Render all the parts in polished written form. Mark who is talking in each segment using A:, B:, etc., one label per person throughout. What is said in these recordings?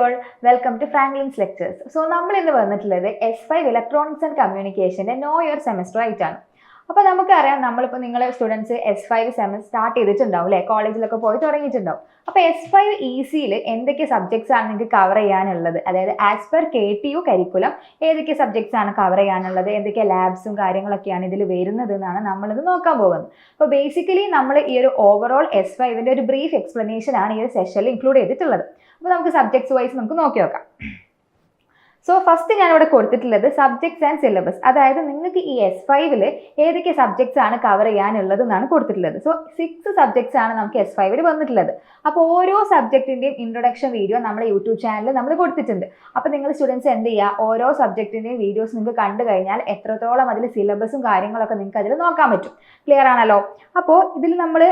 A: all, welcome to Franklin's Lectures. So, നമ്മൾ ഇന്ന് വന്നിട്ടുള്ളത് S5 Electronics and Communicationന്റെ Know Your Semester ആയിട്ടാണ്. അപ്പോൾ നമുക്കറിയാം നമ്മളിപ്പോൾ നിങ്ങളെ സ്റ്റുഡൻസ് S5 സെമസ്റ്റർ സ്റ്റാർട്ട് ചെയ്തിട്ടുണ്ടാവും അല്ലേ, കോളേജിലൊക്കെ പോയി തുടങ്ങിയിട്ടുണ്ടാവും. അപ്പോൾ S5 ECയിൽ എന്തൊക്കെ സബ്ജക്ട്സ് ആണ് നിങ്ങൾക്ക് കവർ ചെയ്യാനുള്ളത്, അതായത് ആസ് പെർ KTU കരിക്കുലം ഏതൊക്കെ സബ്ജക്ട്സ് ആണ് കവർ ചെയ്യാനുള്ളത്, എന്തൊക്കെ ലാബ്സും കാര്യങ്ങളൊക്കെയാണ് ഇതിൽ വരുന്നത് എന്നാണ് നമ്മളിത് നോക്കാൻ പോകുന്നത്. അപ്പോൾ ബേസിക്കലി നമ്മൾ ഈ ഒരു ഓവറോൾ S5ന്റെ ഒരു ബ്രീഫ് എക്സ്പ്ലനേഷൻ ആണ് ഈ ഒരു സെഷനിൽ ഇൻക്ലൂഡ് ചെയ്തിട്ടുള്ളത്. അപ്പോൾ നമുക്ക് സബ്ജക്ട്സ് വൈസ് നമുക്ക് നോക്കി നോക്കാം. സോ ഫസ്റ്റ് ഞാനിവിടെ കൊടുത്തിട്ടുള്ളത് സബ്ജക്ട്സ് ആൻഡ് സിലബസ്, അതായത് നിങ്ങൾക്ക് ഈ S5ൽ ഏതൊക്കെ സബ്ജക്ട്സ് ആണ് കവർ ചെയ്യാനുള്ളത് എന്നാണ് കൊടുത്തിട്ടുള്ളത്. സോ 6 സബ്ജക്ട്സ് ആണ് നമുക്ക് S5ൽ വന്നിട്ടുള്ളത്. അപ്പോൾ ഓരോ സബ്ജക്റ്റിൻ്റെയും ഇൻട്രൊഡക്ഷൻ വീഡിയോ നമ്മുടെ യൂട്യൂബ് ചാനലിൽ നമ്മൾ കൊടുത്തിട്ടുണ്ട്. അപ്പോൾ നിങ്ങൾ സ്റ്റുഡൻസ് എന്ത് ചെയ്യുക, ഓരോ സബ്ജക്റ്റിൻ്റെയും വീഡിയോസ് നിങ്ങൾക്ക് കണ്ടു കഴിഞ്ഞാൽ എത്രത്തോളം അതിൽ സിലബസും കാര്യങ്ങളൊക്കെ നിങ്ങൾക്ക് അതിൽ നോക്കാൻ പറ്റും. ക്ലിയർ ആണല്ലോ? അപ്പോൾ ഇതിൽ നമ്മൾ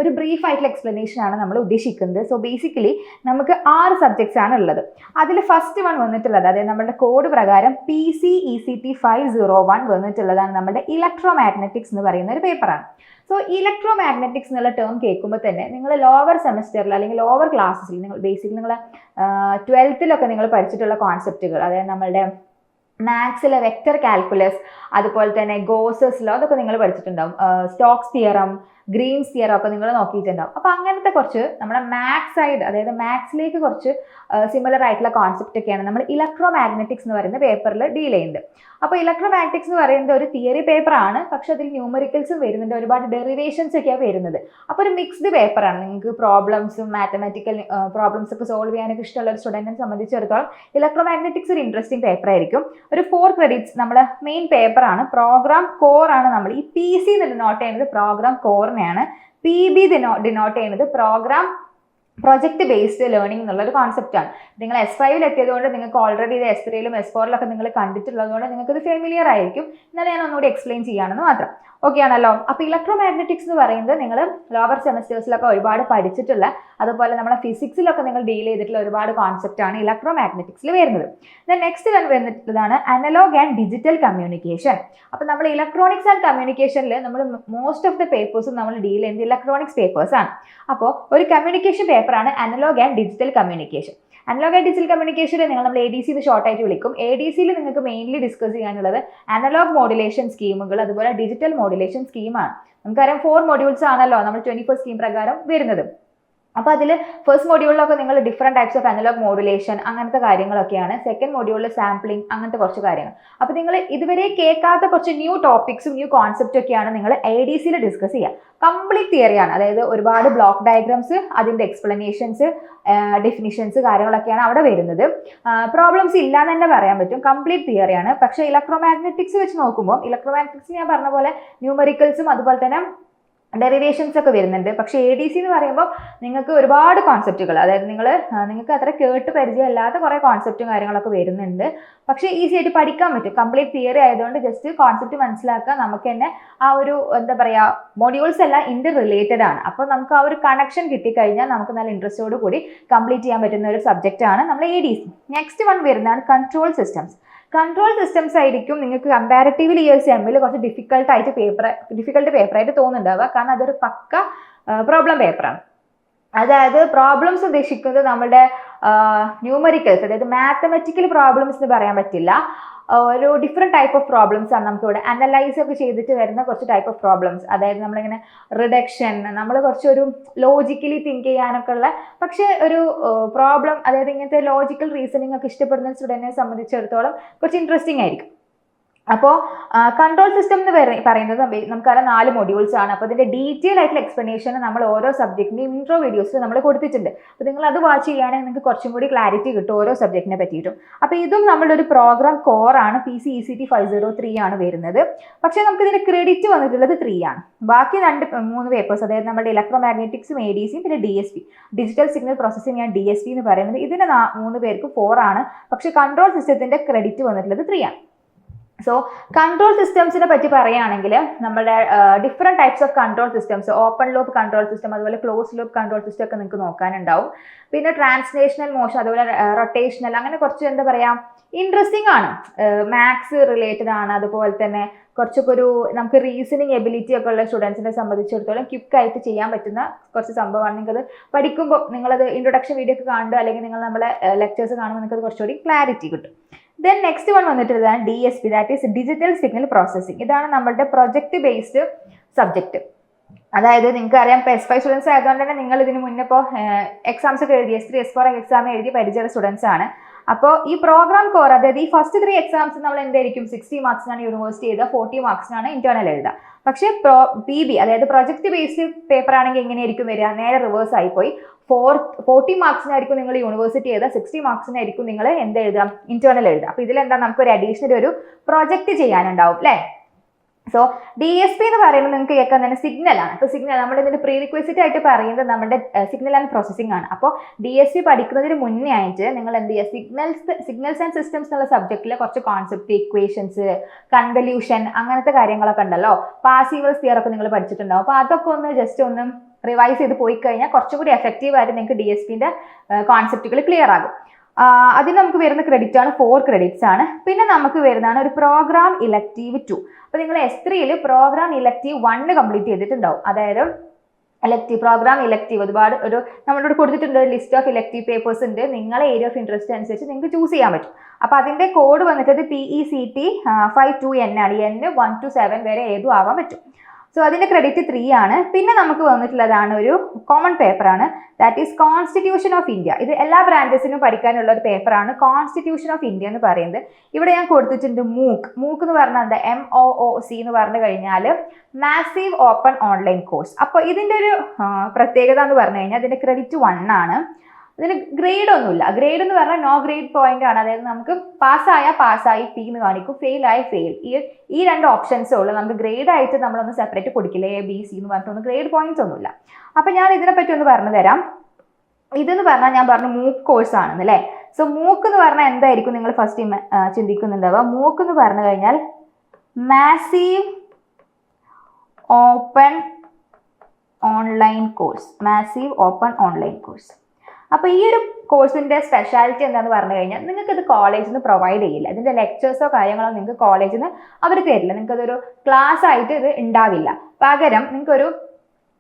A: ഒരു ബ്രീഫ് ആയിട്ടുള്ള എക്സ്പ്ലനേഷൻ ആണ് നമ്മൾ ഉദ്ദേശിക്കുന്നത്. സോ ബേസിക്കലി നമുക്ക് 6 സബ്ജക്ട്സ് ആണ് ഉള്ളത്. അതിൽ ഫസ്റ്റ് വൺ വന്നിട്ടുള്ളത്, അതായത് നമ്മുടെ കോഡ് പ്രകാരം PCECT 501 വന്നിട്ടുള്ളതാണ് നമ്മുടെ ഇലക്ട്രോ മാഗ്നറ്റിക്സ് എന്ന് പറയുന്ന ഒരു പേപ്പറാണ്. സോ ഇലക്ട്രോ മാഗ്നറ്റിക്സ് എന്നുള്ള ടേം കേൾക്കുമ്പോൾ തന്നെ നിങ്ങൾ ലോവർ സെമസ്റ്ററിൽ അല്ലെങ്കിൽ ലോവർ ക്ലാസ്സിൽ നിങ്ങൾ ബേസിക്കലി നിങ്ങൾ 12th നിങ്ങൾ പഠിച്ചിട്ടുള്ള കോൺസെപ്റ്റുകൾ, അതായത് നമ്മളുടെ മാത്സിലെ വെക്റ്റർ കാൽക്കുലസ്, അതുപോലെ തന്നെ ഗോസസ് ലോ, അതൊക്കെ നിങ്ങൾ പഠിച്ചിട്ടുണ്ടാവും. സ്റ്റോക്സ് തിയറം, ഗ്രീൻസ് തിയറം ഒക്കെ നിങ്ങൾ നോക്കിയിട്ടുണ്ടാവും. അപ്പോൾ അങ്ങനത്തെ കുറച്ച് നമ്മുടെ മാത്സ് സൈഡ്, അതായത് മാത്സിലേക്ക് കുറച്ച് സിമിലർ ആയിട്ടുള്ള കോൺസെപ്റ്റ് ഒക്കെയാണ് നമ്മൾ ഇലക്ട്രോ മാഗ്നറ്റിക്സ് എന്ന് പറയുന്ന പേപ്പറിൽ ഡീൽ ചെയ്യുന്നത്. അപ്പോൾ ഇലക്ട്രോ മാഗ്നറ്റിക്സ് എന്ന് പറയുന്നത് ഒരു തിയറി പേപ്പറാണ്, പക്ഷെ അതിൽ ന്യൂമറിക്കൽസും വരുന്നുണ്ട്, ഒരുപാട് ഡെറിവേഷൻസ് ഒക്കെയാണ് വരുന്നത്. അപ്പോൾ ഒരു മിക്സ്ഡ് പേപ്പറാണ്. നിങ്ങൾക്ക് പ്രോബ്ലംസും മാത്തമാറ്റിക്കൽ പ്രോബ്ലംസ് ഒക്കെ സോൾവ് ചെയ്യാനൊക്കെ ഇഷ്ടമുള്ള ഒരു സ്റ്റുഡൻറ്റിനെ സംബന്ധിച്ചിടത്തോളം ഇലക്ട്രോ മാഗ്നറ്റിക്സ് ഒരു ഇൻട്രസ്റ്റിംഗ് പേപ്പർ ആയിരിക്കും. ഒരു 4 credits നമ്മുടെ മെയിൻ പേപ്പറാണ്. പ്രോഗ്രാം കോർ ആണ്. നമ്മൾ ഈ PC ഡിനോട്ട് ചെയ്യുന്നത് പ്രോഗ്രാം കോറിനെയാണ്. PB ഡിനോട്ട് ചെയ്യുന്നത് പ്രോഗ്രാം പ്രൊജക്ട് ബേസ്ഡ് ലേണിംഗ് എന്നുള്ളൊരു കോൺസെപ്റ്റാണ്. നിങ്ങൾ S5ൽ എത്തിയതുകൊണ്ട് നിങ്ങൾക്ക് ഓൾറെഡി ഇത് S3ലും S4ലൊക്കെ നിങ്ങൾ കണ്ടിട്ടുള്ളതുകൊണ്ട് നിങ്ങൾക്ക് ഇത് ഫെമിലിയർ ആയിരിക്കും. എന്നാലും ഞാൻ ഒന്നുകൂടി എക്സ്പ്ലെയിൻ ചെയ്യാണെന്ന് മാത്രം. ഓക്കെ ആണല്ലോ? അപ്പോൾ ഇലക്ട്രോ മാഗ്നറ്റിക്സ് എന്ന് പറയുന്നത് നിങ്ങൾ ലോവർ സെമസ്റ്റേഴ്സിലൊക്കെ ഒരുപാട് പഠിച്ചിട്ടുള്ള, അതുപോലെ നമ്മുടെ ഫിസിക്സിലൊക്കെ നിങ്ങൾ ഡീൽ ചെയ്തിട്ടുള്ള ഒരുപാട് കോൺസെപ്റ്റ് ആണ് ഇലക്ട്രോ മാഗ്നറ്റിക്സിൽ വരുന്നത്. നെക്സ്റ്റ് വന്നിട്ടുള്ളതാണ് അനലോഗ് ആൻഡ് ഡിജിറ്റൽ കമ്മ്യൂണിക്കേഷൻ. അപ്പോൾ നമ്മൾ ഇലക്ട്രോണിക്സ് ആൻഡ് കമ്മ്യൂണിക്കേഷനിൽ നമ്മൾ മോസ്റ്റ് ഓഫ് ദ പേപ്പേഴ്സും നമ്മൾ ഡീൽ ചെയ്യുന്നത് ഇലക്ട്രോണിക്സ് പേപ്പേഴ്സ് ആണ്. അപ്പോൾ ഒരു കമ്മ്യൂണിക്കേഷൻ പേപ്പറാണ് analog and digital communication. Analog and digital കമ്മ്യൂണിക്കേഷനിൽ നമ്മൾ ADC എന്ന് ഷോർട്ടായിട്ട് വിളിക്കും. ADCയിൽ നിങ്ങൾക്ക് മെയിൻലി ഡിസ്കസ് ചെയ്യാനുള്ളത് അനലോഗ് മോഡുലേഷൻ സ്കീമുകൾ, അതുപോലെ ഡിജിറ്റൽ മോഡുലേഷൻ സ്കീമാണ്. നമുക്കറിയാം 4 modules ആണല്ലോ നമ്മൾ 24 സ്കീം പ്രകാരം വരുന്നത്. അപ്പോൾ അതിൽ ഫസ്റ്റ് മൊഡ്യൂളിലൊക്കെ നിങ്ങൾ different types of analog modulation അങ്ങനത്തെ കാര്യങ്ങളൊക്കെയാണ്. സെക്കൻഡ് മൊഡ്യൂളിൽ സാമ്പിളിംഗ് അങ്ങനത്തെ കുറച്ച് കാര്യങ്ങൾ. അപ്പോൾ നിങ്ങൾ ഇതുവരെ കേൾക്കാത്ത കുറച്ച് ന്യൂ ടോപ്പിക്സും ന്യൂ കോൺസെപ്റ്റും ഒക്കെയാണ് നിങ്ങൾ ADCയിൽ ഡിസ്കസ് ചെയ്യുക. കംപ്ലീറ്റ് തിയറിയാണ്, അതായത് ഒരുപാട് ബ്ലോക്ക് ഡയഗ്രാംസ്, അതിൻ്റെ എക്സ്പ്ലനേഷൻസ്, ഡെഫിനിഷൻസ് കാര്യങ്ങളൊക്കെയാണ് അവിടെ വരുന്നത്. പ്രോബ്ലംസ് ഇല്ലാന്ന് തന്നെ പറയാൻ പറ്റും. കംപ്ലീറ്റ് തിയറിയാണ്. പക്ഷേ ഇലക്ട്രോ മാഗ്നറ്റിക്സ് വെച്ച് നോക്കുമ്പോൾ ഇലക്ട്രോ മാഗ്നറ്റിക്സ് ഞാൻ പറഞ്ഞ പോലെ ന്യൂമറിക്കൽസും അതുപോലെ തന്നെ ഡെറിവേഷൻസ് ഒക്കെ വരുന്നുണ്ട്. പക്ഷേ ADC എന്ന് പറയുമ്പോൾ നിങ്ങൾക്ക് ഒരുപാട് കോൺസെപ്റ്റുകൾ, അതായത് നിങ്ങൾക്ക് അത്ര കേട്ട് പരിചയമില്ലാത്ത കുറേ കോൺസെപ്റ്റും കാര്യങ്ങളൊക്കെ വരുന്നുണ്ട്. പക്ഷേ ഈസി ആയിട്ട് പഠിക്കാൻ പറ്റും. കംപ്ലീറ്റ് തിയറി ആയതുകൊണ്ട് ജസ്റ്റ് കോൺസെപ്റ്റ് മനസ്സിലാക്കുക. നമുക്ക് തന്നെ ആ ഒരു എന്താ പറയുക, മൊഡ്യൂൾസ് എല്ലാം ഇന്റർ റിലേറ്റഡ് ആണ്. അപ്പോൾ നമുക്ക് ആ ഒരു കണക്ഷൻ കിട്ടിക്കഴിഞ്ഞാൽ നമുക്ക് നല്ല ഇൻട്രസ്റ്റോട് കൂടി കംപ്ലീറ്റ് ചെയ്യാൻ പറ്റുന്ന ഒരു സബ്ജക്റ്റ് ആണ് നമ്മൾ ADC. നെക്സ്റ്റ് വൺ വരുന്നതാണ് കൺട്രോൾ സിസ്റ്റംസ്. കൺട്രോൾ സിസ്റ്റംസ് ആയിരിക്കും നിങ്ങൾക്ക് കമ്പാരിറ്റീവ്ലി ഈ ഒരു സെമ്മിൽ കുറച്ച് ഡിഫിക്കൽട്ട് പേപ്പറായിട്ട് തോന്നുന്നുണ്ടാവുക. കാരണം അതൊരു പക്ക പ്രോബ്ലം പേപ്പറാണ്. അതായത് പ്രോബ്ലംസ് ഉദ്ദേശിക്കുന്നത് നമ്മുടെ ന്യൂമറിക്കൽസ്, അതായത് മാത്തമാറ്റിക്കൽ പ്രോബ്ലംസ് എന്ന് പറയാൻ പറ്റില്ല. ഒരു ഡിഫറെൻറ്റ് ടൈപ്പ് ഓഫ് പ്രോബ്ലംസ് ആണ് നമുക്കിവിടെ അനലൈസ് ഒക്കെ ചെയ്തിട്ട് വരുന്ന കുറച്ച് ടൈപ്പ് ഓഫ് പ്രോബ്ലംസ്. അതായത് നമ്മളിങ്ങനെ റിഡക്ഷൻ, നമ്മൾ കുറച്ചൊരു ലോജിക്കലി തിങ്ക് ചെയ്യാനൊക്കെ ഉള്ള, പക്ഷേ ഒരു പ്രോബ്ലം, അതായത് ഇങ്ങനത്തെ ലോജിക്കൽ റീസണിങ് ഒക്കെ ഇഷ്ടപ്പെടുന്ന സ്റ്റുഡൻറ്റിനെ സംബന്ധിച്ചിടത്തോളം കുറച്ച് ഇൻട്രസ്റ്റിംഗ് ആയിരിക്കും. അപ്പോൾ കൺട്രോൾ സിസ്റ്റം എന്ന് പറയുന്നത് നമുക്കറിയാം 4 modules ആണ്. അപ്പോൾ ഇതിൻ്റെ ഡീറ്റെയിൽ ആയിട്ടുള്ള എക്സ്പ്ലനേഷൻ നമ്മൾ ഓരോ സബ്ജക്റ്റിൻ്റെയും ഇൻട്രോ വീഡിയോസ് നമ്മൾ കൊടുത്തിട്ടുണ്ട്. അപ്പോൾ നിങ്ങൾ അത് വാച്ച് ചെയ്യുകയാണെങ്കിൽ നിങ്ങൾക്ക് കുറച്ചും കൂടി ക്ലാരിറ്റി കിട്ടും ഓരോ സബ്ജക്റ്റിനെ പറ്റിയിട്ടും. അപ്പോൾ ഇതും നമ്മളുടെ ഒരു പ്രോഗ്രാം കോറാണ്. PCECT 503 ആണ് വരുന്നത്. പക്ഷേ നമുക്ക് ഇതിൻ്റെ ക്രെഡിറ്റ് വന്നിട്ടുള്ളത് 3 ആണ്. ബാക്കി 3 പേപ്പേഴ്സ്, അതായത് നമ്മുടെ ഇലക്ട്രോ മാഗ്നറ്റിക്സും ADCയും പിന്നെ DSP, digital signal processing and DSP എന്ന് പറയുന്നത് ഇതിന് 3 പേർക്ക് 4 ആണ്. പക്ഷേ കൺട്രോൾ സിസ്റ്റത്തിൻ്റെ ക്രെഡിറ്റ് വന്നിട്ടുള്ളത് 3 ആണ്. സോ കൺട്രോൾ സിസ്റ്റംസിനെ പറ്റി പറയുകയാണെങ്കിൽ നമ്മുടെ different types of control systems, open loop control system, അതുപോലെ ക്ലോസ് ലൂപ്പ് കൺട്രോൾ സിസ്റ്റം ഒക്കെ നിങ്ങൾക്ക് നോക്കാനുണ്ടാവും. പിന്നെ ട്രാൻസ്ലേഷണൽ മോഷൻ, അതുപോലെ റൊട്ടേഷണൽ, അങ്ങനെ കുറച്ച് എന്താ പറയുക ഇൻട്രസ്റ്റിംഗ് ആണ്, മാത്സ് റിലേറ്റഡ് ആണ്. അതുപോലെ തന്നെ കുറച്ചൊക്കെ ഒരു നമുക്ക് റീസണിങ് എബിലിറ്റി ഒക്കെ ഉള്ള സ്റ്റുഡൻസിനെ സംബന്ധിച്ചിടത്തോളം ക്വിക്കായിട്ട് ചെയ്യാൻ പറ്റുന്ന കുറച്ച് സംഭവമാണ്. നിങ്ങൾക്കത് പഠിക്കുമ്പോൾ നിങ്ങളത് ഇൻട്രൊഡക്ഷൻ വീഡിയോ ഒക്കെ കാണുക, അല്ലെങ്കിൽ നിങ്ങൾ നമ്മളെ ലെക്ചേഴ്സ് കാണുമ്പോൾ നിങ്ങൾക്കത് കുറച്ചുകൂടി ക്ലാരിറ്റി കിട്ടും. ദെൻ നെക്സ്റ്റ് വൺ വന്നിട്ടുള്ളതാണ് DSP, that is digital signal processing. ഇതാണ് നമ്മുടെ പ്രൊജക്ട് ബേസ്ഡ് സബ്ജക്റ്റ്. അതായത് നിങ്ങൾക്ക് അറിയാം, ഇപ്പോൾ S5 സ്റ്റുഡൻസ് ആയതുകൊണ്ട് തന്നെ നിങ്ങൾ ഇതിന് മുന്നേ ഇപ്പോൾ എക്സാംസ് ഒക്കെ എഴുതി S3 S4 എക്സാം എഴുതി പരിചയമുള്ള സ്റ്റുഡൻസ് ആണ്. അപ്പോൾ ഈ പ്രോഗ്രാം കോർ, അതായത് ഈ ഫസ്റ്റ് 3 എക്സാംസ് നമ്മൾ എന്തായിരിക്കും 60 മാർക്സിനാണ് യൂണിവേഴ്സിറ്റി എഴുതുക, 40 മാർക്സിനാണ് ഇന്റേണൽ എഴുതുക. പക്ഷേ PB അതായത് പ്രൊജക്ട് ബേസ്ഡ് പേപ്പർ ആണെങ്കിൽ എങ്ങനെയായിരിക്കും വരിക, നേരെ റിവേഴ്സ് ആയിപ്പോയി. 40 മാർക്സിനായിരിക്കും നിങ്ങൾ യൂണിവേഴ്സിറ്റി എഴുതുക, 60 മാർക്സിനായിരിക്കും നിങ്ങൾ എന്ത് എഴുതുക, ഇന്റേണൽ എഴുതുക. അപ്പോൾ ഇതിലെന്താ നമുക്കൊരു അഡീഷണൽ ഒരു പ്രൊജക്ട് ചെയ്യാനുണ്ടാവും അല്ലേ. സോ DSP എന്ന് പറയുന്നത് നിങ്ങൾക്ക് കേൾക്കാൻ തന്നെ സിഗ്നൽ ആണ്. അപ്പോൾ സിഗ്നൽ നമ്മൾ ഇതിന്റെ പ്രീ റിക്വസിറ്റ് ആയിട്ട് പറയുന്നത് നമ്മുടെ സിഗ്നൽ ആൻഡ് പ്രോസസ്സിംഗ് ആണ്. അപ്പോൾ DSP പഠിക്കുന്നതിന് മുന്നേ ആയിട്ട് നിങ്ങൾ എന്ത് ചെയ്യുക, സിഗ്നൽസ് ആൻഡ് സിസ്റ്റംസ് എന്നുള്ള സബ്ജക്റ്റിലെ കുറച്ച് കോൺസെപ്റ്റ്, ഇക്വേഷൻസ്, കൺവല്യൂഷൻ, അങ്ങനത്തെ കാര്യങ്ങളൊക്കെ ഉണ്ടല്ലോ, പാസീവൽസ് തിയറി ഒക്കെ നിങ്ങൾ പഠിച്ചിട്ടുണ്ടാവും. അപ്പോൾ അതൊക്കെ ഒന്ന് ജസ്റ്റ് ഒന്ന് റിവൈസ് ചെയ്ത് പോയി കഴിഞ്ഞാൽ കുറച്ചും കൂടി എഫക്റ്റീവ് ആയിട്ട് നിങ്ങൾക്ക് DSPന്റെ കോൺസെപ്റ്റുകൾ ക്ലിയർ ആകും. അതിന് നമുക്ക് വരുന്ന ക്രെഡിറ്റ് ആണ് 4 ക്രെഡിറ്റ്സ് ആണ്. പിന്നെ നമുക്ക് വരുന്നതാണ് ഒരു പ്രോഗ്രാം ഇലക്റ്റീവ് 2. അപ്പോൾ നിങ്ങൾ S3 പ്രോഗ്രാം ഇലക്റ്റീവ് 1 കംപ്ലീറ്റ് ചെയ്തിട്ടുണ്ടാവും. അതായത് പ്രോഗ്രാം ഇലക്റ്റീവ് ഒരുപാട് നമ്മളോട് കൊടുത്തിട്ടുണ്ട്, ലിസ്റ്റ് ഓഫ് ഇലക്റ്റീവ് പേപ്പേഴ്സ് ഉണ്ട്. നിങ്ങളെ ഏരിയ ഓഫ് ഇൻട്രസ്റ്റ് അനുസരിച്ച് നിങ്ങൾക്ക് ചൂസ് ചെയ്യാൻ പറ്റും. അപ്പോൾ അതിന്റെ കോഡ് വന്നിട്ട് PECT 52N ആണ്. N 1 to 7 വരെ ഏതും ആവാൻ പറ്റും. സോ അതിന്റെ ക്രെഡിറ്റ് 3 ആണ്. പിന്നെ നമുക്ക് വന്നിട്ടുള്ളതാണ് ഒരു കോമൺ പേപ്പറാണ്, that is constitution of India. ഇത് എല്ലാ ബ്രാഞ്ചസിനും പഠിക്കാനുള്ള ഒരു പേപ്പറാണ് കോൺസ്റ്റിറ്റ്യൂഷൻ ഓഫ് ഇന്ത്യ എന്ന് പറയുന്നത്. ഇവിടെ ഞാൻ കൊടുത്തിട്ടുണ്ട് മൂക്ക് എന്ന് പറഞ്ഞാൽ എന്താ, MOOC എന്ന് പറഞ്ഞു കഴിഞ്ഞാൽ മാസീവ് ഓപ്പൺ ഓൺലൈൻ കോഴ്സ്. അപ്പോൾ ഇതിന്റെ ഒരു പ്രത്യേകത എന്ന് പറഞ്ഞു കഴിഞ്ഞാൽ ഇതിന്റെ ക്രെഡിറ്റ് 1 ആണ്. ഇതിന് ഗ്രേഡ് ഒന്നുമില്ല. ഗ്രേഡ് എന്ന് പറഞ്ഞാൽ നോ ഗ്രേഡ് പോയിന്റ് ആണ്. അതായത് നമുക്ക് പാസ്സായി P എന്ന് കാണിക്കും, ഫെയിൽ ആയ ഫെയിൽ. ഈ 2 ഓപ്ഷൻസേ ഉള്ളൂ. നമുക്ക് ഗ്രേഡ് ആയിട്ട് നമ്മളൊന്ന് സെപ്പറേറ്റ് കൊടുക്കില്ല, A B C എന്ന് പറഞ്ഞിട്ടൊന്നും ഗ്രേഡ് പോയിന്റ്സ് ഒന്നുമില്ല. അപ്പം ഞാൻ ഇതിനെപ്പറ്റി ഒന്ന് പറഞ്ഞു തരാം. ഇതെന്ന് പറഞ്ഞാൽ ഞാൻ പറഞ്ഞു മൂക്ക് കോഴ്സ് ആണെന്ന് അല്ലേ. സോ മൂക്ക് എന്ന് പറഞ്ഞാൽ എന്തായിരിക്കും നിങ്ങൾ ഫസ്റ്റ് ചിന്തിക്കുന്നുണ്ടാവുക. മൂക്ക് എന്ന് പറഞ്ഞു കഴിഞ്ഞാൽ massive open online course, massive open online course. അപ്പോൾ ഈ ഒരു കോഴ്സിന്റെ സ്പെഷ്യാലിറ്റി എന്താണെന്ന് പറഞ്ഞു കഴിഞ്ഞാൽ നിങ്ങൾക്ക് ഇത് കോളേജിൽ നിന്ന് പ്രൊവൈഡ് ചെയ്യില്ല. ഇതിന്റെ ലെക്ചേഴ്സോ കാര്യങ്ങളോ നിങ്ങൾക്ക് കോളേജിൽ നിന്ന് അവർ തരില്ല. നിങ്ങൾക്ക് അതൊരു ക്ലാസ് ആയിട്ട് ഇത് ഉണ്ടാവില്ല. പകരം നിങ്ങൾക്കൊരു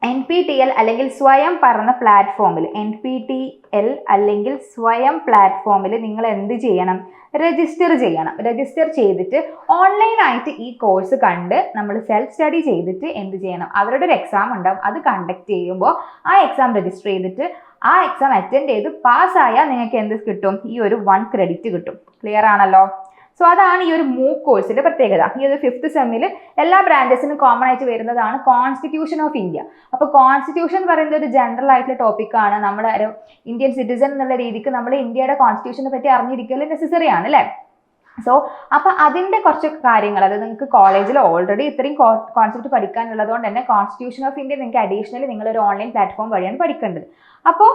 A: NPTEL അല്ലെങ്കിൽ സ്വയം പറഞ്ഞ പ്ലാറ്റ്ഫോമിൽ, NPTEL അല്ലെങ്കിൽ സ്വയം പ്ലാറ്റ്ഫോമിൽ നിങ്ങൾ എന്ത് ചെയ്യണം, രജിസ്റ്റർ ചെയ്യണം. രജിസ്റ്റർ ചെയ്തിട്ട് ഓൺലൈനായിട്ട് ഈ കോഴ്സ് കണ്ട് നമ്മൾ സെൽഫ് സ്റ്റഡി ചെയ്തിട്ട് എന്ത് ചെയ്യണം, അവരുടെ ഒരു എക്സാം ഉണ്ടാവും, അത് കണ്ടക്ട് ചെയ്യുമ്പോൾ ആ എക്സാം രജിസ്റ്റർ ചെയ്തിട്ട് ആ എക്സാം അറ്റൻഡ് ചെയ്ത് പാസ്സായാൽ നിങ്ങൾക്ക് എന്ത് കിട്ടും, ഈ ഒരു 1 ക്രെഡിറ്റ് കിട്ടും. ക്ലിയർ ആണല്ലോ. സോ അതാണ് ഈ ഒരു മൂക്ക് കോഴ്സിന്റെ പ്രത്യേകത. ഈ ഒരു 5th സെമ്മിൽ എല്ലാ ബ്രാഞ്ചസിനും കോമൺ ആയിട്ട് വരുന്നതാണ് കോൺസ്റ്റിറ്റ്യൂഷൻ ഓഫ് ഇന്ത്യ. അപ്പോൾ കോൺസ്റ്റിറ്റ്യൂഷൻ എന്ന് പറയുന്നത് ഒരു ജനറൽ ആയിട്ടുള്ള ടോപ്പിക്കാണ്. നമ്മുടെ ഒരു ഇന്ത്യൻ സിറ്റിസൺ എന്നുള്ള രീതിക്ക് നമ്മൾ ഇന്ത്യയുടെ കോൺസ്റ്റിറ്റ്യൂഷനെ പറ്റി അറിഞ്ഞിരിക്കൽ നെസസറി ആണ് അല്ലേ. സോ അപ്പോൾ അതിൻ്റെ കുറച്ച് കാര്യങ്ങൾ, അതായത് നിങ്ങൾക്ക് കോളേജിൽ ഓൾറെഡി ഇത്രയും കോൺസെപ്റ്റ് പഠിക്കാനുള്ളത് കൊണ്ട് തന്നെ കോൺസ്റ്റിറ്റ്യൂഷൻ ഓഫ് ഇന്ത്യ നിങ്ങൾക്ക് അഡീഷണലി നിങ്ങളൊരു ഓൺലൈൻ പ്ലാറ്റ്ഫോം വഴിയാണ് പഠിക്കേണ്ടത്. അപ്പോൾ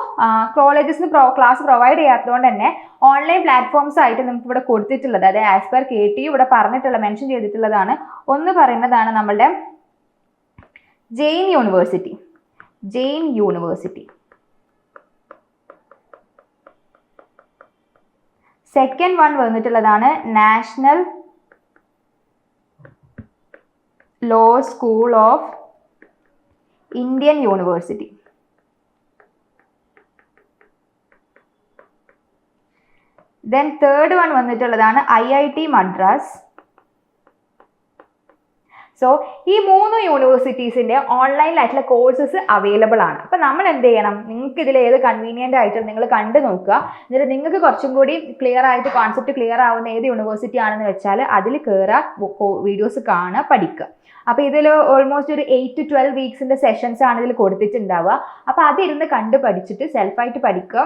A: കോളേജസിന് ക്ലാസ് പ്രൊവൈഡ് ചെയ്യാത്തതുകൊണ്ട് തന്നെ ഓൺലൈൻ പ്ലാറ്റ്ഫോംസ് ആയിട്ട് നമുക്ക് ഇവിടെ കൊടുത്തിട്ടുള്ളത്, അതായത് ആസ് പെർ KTU ഇവിടെ പറഞ്ഞിട്ടുള്ള മെൻഷൻ ചെയ്തിട്ടുള്ളതാണ്. ഒന്ന് പറയുന്നതാണ് നമ്മളുടെ ജെയിൻ യൂണിവേഴ്സിറ്റി. സെക്കൻഡ് വൺ വന്നിട്ടുള്ളതാണ് national law school of Indian university. Then third one വന്നിട്ടുള്ളതാണ് IIT മദ്രാസ്. സോ ഈ 3 യൂണിവേഴ്സിറ്റീസിന്റെ ഓൺലൈനിലായിട്ടുള്ള കോഴ്സസ് അവൈലബിൾ ആണ്. അപ്പം നമ്മൾ എന്ത് ചെയ്യണം, നിങ്ങൾക്ക് ഇതിൽ ഏത് കൺവീനിയൻ്റ് ആയിട്ട് നിങ്ങൾ കണ്ടു നോക്കുക. എന്നിട്ട് നിങ്ങൾക്ക് കുറച്ചും കൂടി ക്ലിയർ ആയിട്ട് കോൺസെപ്റ്റ് ക്ലിയർ ആവുന്ന ഏത് യൂണിവേഴ്സിറ്റി ആണെന്ന് വെച്ചാൽ അതിൽ കയറുക, വീഡിയോസ് കാണുക, പഠിക്കുക. അപ്പോൾ ഇതിൽ ഓൾമോസ്റ്റ് ഒരു 8 to 12 വീക്സിന്റെ സെഷൻസ് ആണ് ഇതിൽ കൊടുത്തിട്ടുണ്ടാവുക. അപ്പോൾ അതിരുന്ന് കണ്ട് പഠിച്ചിട്ട് സെൽഫായിട്ട് പഠിക്കുക.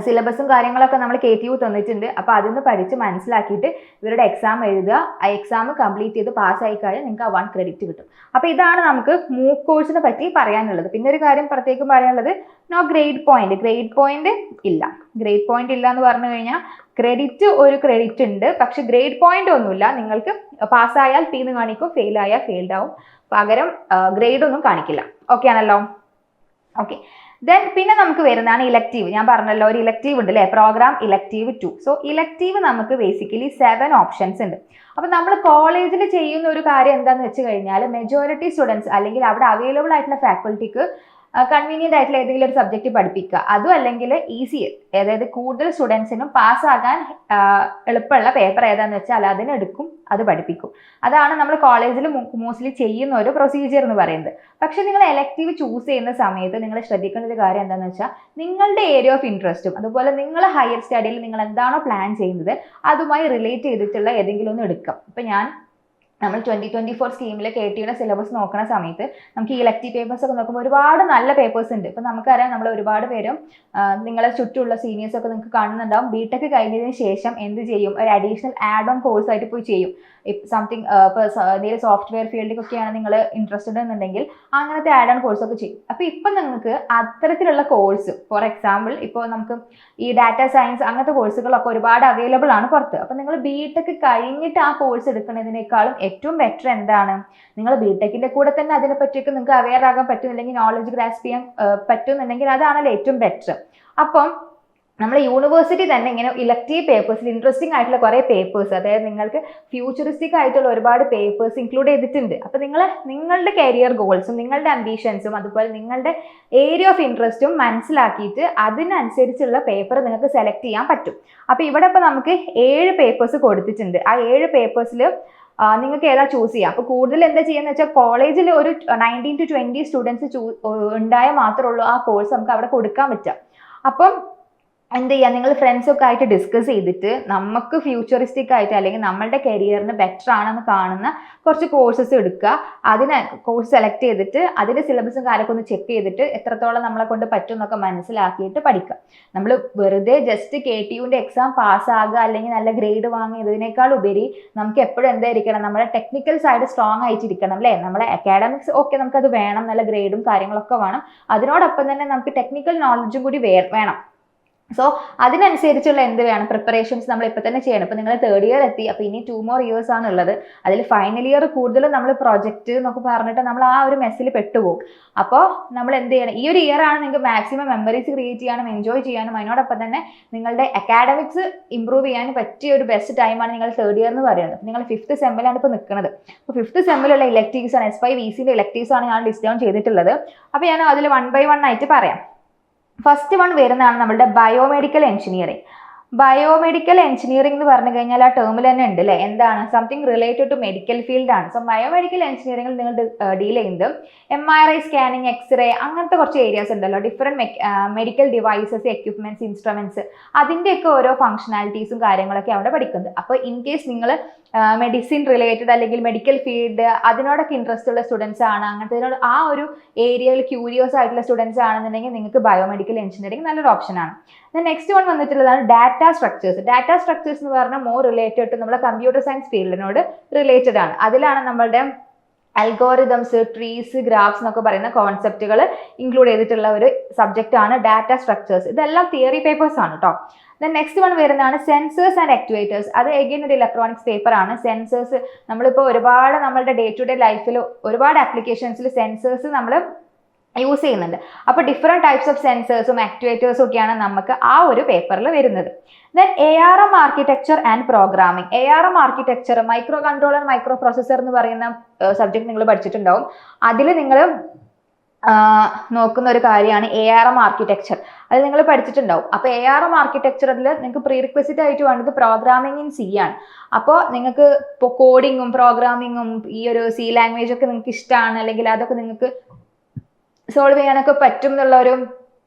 A: സിലബസും കാര്യങ്ങളൊക്കെ നമ്മൾ KTU തന്നിട്ടുണ്ട്. അപ്പോൾ അതിൽ നിന്ന് പഠിച്ച് മനസ്സിലാക്കിയിട്ട് ഇവരുടെ എക്സാം എഴുതുക. ആ എക്സാം കംപ്ലീറ്റ് ചെയ്ത് പാസ്സായി കഴിഞ്ഞാൽ നിങ്ങൾക്ക് ആ 1 ക്രെഡിറ്റ് കിട്ടും. അപ്പോൾ ഇതാണ് നമുക്ക് മൂക്ക് കോഴ്സിനെ പറ്റി പറയാനുള്ളത്. പിന്നെ ഒരു കാര്യം പ്രത്യേകം പറയാനുള്ളത്, നോ ഗ്രേഡ് പോയിന്റ് ഇല്ല. ഗ്രേഡ് പോയിന്റ് ഇല്ല എന്ന് പറഞ്ഞു കഴിഞ്ഞാൽ ഒരു ക്രെഡിറ്റ് ഉണ്ട്, പക്ഷെ ഗ്രേഡ് പോയിന്റ് ഒന്നുമില്ല. നിങ്ങൾക്ക് പാസ്സായാൽ P എന്ന് കാണിക്കും, ഫെയിൽ ആയാൽ ഫെയിൽഡ് ആവും. പകരം ഗ്രേഡ് ഒന്നും കാണിക്കില്ല. ഓക്കെ ആണല്ലോ? ഓക്കെ. ദെൻ പിന്നെ നമുക്ക് വരുന്നതാണ് ഇലക്റ്റീവ്. ഞാൻ പറഞ്ഞല്ലോ ഒരു ഇലക്റ്റീവ് ഉണ്ട് അല്ലേ, പ്രോഗ്രാം ഇലക്റ്റീവ് 2. സോ ഇലക്റ്റീവ് നമുക്ക് ബേസിക്കലി 7 ഓപ്ഷൻസ് ഉണ്ട്. അപ്പോൾ നമ്മൾ കോളേജിൽ ചെയ്യുന്ന ഒരു കാര്യം എന്താണെന്ന് വെച്ച് കഴിഞ്ഞാൽ, മെജോറിറ്റി സ്റ്റുഡൻസ് അല്ലെങ്കിൽ അവിടെ അവൈലബിൾ ആയിട്ടുള്ള ഫാക്കൾട്ടിക്ക് കൺവീനിയൻ്റ് ആയിട്ടുള്ള ഏതെങ്കിലും ഒരു സബ്ജക്റ്റ് പഠിപ്പിക്കുക. അതും അല്ലെങ്കിൽ ഈസി, അതായത് കൂടുതൽ സ്റ്റുഡൻസിനും പാസ്സാകാൻ എളുപ്പമുള്ള പേപ്പർ ഏതാണെന്ന് വെച്ചാൽ അതിനെടുക്കും, അത് പഠിപ്പിക്കും. അതാണ് നമ്മൾ കോളേജിൽ മോസ്റ്റ്ലി ചെയ്യുന്ന ഒരു പ്രൊസീജിയർ എന്ന് പറയുന്നത്. പക്ഷെ നിങ്ങൾ എലക്റ്റീവ് ചൂസ് ചെയ്യുന്ന സമയത്ത് നിങ്ങൾ ശ്രദ്ധിക്കേണ്ട ഒരു കാര്യം എന്താണെന്ന് വെച്ചാൽ, നിങ്ങളുടെ ഏരിയ ഓഫ് ഇൻട്രസ്റ്റും അതുപോലെ നിങ്ങൾ ഹയർ സ്റ്റഡിയിൽ നിങ്ങൾ എന്താണോ പ്ലാൻ ചെയ്യുന്നത് അതുമായി റിലേറ്റ് ചെയ്തിട്ടുള്ള ഏതെങ്കിലും ഒന്ന് എടുക്കാം. ഇപ്പം നമ്മൾ 2024 സ്കീമിൽ KTUയുടെ സിലബസ് നോക്കുന്ന സമയത്ത് നമുക്ക് ഈ ഇലക്റ്റീവ് പേപ്പേഴ്സ് ഒക്കെ നോക്കുമ്പോൾ ഒരുപാട് നല്ല പേപ്പേഴ്സ് ഉണ്ട്. ഇപ്പം നമുക്കറിയാം, നമ്മൾ ഒരുപാട് പേരും നിങ്ങളെ ചുറ്റുമുള്ള സീനിയേഴ്സ് ഒക്കെ നിങ്ങൾക്ക് കാണുന്നുണ്ടാവും, BTech കഴിഞ്ഞതിന് ശേഷം എന്ത് ചെയ്യും, ഒരു അഡീഷണൽ ആഡ് ഓൺ കോഴ്സ് ആയിട്ട് പോയി ചെയ്യും. സംതിങ് ഇപ്പോൾ എന്തെങ്കിലും സോഫ്റ്റ്വെയർ ഫീൽഡിലൊക്കെയാണ് നിങ്ങൾ ഇൻട്രസ്റ്റഡ് എന്നുണ്ടെങ്കിൽ അങ്ങനത്തെ ആഡ് ഓൺ കോഴ്സ് ഒക്കെ ചെയ്യും. അപ്പോൾ ഇപ്പം നിങ്ങൾക്ക് അത്തരത്തിലുള്ള കോഴ്സ്, ഫോർ എക്സാമ്പിൾ ഇപ്പോൾ നമുക്ക് ഈ ഡാറ്റ സയൻസ് അങ്ങനത്തെ കോഴ്സുകളൊക്കെ ഒരുപാട് അവൈലബിൾ ആണ് പുറത്ത്. അപ്പോൾ നിങ്ങൾ BTech കഴിഞ്ഞിട്ട് ആ കോഴ്സ് എടുക്കുന്നതിനേക്കാളും ഏറ്റവും ബെറ്റർ എന്താണ്, നിങ്ങൾ BTechന്റെ കൂടെ തന്നെ അതിനെപ്പറ്റിയൊക്കെ നിങ്ങൾക്ക് അവെയർ ആകാൻ പറ്റുന്നില്ലെങ്കിൽ, നോളജ് ഗ്രാസ്പ് ചെയ്യാൻ പറ്റുന്നുണ്ടെങ്കിൽ അതാണല്ലോ ഏറ്റവും ബെറ്റർ. അപ്പം നമ്മൾ യൂണിവേഴ്സിറ്റി തന്നെ ഇങ്ങനെ ഇലക്റ്റീവ് പേപ്പേഴ്സിൽ ഇൻട്രസ്റ്റിംഗ് ആയിട്ടുള്ള കുറേ പേപ്പേഴ്സ്, അതായത് നിങ്ങൾക്ക് ഫ്യൂച്ചറിസ്റ്റിക് ആയിട്ടുള്ള ഒരുപാട് പേപ്പേഴ്സ് ഇൻക്ലൂഡ് ചെയ്തിട്ടുണ്ട്. അപ്പോൾ നിങ്ങളുടെ കരിയർ ഗോൾസും നിങ്ങളുടെ അംബീഷൻസും അതുപോലെ നിങ്ങളുടെ ഏരിയ ഓഫ് ഇൻട്രസ്റ്റും മനസ്സിലാക്കിയിട്ട് അതിനനുസരിച്ചുള്ള പേപ്പർ നിങ്ങൾക്ക് സെലക്ട് ചെയ്യാൻ പറ്റും. അപ്പോൾ ഇവിടെ ഇപ്പോൾ നമുക്ക് 7 പേപ്പേഴ്സ് കൊടുത്തിട്ടുണ്ട്. ആ 7 പേപ്പേഴ്സിൽ നിങ്ങൾക്ക് ഏതാ ചൂസ് ചെയ്യാം. അപ്പോൾ കൂടുതൽ എന്താ ചെയ്യുന്നത് വെച്ചാൽ, കോളേജിൽ ഒരു 19 to 20 സ്റ്റുഡൻസ് ഉണ്ടായാൽ മാത്രമേ ഉള്ളൂ ആ കോഴ്സ് നമുക്ക് അവിടെ കൊടുക്കാൻ പറ്റുക. അപ്പം എന്ത് ചെയ്യുക, നിങ്ങൾ ഫ്രണ്ട്സൊക്കെ ആയിട്ട് ഡിസ്കസ് ചെയ്തിട്ട് നമുക്ക് ഫ്യൂച്ചറിസ്റ്റിക് ആയിട്ട് അല്ലെങ്കിൽ നമ്മളുടെ കരിയറിന് ബെറ്റർ ആണെന്ന് കാണുന്ന കുറച്ച് കോഴ്സസ് എടുക്കുക. അതിന് കോഴ്സ് സെലക്ട് ചെയ്തിട്ട് അതിൻ്റെ സിലബസും കാര്യമൊക്കെ ഒന്ന് ചെക്ക് ചെയ്തിട്ട് എത്രത്തോളം നമ്മളെ കൊണ്ട് പറ്റും എന്നൊക്കെ മനസ്സിലാക്കിയിട്ട് പഠിക്കുക. നമ്മൾ വെറുതെ ജസ്റ്റ് KTUവിൻ്റെ എക്സാം പാസ്സാകുക അല്ലെങ്കിൽ നല്ല ഗ്രേഡ് വാങ്ങുക, ഇതിനേക്കാൾ ഉപരി നമുക്ക് എപ്പോഴും എന്തായിരിക്കണം, നമ്മുടെ ടെക്നിക്കൽ സൈഡ് സ്ട്രോങ് ആയിട്ടിരിക്കണം അല്ലേ. നമ്മളെ അക്കാഡമിക്സ് ഓക്കെ, നമുക്കത് വേണം, നല്ല ഗ്രേഡും കാര്യങ്ങളൊക്കെ വേണം. അതിനോടൊപ്പം തന്നെ നമുക്ക് ടെക്നിക്കൽ നോളജും കൂടി വേണം. സോ അതിനനുസരിച്ചുള്ള എന്ത് വേണം, പ്രിപ്പറേഷൻസ് നമ്മൾ ഇപ്പോൾ തന്നെ ചെയ്യണം. ഇപ്പോൾ നിങ്ങൾ 3rd ഇയർ എത്തി, അപ്പോൾ ഇനി 2 more years ആണ് ഉള്ളത്. അതിൽ ഫൈനൽ ഇയർ കൂടുതലും നമ്മൾ പ്രൊജക്റ്റ് എന്നൊക്കെ പറഞ്ഞിട്ട് നമ്മൾ ആ ഒരു മെസ്സിൽ പെട്ടുപോകും. അപ്പോൾ നമ്മൾ എന്ത് ചെയ്യണം, ഈ ഒരു ഇയർ ആണ് നിങ്ങൾക്ക് മാക്സിമം മെമ്മറീസ് ക്രിയേറ്റ് ചെയ്യാനും എൻജോയ് ചെയ്യാനും അതിനോടൊപ്പം തന്നെ നിങ്ങളുടെ അക്കാഡമിക്സ് ഇമ്പ്രൂവ് ചെയ്യാനും പറ്റിയ ഒരു ബെസ്റ്റ് ടൈമാണ് നിങ്ങൾ 3rd ഇയർ എന്ന് പറയുന്നത്. നിങ്ങൾ 5th സെമ്മിലാണ് ഇപ്പോൾ നിൽക്കുന്നത്. അപ്പോൾ 5th സെമ്മിലുള്ള ഇലക്ടീവ്സ് ആണ്, S5 VCൻ്റെ ഇലക്ടീവ്സ് ആണ് ഞാൻ ലിസ്റ്റ് ഡൗൺ ചെയ്തിട്ടുള്ളത്. അപ്പോൾ ഞാൻ അതിൽ 1 by 1 ആയിട്ട് പറയാം. ഫസ്റ്റ് വൺ വരുന്നതാണ് നമ്മുടെ ബയോമെഡിക്കൽ എഞ്ചിനീയറിംഗ്. ബയോമെഡിക്കൽ എഞ്ചിനീയറിംഗ് എന്ന് പറഞ്ഞു കഴിഞ്ഞാൽ ആ ടേമിൽ തന്നെ ഉണ്ട് അല്ലേ, എന്താണ്, something related to medical field ആണ്. സോ ബയോമെഡിക്കൽ എഞ്ചിനീയറിംഗിൽ നിങ്ങൾ ഡീൽ ചെയ്യുന്നത് MRI സ്കാനിങ്, എക്സ്റേ അങ്ങനത്തെ കുറച്ച് ഏരിയാസ് ഉണ്ടല്ലോ, different medical devices, equipments, instruments, അതിൻ്റെയൊക്കെ ഓരോ ഫംഗ്ഷനാലിറ്റീസും കാര്യങ്ങളൊക്കെ അവിടെ പഠിക്കുന്നത്. അപ്പോൾ ഇൻ കേസ് നിങ്ങൾ മെഡിസിൻ റിലേറ്റഡ് അല്ലെങ്കിൽ മെഡിക്കൽ ഫീൽഡ് അതിനോടൊക്കെ ഇൻട്രസ്റ്റ് ഉള്ള സ്റ്റുഡൻസ് ആണ്, അങ്ങനത്തെ ആ ഒരു ഏരിയയിൽ ക്യൂരിയസ് ആയിട്ടുള്ള സ്റ്റുഡൻസ് ആണെന്നുണ്ടെങ്കിൽ നിങ്ങൾക്ക് ബയോമെഡിക്കൽ എഞ്ചിനീയറിംഗ് നല്ലൊരു ഓപ്ഷനാണ്. നെക്സ്റ്റ് വൺ വന്നിട്ടുള്ളതാണ് ഡാറ്റ സ്ട്രക്ചേഴ്സ്. ഡാറ്റ സ്ട്രക്ചേഴ്സ് എന്ന് പറഞ്ഞാൽ മോർ റിലേറ്റഡ് ടു നമ്മുടെ കമ്പ്യൂട്ടർ സയൻസ് ഫീൽഡിനോട് റിലേറ്റഡ് ആണ്. അതിലാണ് നമ്മളുടെ അൽഗോറിതംസ്, ട്രീസ്, ഗ്രാഫ്സ് എന്നൊക്കെ പറയുന്ന കോൺസെപ്റ്റുകൾ ഇൻക്ലൂഡ് ചെയ്തിട്ടുള്ള ഒരു സബ്ജക്റ്റ് ആണ് ഡാറ്റ സ്ട്രക്ചേഴ്സ്. ഇതെല്ലാം തിയറി പേപ്പേഴ്സ് ആണ് കേട്ടോ. നെക്സ്റ്റ് വൺ വരുന്നതാണ് സെൻസേഴ്സ് ആൻഡ് ആക്ച്വേറ്റേഴ്സ്. അത് എഗെയിൻ ഒരു ഇലക്ട്രോണിക്സ് പേപ്പർ ആണ്. സെൻസേഴ്സ് നമ്മളിപ്പോൾ ഒരുപാട് നമ്മളുടെ ഡേ ടു ഡേ ലൈഫിൽ ഒരുപാട് ആപ്ലിക്കേഷൻസിൽ സെൻസേഴ്സ് നമ്മൾ യൂസ് ചെയ്യുന്നുണ്ട്. അപ്പോൾ ഡിഫറെൻറ്റ് ടൈപ്സ് ഓഫ് സെൻസേഴ്സും ആക്ച്വേറ്റേഴ്സും ഒക്കെയാണ് നമുക്ക് ആ ഒരു പേപ്പറിൽ വരുന്നത്. Then ARM architecture and programming. ARM architecture, micro controller, micro processor എന്ന് പറയുന്ന സബ്ജക്ട് നിങ്ങൾ പഠിച്ചിട്ടുണ്ടാവും. അതിൽ നിങ്ങൾ നോക്കുന്ന ഒരു കാര്യമാണ് ARM ആർക്കിടെക്ചർ. അത് നിങ്ങൾ പഠിച്ചിട്ടുണ്ടാവും. അപ്പോൾ ARM ആർക്കിടെക്ചറിൽ നിങ്ങൾക്ക് പ്രീ റിക്വസിറ്റ് ആയിട്ട് വേണ്ടത് പ്രോഗ്രാമിംഗ് ഇൻ C ആണ്. അപ്പോൾ നിങ്ങൾക്ക് ഇപ്പോൾ കോഡിങ്ങും പ്രോഗ്രാമിങ്ങും ഈ ഒരു C ലാംഗ്വേജ് ഒക്കെ നിങ്ങൾക്ക് ഇഷ്ടമാണ് അല്ലെങ്കിൽ അതൊക്കെ നിങ്ങൾക്ക് സോൾവ് ചെയ്യാനൊക്കെ പറ്റും എന്നുള്ള ഒരു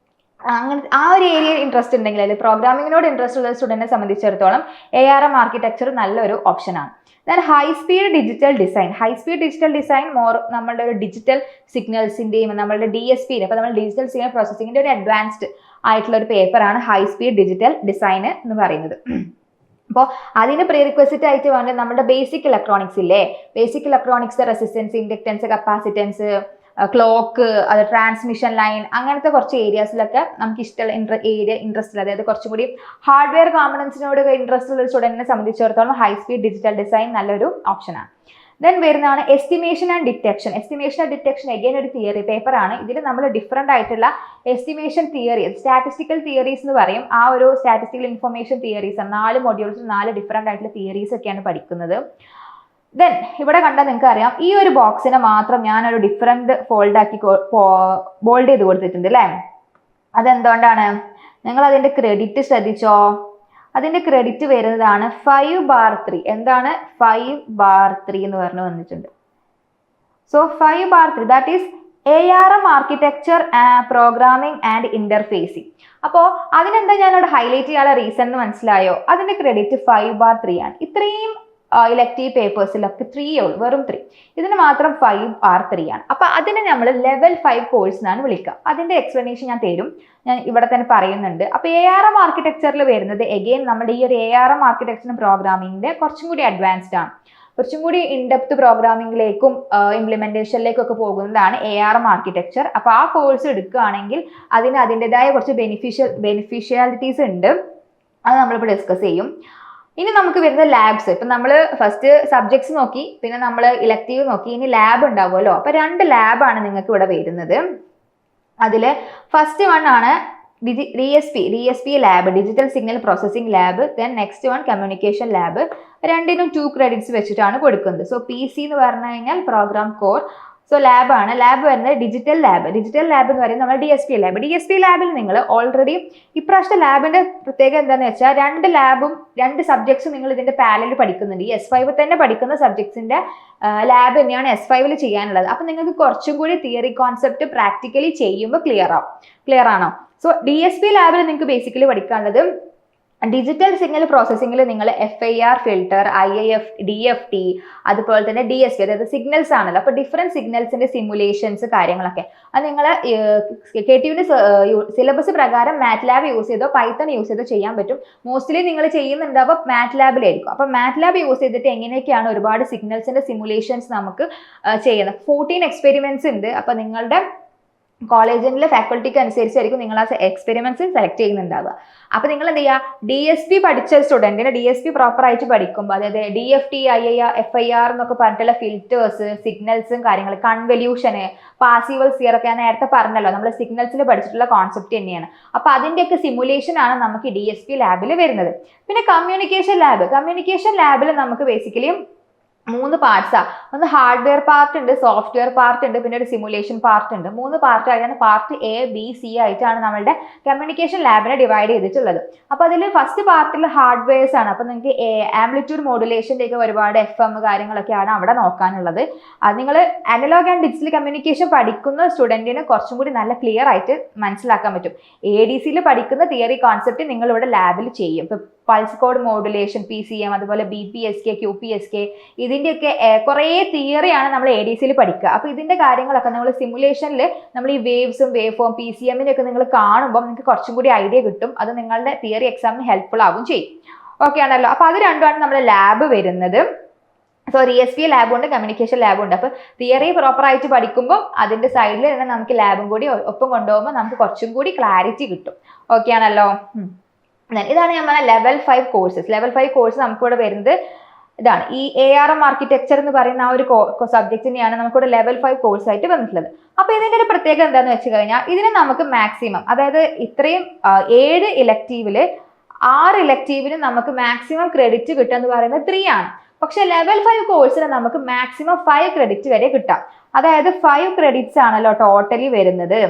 A: അങ്ങനെ ആ ഒരു ഏരിയയിൽ ഇൻട്രസ്റ്റ് ഉണ്ടെങ്കിൽ, അല്ലെങ്കിൽ പ്രോഗ്രാമിങ്ങിനോട് ഇൻട്രസ്റ്റ് ഉള്ള സ്റ്റുഡൻറ്റിനെ സംബന്ധിച്ചിടത്തോളം ARM ആർക്കിടെക്ചർ നല്ലൊരു ഓപ്ഷനാണ്. Then high speed digital design more നമ്മളുടെ ഒരു ഡിജിറ്റൽ സിഗ്നൽസിന്റെയും നമ്മളുടെ DSP, അപ്പോൾ നമ്മൾ ഡിജിറ്റൽ സിഗ്നൽ പ്രോസസ്സിങ്ങിന്റെ ഒരു അഡ്വാൻസ്ഡ് ആയിട്ടുള്ള ഒരു പേപ്പറാണ് ഹൈ സ്പീഡ് ഡിജിറ്റൽ ഡിസൈൻ എന്ന് പറയുന്നത്. അപ്പോൾ അതിന് പ്രീറിക്വസിറ്റ് ആയിട്ട് വേണ്ടത് നമ്മുടെ ബേസിക് ഇലക്ട്രോണിക്സ് ഇല്ലേ, basic electronics resistance, inductance, capacitance, clock, അത് ട്രാൻസ്മിഷൻ ലൈൻ, അങ്ങനത്തെ കുറച്ച് ഏരിയാസിലൊക്കെ നമുക്ക് ഇഷ്ടമുള്ള ഇൻട്രസ്റ്റ് ഉള്ള, അതായത് കുറച്ചും കൂടി ഹാർഡ്വെയർ കോമ്പണൻസിനോട് ഇൻട്രസ്റ്റ് ഉള്ള സ്റ്റുഡൻറ്റിനെ സംബന്ധിച്ചിടത്തോളം ഹൈ സ്പീഡ് ഡിജിറ്റൽ ഡിസൈൻ നല്ലൊരു ഓപ്ഷനാണ്. ദെൻ വരുന്നതാണ് എസ്റ്റിമേഷൻ ആൻഡ് ഡിറ്റക്ഷൻ. അഗൈൻ ഒരു തിയറി പേപ്പറാണ്. ഇതിൽ നമ്മൾ ഡിഫറെൻ്റ് ആയിട്ടുള്ള എസ്റ്റിമേഷൻ തിയറി, സ്റ്റാറ്റിസ്റ്റിക്കൽ തിയറീസ് എന്ന് പറയും. ആ ഒരു സ്റ്റാറ്റിസ്റ്റിക്കൽ ഇൻഫർമേഷൻ തിയറീസ് 4 മൊഡ്യൂൾസിൽ 4 ഡിഫറെൻ്റ് ആയിട്ടുള്ള തിയറീസ് ഒക്കെയാണ് പഠിക്കുന്നത്. ദെൻ ഇവിടെ കണ്ടാൽ നിങ്ങൾക്ക് അറിയാം, ഈ ഒരു ബോക്സിനെ മാത്രം ഞാനൊരു ഡിഫറെൻറ്റ് ബോൾഡ് ചെയ്ത് കൊടുത്തിട്ടുണ്ട് അല്ലേ. അതെന്തുകൊണ്ടാണ്? നിങ്ങൾ അതിൻ്റെ ക്രെഡിറ്റ് ശ്രദ്ധിച്ചോ? അതിൻ്റെ ക്രെഡിറ്റ് വരുന്നതാണ് 5/3. എന്താണ് 5/3 എന്ന് പറഞ്ഞു വന്നിട്ടുണ്ട്. So 5/3 that is ARM architecture, programming and interfacing. അപ്പോൾ അതിനെന്താ ഞാനവിടെ ഹൈലൈറ്റ് ചെയ്യാനുള്ള റീസൺ എന്ന് മനസ്സിലായോ? അതിൻ്റെ ക്രെഡിറ്റ് 5/3 ആണ്. ഇത്രയും ഇലക്ടീവ് പേപ്പേഴ്സിലൊക്കെ 3 വെറും 3, ഇതിന് മാത്രം 5/3 ആണ്. അപ്പോൾ അതിനെ നമ്മൾ ലെവൽ 5 കോഴ്സ് എന്നാണ് വിളിക്കുക. അതിൻ്റെ എക്സ്പ്ലനേഷൻ ഞാൻ തരും, ഞാൻ ഇവിടെ തന്നെ പറയുന്നുണ്ട്. അപ്പോൾ ARM ആർക്കിടെക്ചറിൽ വരുന്നത് എഗെയിൻ നമ്മുടെ ഈ ഒരു ARM ആർക്കിടെക്ചറും പ്രോഗ്രാമിങ്ങിൻ്റെ കുറച്ചും കൂടി അഡ്വാൻസ്ഡ് ആണ്. കുറച്ചും കൂടി ഇൻഡെപ്ത് പ്രോഗ്രാമിങ്ങിലേക്കും ഇംപ്ലിമെന്റേഷനിലേക്കും ഒക്കെ പോകുന്നതാണ് ARM ആർക്കിടെക്ചർ. അപ്പോൾ ആ കോഴ്സ് എടുക്കുകയാണെങ്കിൽ അതിന് അതിൻ്റെതായ കുറച്ച് ബെനിഫിഷ്യാലിറ്റീസ് ഉണ്ട്. അത് നമ്മളിപ്പോൾ ഡിസ്കസ് ചെയ്യും. ഇനി നമുക്ക് വരുന്ന ലാബ്സ്. ഇപ്പം നമ്മൾ ഫസ്റ്റ് സബ്ജക്ട്സ് നോക്കി, പിന്നെ നമ്മൾ ഇലക്റ്റീവ് നോക്കി, ഇനി ലാബ് ഉണ്ടാവുമല്ലോ. അപ്പോൾ 2 ലാബാണ് നിങ്ങൾക്ക് ഇവിടെ വരുന്നത്. അതിൽ ഫസ്റ്റ് വൺ ആണ് DSP lab, digital signal processing lab. Then next one communication lab. രണ്ടിനും 2 ക്രെഡിറ്റ്സ് വെച്ചിട്ടാണ് കൊടുക്കുന്നത്. സോ PC എന്ന് പറഞ്ഞു കഴിഞ്ഞാൽ പ്രോഗ്രാം കോർ. സോ ലാബാണ്. ലാബ് വരുന്നത് ഡിജിറ്റൽ ലാബ് എന്ന് പറയുന്നത് നമ്മുടെ DSP ലാബിൽ നിങ്ങൾ ഓൾറെഡി ഇപ്രാവശ്യത്തെ ലാബിന്റെ പ്രത്യേകത എന്താണെന്ന് വെച്ചാൽ 2 ലാബും 2 സബ്ജക്ട്സും നിങ്ങൾ ഇതിന്റെ പാരലൽ പഠിക്കുന്നുണ്ട്. ഈ S5 തന്നെ പഠിക്കുന്ന സബ്ജക്ട്സിന്റെ ലാബ് തന്നെയാണ് S5 ചെയ്യാനുള്ളത്. അപ്പം നിങ്ങൾക്ക് കുറച്ചും കൂടി തിയറി കോൺസെപ്റ്റ് പ്രാക്ടിക്കലി ചെയ്യുമ്പോൾ ക്ലിയർ ആണോ? സോ DSP ലാബിൽ നിങ്ങൾക്ക് ബേസിക്കലി പഠിക്കാനുള്ളത് ഡിജിറ്റൽ സിഗ്നൽ പ്രോസസ്സിംഗിൽ നിങ്ങൾ FIR ഫിൽട്ടർ, IIF, DFT, അതുപോലെ തന്നെ DSP, അതായത് സിഗ്നൽസ് ആണല്ലോ. അപ്പോൾ ഡിഫറെൻറ്റ് സിഗ്നൽസിന്റെ സിമുലേഷൻസ് കാര്യങ്ങളൊക്കെ അത് നിങ്ങൾ KTUവിന്റെ സിലബസ് പ്രകാരം MATLAB യൂസ് ചെയ്തോ പൈത്തൺ യൂസ് ചെയ്തോ ചെയ്യാൻ പറ്റും. മോസ്റ്റ്ലി നിങ്ങൾ ചെയ്യുന്നുണ്ടാവുക MATLABിലായിരിക്കും. അപ്പോൾ MATLAB യൂസ് ചെയ്തിട്ട് എങ്ങനെയൊക്കെയാണ് ഒരുപാട് സിഗ്നൽസിന്റെ സിമുലേഷൻസ് നമുക്ക് ചെയ്യുന്നത്. 14 എക്സ്പെരിമെന്റ്സ് ഉണ്ട്. അപ്പോൾ നിങ്ങളുടെ കോളേജിലെ ഫാക്കൾട്ടിക്ക് അനുസരിച്ചായിരിക്കും നിങ്ങൾ ആ എക്സ്പെരിമെന്റ്സ് സെലക്ട് ചെയ്യുന്നുണ്ടാവുക. അപ്പോൾ നിങ്ങൾ എന്ത് ചെയ്യുക, DSP പഠിച്ച സ്റ്റുഡൻറ്റിന് DSP പ്രോപ്പർ ആയിട്ട് പഠിക്കുമ്പോൾ, അതായത് DFT, FIR എന്നൊക്കെ പറഞ്ഞിട്ടുള്ള ഫിൽറ്റേഴ്സ്, സിഗ്നൽസും കാര്യങ്ങൾ, കൺവല്യൂഷന്, പാസീവൽ സിയർ ഒക്കെ ഞാൻ നേരത്തെ പറഞ്ഞല്ലോ, നമ്മൾ സിഗ്നൽസിൽ പഠിച്ചിട്ടുള്ള കോൺസെപ്റ്റ് തന്നെയാണ്. അപ്പോൾ അതിൻ്റെയൊക്കെ സിമുലേഷൻ ആണ് നമുക്ക് DSP ലാബിൽ വരുന്നത്. പിന്നെ കമ്മ്യൂണിക്കേഷൻ ലാബിൽ നമുക്ക് ബേസിക്കലി 3 പാർട്സാണ്. ഒന്ന് ഹാർഡ്വെയർ പാർട്ട് ഉണ്ട്, സോഫ്റ്റ്വെയർ പാർട്ട് ഉണ്ട്, പിന്നെ ഒരു സിമുലേഷൻ പാർട്ട് ഉണ്ട്. 3 പാർട്ടായിട്ടാണ്, പാർട്ട് A, B, C ആയിട്ടാണ് നമ്മളുടെ കമ്മ്യൂണിക്കേഷൻ ലാബിനെ ഡിവൈഡ് ചെയ്തിട്ടുള്ളത്. അപ്പോൾ അതിൽ ഫസ്റ്റ് പാർട്ടിൽ ഹാർഡ്വെയർസ് ആണ്. അപ്പോൾ നിങ്ങൾക്ക് ആംപ്ലിറ്റ്യൂഡ് മോഡുലേഷൻ്റെ ഒക്കെ ഒരുപാട് FM കാര്യങ്ങളൊക്കെയാണ് അവിടെ നോക്കാനുള്ളത്. അത് നിങ്ങൾ അനലോഗ് ആൻഡ് ഡിജിറ്റൽ കമ്മ്യൂണിക്കേഷൻ പഠിക്കുന്ന സ്റ്റുഡൻറ്റിന് കുറച്ചും കൂടി നല്ല ക്ലിയർ ആയിട്ട് മനസ്സിലാക്കാൻ പറ്റും. ADCയിൽ പഠിക്കുന്ന തിയറി കോൺസെപ്റ്റ് നിങ്ങൾ ഇവിടെ ലാബിൽ ചെയ്യും. ഇപ്പോൾ പൾസ് കോഡ് മോഡുലേഷൻ, PCM, അതുപോലെ BPSK, QPSK, ഇതിൻ്റെയൊക്കെ കുറേ തിയറിയാണ് നമ്മൾ ADCയിൽ പഠിക്കുക. അപ്പോൾ ഇതിൻ്റെ കാര്യങ്ങളൊക്കെ നമ്മൾ സിമുലേഷനിൽ നമ്മൾ ഈ വേവ്സും വേവ് ഫോം PCMൻ്റെ ഒക്കെ നിങ്ങൾ കാണുമ്പോൾ നിങ്ങൾക്ക് കുറച്ചും കൂടി ഐഡിയ കിട്ടും. അത് നിങ്ങളുടെ തിയറി എക്സാമിന് ഹെൽപ്ഫുൾ ആവും ചെയ്യും. ഓക്കെ ആണല്ലോ. അപ്പോൾ അത് രണ്ടുമാണ് നമ്മുടെ ലാബ് വരുന്നത്. സോ DSP ലാബും ഉണ്ട്, കമ്മ്യൂണിക്കേഷൻ ലാബും ഉണ്ട്. അപ്പോൾ തിയറി പ്രോപ്പർ ആയിട്ട് പഠിക്കുമ്പോൾ അതിൻ്റെ സൈഡിൽ തന്നെ നമുക്ക് ലാബും കൂടി ഒപ്പം കൊണ്ടുപോകുമ്പോൾ നമുക്ക് കുറച്ചും കൂടി ക്ലാരിറ്റി കിട്ടും. ഓക്കെ ആണല്ലോ. ഇതാണ് ഞാൻ പറഞ്ഞ ലെവൽ 5 കോഴ്സസ്. ലെവൽ 5 കോഴ്സ് നമുക്കിവിടെ വരുന്നത് ഇതാണ്. ഈ ARM ആർക്കിടെക്ചർ എന്ന് പറയുന്ന ആ ഒരു സബ്ജക്റ്റിനെയാണ് നമുക്കിവിടെ ലെവൽ 5 കോഴ്സ് ആയിട്ട് വന്നിട്ടുള്ളത്. അപ്പോൾ ഇതിൻ്റെ ഒരു പ്രത്യേകത എന്താണെന്ന് വെച്ച് കഴിഞ്ഞാൽ ഇതിന് നമുക്ക് മാക്സിമം, അതായത് ഇത്രയും 7 ഇലക്റ്റീവിൽ 6 ഇലക്റ്റീവിന് നമുക്ക് മാക്സിമം ക്രെഡിറ്റ് കിട്ടുക എന്ന് പറയുന്നത് 3 ആണ്. പക്ഷെ ലെവൽ 5 കോഴ്സിന് നമുക്ക് മാക്സിമം 5 ക്രെഡിറ്റ് വരെ കിട്ടാം. അതായത് 5 ക്രെഡിറ്റ്സ് ആണല്ലോ ടോട്ടലി വരുന്നത്.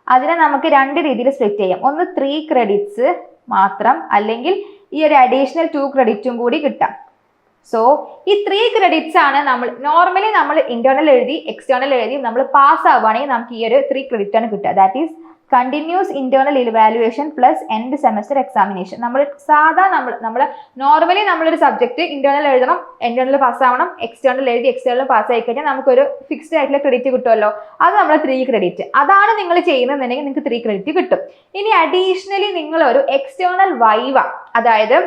A: അതിനെ നമുക്ക് 2 രീതിയിൽ സ്പ്ലിറ്റ് ചെയ്യാം. ഒന്ന് 3 ക്രെഡിറ്റ്സ് മാത്രം, അല്ലെങ്കിൽ ഈ ഒരു അഡീഷണൽ 2 ക്രെഡിറ്റും കൂടി കിട്ടാം. സോ ഈ 3 ക്രെഡിറ്റ്സ് ആണ് നോർമലി നമ്മൾ ഇന്റേണൽ എഴുതി എക്സ്റ്റേണൽ എഴുതി നമ്മൾ പാസ് ആവുകയാണെങ്കിൽ നമുക്ക് ഈ ഒരു 3 ക്രെഡിറ്റ് ആണ് കിട്ടുക. That is continuous internal evaluation plus end semester examination. നമ്മൾ നോർമലി നമ്മളൊരു സബ്ജക്ട് ഇന്റേണൽ എഴുതണം, ഇന്റേണൽ പാസ് ആവണം, എക്സ്റ്റേണൽ എഴുതി എക്സ്റ്റേണൽ പാസ് ആയി കഴിഞ്ഞാൽ നമുക്കൊരു ഫിക്സ്ഡ് ആയിട്ടുള്ള ക്രെഡിറ്റ് കിട്ടുമല്ലോ, അത് നമ്മൾ 3 ക്രെഡിറ്റ്. അതാണ് നിങ്ങൾ ചെയ്യുന്നതെന്നുണ്ടെങ്കിൽ നിങ്ങൾക്ക് 3 ക്രെഡിറ്റ് കിട്ടും. ഇനി അഡീഷണലി നിങ്ങളൊരു എക്സ്റ്റേണൽ വൈവ, അതായത്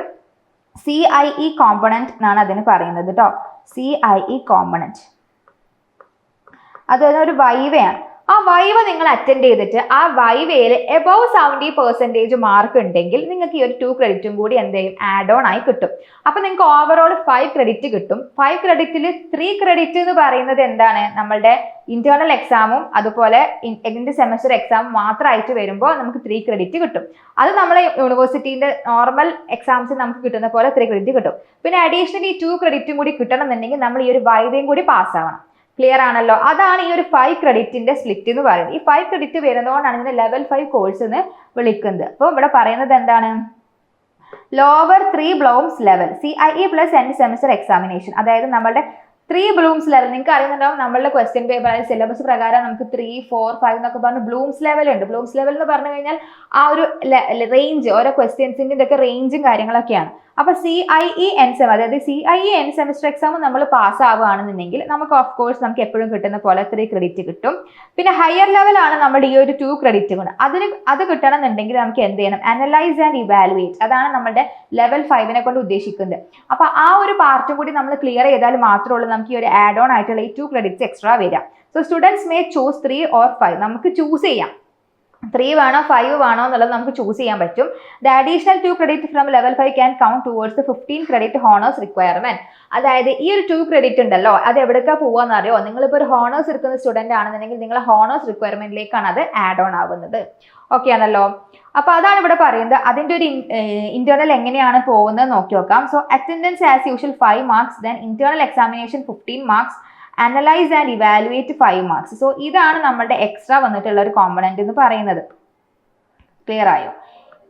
A: CIE കോമ്പണന്റ് എന്നാണ് അതിന് പറയുന്നത് കേട്ടോ. CIE കോമ്പണന്റ് അതൊരു വൈവയാണ്. ആ വൈവ നിങ്ങൾ അറ്റൻഡ് ചെയ്തിട്ട് ആ വൈവയിൽ എബവ് 70% മാർക്ക് ഉണ്ടെങ്കിൽ നിങ്ങൾക്ക് ഈ ഒരു 2 ക്രെഡിറ്റും കൂടി എന്ത് ചെയ്യും, ആഡ് ഓൺ ആയി കിട്ടും. അപ്പൊ നിങ്ങൾക്ക് ഓവറോൾ 5 ക്രെഡിറ്റ് കിട്ടും. 5 ക്രെഡിറ്റിൽ 3 ക്രെഡിറ്റ് എന്ന് പറയുന്നത് എന്താണ്, നമ്മളുടെ ഇന്റേണൽ എക്സാമും അതുപോലെ എൻഡ് സെമസ്റ്റർ എക്സാമും മാത്രമായിട്ട് വരുമ്പോൾ നമുക്ക് 3 ക്രെഡിറ്റ് കിട്ടും. അത് നമ്മളെ യൂണിവേഴ്സിറ്റിന്റെ നോർമൽ എക്സാംസിൽ നമുക്ക് കിട്ടുന്ന പോലെ 3 ക്രെഡിറ്റ് കിട്ടും. പിന്നെ അഡീഷണലി 2 ക്രെഡിറ്റും കൂടി കിട്ടണം എന്നുണ്ടെങ്കിൽ നമ്മൾ ഈ ഒരു വൈവയും കൂടി പാസ്സാവണം. ക്ലിയർ ആണല്ലോ? അതാണ് ഈ ഒരു 5 ക്രെഡിറ്റിന്റെ സ്പ്ലിറ്റ് എന്ന് പറയുന്നത്. ഈ 5 ക്രെഡിറ്റ് വരുന്നതുകൊണ്ടാണ് ഇതിനെ ലെവൽ 5 കോഴ്സ് എന്ന് വിളിക്കുന്നത്. അപ്പോൾ ഇവിടെ പറയുന്നത് എന്താണ്, lower 3 Bloom's level CIE plus end semester examination. അതായത് നമ്മുടെ 3 ബ്ലൂംസ് ലെവൽ നിങ്ങൾക്ക് അറിയുന്നുണ്ടാവും. നമ്മളുടെ ക്വസ്റ്റ്യൻ പേപ്പർ അതായത് സിലബസ് പ്രകാരം നമുക്ക് 3, 4, 5 എന്നൊക്കെ പറഞ്ഞ് ബ്ലൂംസ് ലെവൽ ഉണ്ട്. ബ്ലൂംസ് ലെവൽ എന്ന് പറഞ്ഞു കഴിഞ്ഞാൽ ആ ഒരു റേഞ്ച്, ഓരോ ക്വസ്റ്റ്യൻസിന്റെ ഒക്കെ റേഞ്ചും കാര്യങ്ങളൊക്കെയാണ്. അപ്പൊ CIE എൻഡ് സെമസ്റ്റർ, അതായത് CIE എൻഡ് സെമസ്റ്റർ എക്സാം നമ്മൾ പാസ് ആവുകയാണെന്നുണ്ടെങ്കിൽ നമുക്ക് ഓഫ് കോഴ്സ് നമുക്ക് എപ്പോഴും കിട്ടുന്ന പോലെ 3 ക്രെഡിറ്റ് കിട്ടും. പിന്നെ ഹയർ ലെവൽ ആണ് നമ്മുടെ ഈ ഒരു 2 ക്രെഡിറ്റ് കൊണ്ട് അത് കിട്ടണം എന്നുണ്ടെങ്കിൽ നമുക്ക് എന്ത് ചെയ്യണം, അനലൈസ് ആൻഡ് ഇവാലുവേറ്റ്. അതാണ് നമ്മുടെ ലെവൽ 5നെ കൊണ്ട് ഉദ്ദേശിക്കുന്നത്. അപ്പൊ ആ ഒരു പാർട്ടും കൂടി നമ്മൾ ക്ലിയർ ചെയ്താൽ മാത്രമേ ഉള്ളൂ നമുക്ക് ഈ ഒരു ആഡ് ഓൺ ആയിട്ടുള്ള ഈ 2 ക്രെഡിറ്റ്സ് എക്സ്ട്രാ വരാം. So students may choose 3 or 5. നമുക്ക് ചൂസ് ചെയ്യാം 3 വേണോ 5 വേണോ എന്നുള്ളത് നമുക്ക് ചൂസ് ചെയ്യാൻ പറ്റും. The additional 2 credit from level 5 can count towards the 15 credit honours requirement. അതായത് ഈ ഒരു 2 ക്രെഡിറ്റ് ഉണ്ടല്ലോ, അത് എവിടേക്കാ പോവാന്ന് അറിയോ? നിങ്ങളിപ്പോൾ ഒരു ഹോണേഴ്സ് എടുക്കുന്ന സ്റ്റുഡന്റ് ആണെന്നുണ്ടെങ്കിൽ നിങ്ങൾ ഹോണേഴ്സ് റിക്വയർമെന്റിലേക്കാണ് അത് ആഡ് ഓൺ ആവുന്നത്. ഓക്കെ ആണല്ലോ? അപ്പൊ അതാണ് ഇവിടെ പറയുന്നത്. അതിന്റെ ഒരു ഇന്റേണൽ എങ്ങനെയാണ് പോകുന്നത് നോക്കി നോക്കാം. So attendance as usual 5 marks, then internal examination 15 marks, analyse and evaluate 5 marks. So ഇതാണ് നമ്മുടെ എക്സ്ട്രാ വന്നിട്ടുള്ള ഒരു കോമ്പണന്റ് എന്ന് പറയുന്നത്. ക്ലിയർ ആയോ?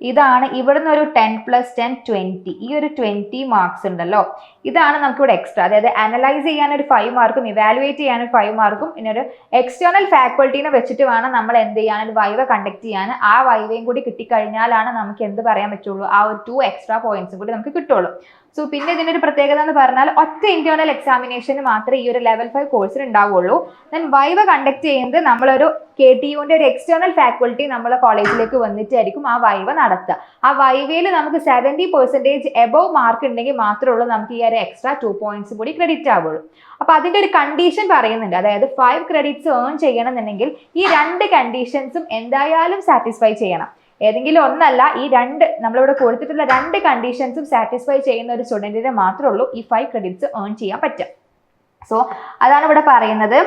A: ഇതാണ് ഇവിടുന്ന് ഒരു 10 + 10 20, ഈ ഒരു 20 മാർക്സ് ഉണ്ടല്ലോ, ഇതാണ് നമുക്കിവിടെ എക്സ്ട്രാ. അതായത് അനലൈസ് ചെയ്യാൻ ഒരു 5 മാർക്കും ഇവാലുവേറ്റ് ചെയ്യാൻ ഒരു 5 മാർക്കും പിന്നെ ഒരു എക്സ്റ്റേണൽ ഫാക്കൾട്ടീനെ വെച്ചിട്ട് വേണം നമ്മൾ എന്ത് ചെയ്യാൻ, ഒരു വൈവ കണ്ടക്ട് ചെയ്യാൻ. ആ വൈവയും കൂടി കിട്ടിക്കഴിഞ്ഞാലാണ് നമുക്ക് എന്ത് പറയാൻ പറ്റുള്ളൂ, ആ ഒരു 2 എക്സ്ട്രാ പോയിന്റ്സും കൂടി നമുക്ക് കിട്ടുള്ളൂ. സോ പിന്നെ ഇതിനൊരു പ്രത്യേകത എന്ന് പറഞ്ഞാൽ ഒറ്റ ഇന്റേണൽ എക്സാമിനേഷന് മാത്രമേ ഈ ഒരു ലെവൽ 5 കോഴ്സിന് ഉണ്ടാവുള്ളൂ. ദെൻ വൈവ കണ്ടക്ട് ചെയ്യുന്നത് നമ്മളൊരു KTUവിന്റെ ഒരു എക്സ്റ്റേണൽ ഫാക്കൾട്ടി നമ്മളെ കോളേജിലേക്ക് വന്നിട്ടായിരിക്കും ആ വൈവ നടത്തുക. ആ വൈവയിൽ നമുക്ക് 70% എബവ് മാർക്ക് ഉണ്ടെങ്കിൽ മാത്രമേ ഉള്ളൂ നമുക്ക് ഈ ഒരു എക്സ്ട്രാ 2 പോയിന്റ്സ് കൂടി ക്രെഡിറ്റ് ആവുള്ളൂ. അപ്പൊ അതിന്റെ ഒരു കണ്ടീഷൻ പറയുന്നുണ്ട്. അതായത് 5 ക്രെഡിറ്റ്സ് ഏൺ ചെയ്യണമെന്നുണ്ടെങ്കിൽ ഈ 2 കണ്ടീഷൻസും എന്തായാലും സാറ്റിസ്ഫൈ ചെയ്യണം. ഏതെങ്കിലും ഒന്നല്ല, ഈ 2 നമ്മളിവിടെ കൊടുത്തിട്ടുള്ള 2 കണ്ടീഷൻസും സാറ്റിസ്ഫൈ ചെയ്യുന്ന ഒരു സ്റ്റുഡന്റിനെ മാത്രമേ ഉള്ളൂ ഈ 5 ക്രെഡിറ്റ്സ് ഏൺ ചെയ്യാൻ പറ്റുക. സോ അതാണ് ഇവിടെ പറയുന്നത്.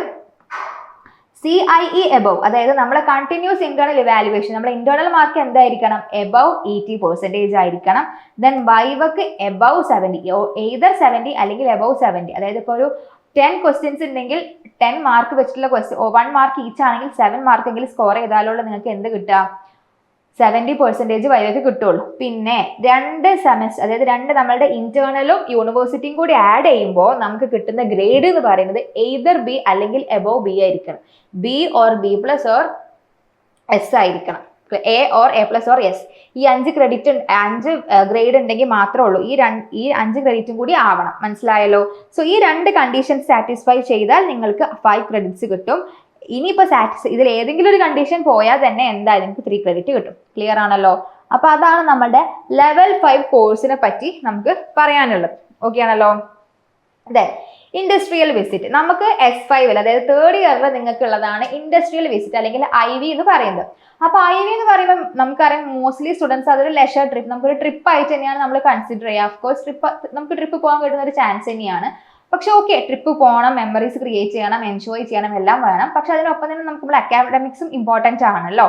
A: CIE എബവ്, അതായത് നമ്മളെ കണ്ടിന്യൂസ് ഇന്റേണൽ ഇവാലുവേഷൻ, നമ്മുടെ ഇന്റേണൽ മാർക്ക് എന്തായിരിക്കണം, എബവ് 80% ആയിരിക്കണം. ദെൻ വൈവക്ക് എബവ് 70, എയ്തർ 70 അല്ലെങ്കിൽ എബവ് 70. അതായത് ഇപ്പോൾ ഒരു 10 ക്വസ്റ്റ്യൻസ് ഉണ്ടെങ്കിൽ 10 മാർക്ക് വെച്ചിട്ടുള്ള ക്വസ്റ്റ്യൻ 1 മാർക്ക് ഈച്ച് ആണെങ്കിൽ 7 മാർക്ക് എങ്കിലും സ്കോർ ചെയ്താലുള്ള നിങ്ങൾക്ക് എന്ത് കിട്ടുക, 70% വൈവയ്ക്ക് കിട്ടുള്ളൂ. പിന്നെ 2 സെമസ്റ്റർ, അതായത് 2 നമ്മളുടെ ഇന്റേണലും യൂണിവേഴ്സിറ്റിയും കൂടി ആഡ് ചെയ്യുമ്പോൾ നമുക്ക് കിട്ടുന്ന ഗ്രേഡ് എന്ന് പറയുന്നത് എയ്തർ B അല്ലെങ്കിൽ എബവ് B ആയിരിക്കണം. B or B+ or S ആയിരിക്കണം. A or A+ or S. ഈ 5 ക്രെഡിറ്റ് 5 ഗ്രേഡ് ഉണ്ടെങ്കിൽ മാത്രമേ ഉള്ളൂ ഈ 5 ക്രെഡിറ്റും കൂടി ആവണം. മനസ്സിലായല്ലോ? സോ ഈ 2 കണ്ടീഷൻസ് സാറ്റിസ്ഫൈ ചെയ്താൽ നിങ്ങൾക്ക് 5 ക്രെഡിറ്റ്സ് കിട്ടും. ഇനിയിപ്പോൾ ഇതിൽ ഏതെങ്കിലും ഒരു കണ്ടീഷൻ പോയാൽ തന്നെ എന്തായാലും നിങ്ങൾക്ക് 3 ക്രെഡിറ്റ് കിട്ടും. ക്ലിയർ ആണല്ലോ? അപ്പൊ അതാണ് നമ്മുടെ ലെവൽ 5 കോഴ്സിനെ പറ്റി നമുക്ക് പറയാനുള്ളത്. ഓക്കെ ആണല്ലോ? അതെ, ഇൻഡസ്ട്രിയൽ വിസിറ്റ് നമുക്ക് S5 അതായത് 3rd ഇയറിൽ നിങ്ങൾക്ക് ഉള്ളതാണ് ഇൻഡസ്ട്രിയൽ വിസിറ്റ് അല്ലെങ്കിൽ IV എന്ന് പറയുന്നത്. അപ്പൊ IV എന്ന് പറയുമ്പോൾ നമുക്കറിയാം മോസ്റ്റ്ലി സ്റ്റുഡൻസ് അതൊരു ലെഷർ ട്രിപ്പ്, നമുക്കൊരു ട്രിപ്പ് ആയിട്ട് തന്നെയാണ് നമ്മൾ കൺസിഡർ ചെയ്യുക. ഓഫ് കോഴ്സ് നമുക്ക് ട്രിപ്പ് പോകാൻ കിട്ടുന്ന ഒരു ചാൻസ് തന്നെയാണ്. പക്ഷെ ഓക്കെ, ട്രിപ്പ് പോകണം, മെമ്മറീസ് ക്രിയേറ്റ് ചെയ്യണം, എൻജോയ് ചെയ്യണം, എല്ലാം വേണം. പക്ഷെ അതിനൊപ്പം തന്നെ നമുക്ക് നമ്മുടെ അക്കാഡമിക്സും ഇമ്പോർട്ടൻ്റ് ആണല്ലോ.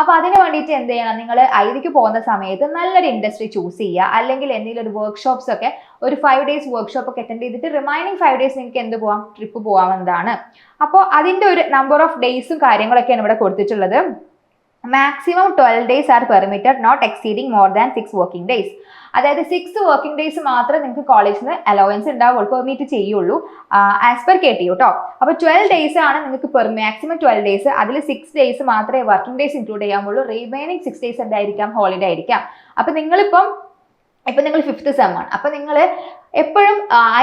A: അപ്പൊ അതിന് വേണ്ടിയിട്ട് എന്ത് ചെയ്യണം, നിങ്ങൾ IVക്ക് പോകുന്ന സമയത്ത് നല്ലൊരു ഇൻഡസ്ട്രി ചൂസ് ചെയ്യുക. അല്ലെങ്കിൽ എന്തെങ്കിലും ഒരു വർക്ക്ഷോപ്സ് ഒക്കെ ഒരു 5 days വർക്ക്ഷോപ്പ് ഒക്കെ അറ്റൻഡ് ചെയ്തിട്ട് റിമൈനിങ് 5 days നിങ്ങൾക്ക് എന്ത് പോവാം, ട്രിപ്പ് പോവാവുന്നതാണ്. അപ്പോൾ അതിന്റെ ഒരു നമ്പർ ഓഫ് ഡേയ്സും കാര്യങ്ങളൊക്കെയാണ് ഇവിടെ കൊടുത്തിട്ടുള്ളത്. Maximum 12 days are permitted, not exceeding more than 6 working days. അതായത് 6 വർക്കിംഗ് ഡേയ്സ് മാത്രമേ നിങ്ങൾക്ക് കോളേജിൽ നിന്ന് അലവൻസ് ഉണ്ടാവുള്ളൂ, പെർമിറ്റ് ചെയ്യുള്ളൂ ആസ് പെർ KTU കേട്ടോ. അപ്പോൾ 12 days ആണ് നിങ്ങൾക്ക് മാക്സിമം 12 days. അതിൽ 6 days മാത്രമേ വർക്കിംഗ് ഡേയ്സ് ഇൻക്ലൂഡ് ചെയ്യാവുള്ളൂ. റിമൈനിങ് 6 days എന്തായിരിക്കാം, ഹോളിഡേ ആയിരിക്കാം. അപ്പം നിങ്ങളിപ്പം നിങ്ങൾ 5th സെം ആണ്. അപ്പം നിങ്ങൾ എപ്പോഴും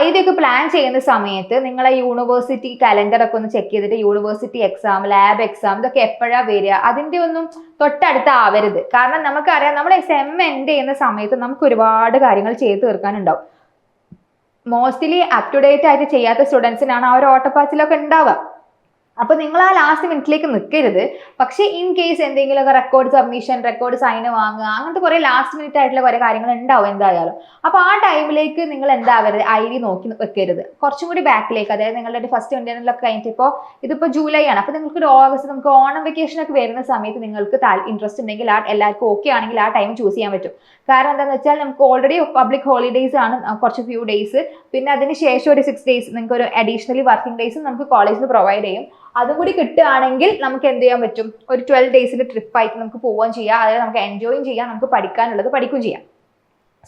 A: ഇതൊക്കെ പ്ലാൻ ചെയ്യുന്ന സമയത്ത് നിങ്ങളെ യൂണിവേഴ്സിറ്റി കലണ്ടറൊക്കെ ഒന്ന് ചെക്ക് ചെയ്തിട്ട് യൂണിവേഴ്സിറ്റി എക്സാം, ലാബ് എക്സാം ഇതൊക്കെ എപ്പോഴാണ് വരിക അതിൻ്റെ ഒന്നും തൊട്ടടുത്ത് ആവരുത്. കാരണം നമുക്കറിയാം നമ്മൾ സെം എൻഡ് ചെയ്യുന്ന സമയത്ത് നമുക്ക് ഒരുപാട് കാര്യങ്ങൾ ചെയ്ത് തീർക്കാനുണ്ടാവും. മോസ്റ്റ്ലി അപ് ടു ഡേറ്റ് ആയിട്ട് ചെയ്യാത്ത സ്റ്റുഡൻസിനാണ് ആ ഒരു ഓട്ടപ്പാച്ചിലൊക്കെ ഉണ്ടാവുക. അപ്പോൾ നിങ്ങൾ ആ ലാസ്റ്റ് മിനിറ്റിലേക്ക് നിൽക്കരുത്. പക്ഷേ ഇൻ കേസ് എന്തെങ്കിലുമൊക്കെ റെക്കോർഡ് സബ്മിഷൻ, റെക്കോർഡ് സൈന് വാങ്ങുക, അങ്ങനത്തെ കുറേ ലാസ്റ്റ് മിനിറ്റ് ആയിട്ടുള്ള കുറേ കാര്യങ്ങൾ ഉണ്ടാവും എന്തായാലും. അപ്പോൾ ആ ടൈമിലേക്ക് നിങ്ങൾ എന്താവരുത്, ID നോക്കി വെക്കരുത്. കുറച്ചും കൂടി ബാക്കിലേക്ക്, അതായത് നിങ്ങളുടെ ഫസ്റ്റ് ഇന്റർണലൊക്കെ കഴിഞ്ഞിട്ട് ഇതിപ്പോൾ ജൂലൈ ആണ്. അപ്പോൾ നിങ്ങൾക്ക് ഒരു ഓഗസ്റ്റ്, നമുക്ക് ഓണം വെക്കേഷൻ ഒക്കെ വരുന്ന സമയത്ത് നിങ്ങൾക്ക് ഇൻട്രസ്റ്റ് ഉണ്ടെങ്കിൽ എല്ലാവർക്കും ഓക്കെ ആണെങ്കിൽ ആ ടൈം ചൂസ് ചെയ്യാൻ പറ്റും. കാരണം എന്താണെന്ന് വെച്ചാൽ നമുക്ക് ഓൾറെഡി പബ്ലിക് ഹോളിഡേയ്സ് ആണ് കുറച്ച് ഫ്യൂ ഡേയ്സ്, പിന്നെ അതിന് ശേഷം ഒരു 6 days നിങ്ങൾക്ക് ഒരു അഡീഷണലി വർക്കിംഗ് ഡേയ്സും നമുക്ക് കോളേജിൽ പ്രൊവൈഡ് ചെയ്യും. അതും കൂടി കിട്ടുകയാണെങ്കിൽ നമുക്ക് എന്ത് ചെയ്യാൻ പറ്റും, ഒരു 12 days ട്രിപ്പായിട്ട് നമുക്ക് പോവുകയും ചെയ്യാം. അതായത് നമുക്ക് എൻജോയും ചെയ്യാം, നമുക്ക് പഠിക്കാനുള്ളത് പഠിക്കുകയും ചെയ്യാം.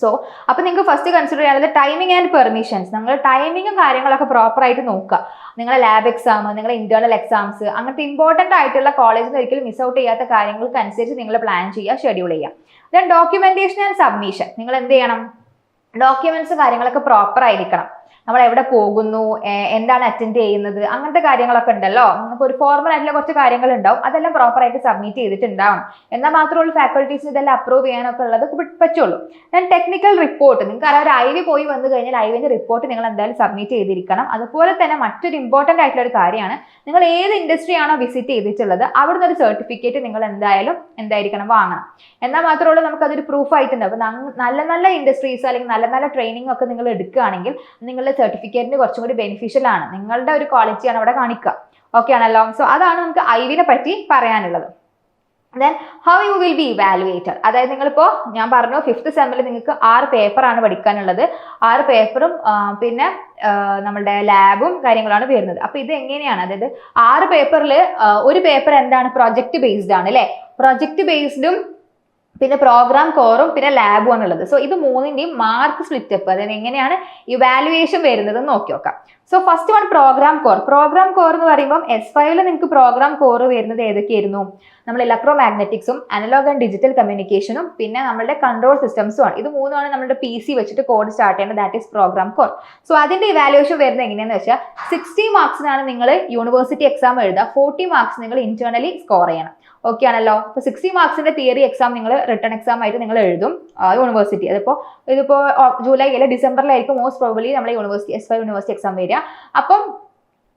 A: സോ അപ്പോൾ നിങ്ങൾക്ക് ഫസ്റ്റ് കൺസിഡർ ചെയ്യാനുള്ളത് ടൈമിംഗ് ആൻഡ് പെർമിഷൻസ്. നിങ്ങൾ ടൈമിങ്ങും കാര്യങ്ങളൊക്കെ പ്രോപ്പറായിട്ട് നോക്കുക. നിങ്ങളെ ലാബ് എക്സാം, നിങ്ങളെ ഇന്റേണൽ എക്സാംസ്, അങ്ങനത്തെ ഇമ്പോർട്ടൻ്റ് ആയിട്ടുള്ള കോളേജിൽ നിന്ന് ഒരിക്കലും മിസ് ഔട്ട് ചെയ്യാത്ത കാര്യങ്ങൾക്ക് അനുസരിച്ച് നിങ്ങൾ പ്ലാൻ ചെയ്യുക, ഷെഡ്യൂൾ ചെയ്യുക. Then documentation and submission. നിങ്ങൾ എന്ത് ചെയ്യണം, ഡോക്യുമെന്റ്സ് കാര്യങ്ങളൊക്കെ പ്രോപ്പർ ആയിരിക്കണം. നമ്മൾ എവിടെ പോകുന്നു, എന്താണ് അറ്റൻഡ് ചെയ്യുന്നത്, അങ്ങനത്തെ കാര്യങ്ങളൊക്കെ ഉണ്ടല്ലോ. നമുക്ക് ഒരു ഫോർമൽ ആയിട്ടുള്ള കുറച്ച് കാര്യങ്ങൾ ഉണ്ടാവും, അതെല്ലാം പ്രോപ്പറായിട്ട് സബ്മിറ്റ് ചെയ്തിട്ടുണ്ടാവണം. എന്നാൽ മാത്രമേ ഫാക്കൽറ്റീസിന് ഇതെല്ലാം അപ്രൂവ് ചെയ്യാനൊക്കെ ഉള്ളത് പറ്റുള്ളൂ. Then technical report. നിങ്ങൾക്ക് അറിയാം, ഒരു IV പോയി വന്നു കഴിഞ്ഞാൽ IVന്റെ റിപ്പോർട്ട് നിങ്ങൾ എന്തായാലും സബ്മിറ്റ് ചെയ്തിരിക്കണം. അതുപോലെ തന്നെ മറ്റൊരു ഇമ്പോർട്ടൻ്റ് ആയിട്ടുള്ള ഒരു കാര്യമാണ്, നിങ്ങൾ ഏത് ഇൻഡസ്ട്രി ആണോ വിസിറ്റ് ചെയ്തിട്ടുള്ളത് അവിടുന്ന് ഒരു സർട്ടിഫിക്കറ്റ് നിങ്ങൾ എന്തായിരിക്കണം വാങ്ങണം. എന്നാൽ മാത്രമേ നമുക്കതൊരു പ്രൂഫ് ആയിട്ടുണ്ട്. അപ്പോൾ നല്ല നല്ല ഇൻഡസ്ട്രീസ് അല്ലെങ്കിൽ നല്ല നല്ല ട്രെയിനിങ് ഒക്കെ നിങ്ങൾ എടുക്കുകയാണെങ്കിൽ നിങ്ങളുടെ സർട്ടിഫിക്കറ്റിന് കുറച്ചും കൂടി ബെനിഫിഷ്യൽ ആണ്. നിങ്ങളുടെ ഒരു ക്വാളിറ്റിയാണ് അവിടെ കാണിക്കുക. ഓക്കെ ആണല്ലോ. സോ അതാണ് നമുക്ക് IVനെ പറ്റി പറയാനുള്ളത്. Then how you will be evaluated. അതായത് നിങ്ങളിപ്പോൾ ഞാൻ പറഞ്ഞു 5th സെമ്മിൽ നിങ്ങൾക്ക് 6 പേപ്പറാണ് പഠിക്കാനുള്ളത്. 6 പേപ്പറും പിന്നെ നമ്മളുടെ ലാബും കാര്യങ്ങളാണ് വരുന്നത്. അപ്പോൾ ഇത് എങ്ങനെയാണ്, അതായത് 6 പേപ്പറിൽ ഒരു പേപ്പർ എന്താണ്, പ്രൊജക്ട് ബേസ്ഡ് ആണ് അല്ലേ. പ്രൊജക്ട് ബേസ്ഡും പിന്നെ പ്രോഗ്രാം കോറും പിന്നെ ലാബും ആണുള്ളത്. സോ ഇത് മൂന്നിൻ്റെയും മാർക്ക് സ്പ്ലിറ്റപ്പ്, അതായത് എങ്ങനെയാണ് ഇവാലുവേഷൻ വരുന്നത് നോക്കി നോക്കാം. So first one program core. Program core എന്ന് പറയുമ്പോൾ S5 നിങ്ങൾക്ക് പ്രോഗ്രാം കോർ വരുന്നത് ഏതൊക്കെയായിരുന്നു, നമ്മൾ ഇലക്ട്രോ മാഗ്നറ്റിക്സും അനലോഗ് ആൻഡ് ഡിജിറ്റൽ കമ്മ്യൂണിക്കേഷനും പിന്നെ നമ്മളുടെ കൺട്രോൾ സിസ്റ്റംസും ആണ്. ഇത് മൂന്നുമാണ് നമ്മുടെ PC വെച്ചിട്ട് കോഡ് സ്റ്റാർട്ട് ചെയ്യുന്നത്, that is program core. So അതിന്റെ ഇവാലുവേഷൻ വരുന്നത് എങ്ങനെയാണെന്ന് വെച്ചാൽ 60 മാർക്സിനാണ് നിങ്ങൾ യൂണിവേഴ്സിറ്റി എക്സാം എഴുതുക, 40 മാർക്സ് നിങ്ങൾ ഇന്റേണലി സ്കോർ ചെയ്യണം. ഓക്കെ ആണല്ലോ. അപ്പോൾ 60 മാർക്സിന്റെ തിയറി എക്സാം നിങ്ങൾ റിട്ടേൺ എക്സാം ആയിട്ട് നിങ്ങൾ എഴുതും യൂണിവേഴ്സിറ്റി. ഇതിപ്പോൾ ജൂലൈ അല്ലെ ഡിസംബറിലായിരിക്കും മോസ്റ്റ് പ്രോബബ്ലി നമ്മളെ യൂണിവേഴ്സിറ്റി S5 യൂണിവേഴ്സിറ്റി എക്സാം വരിക. അപ്പം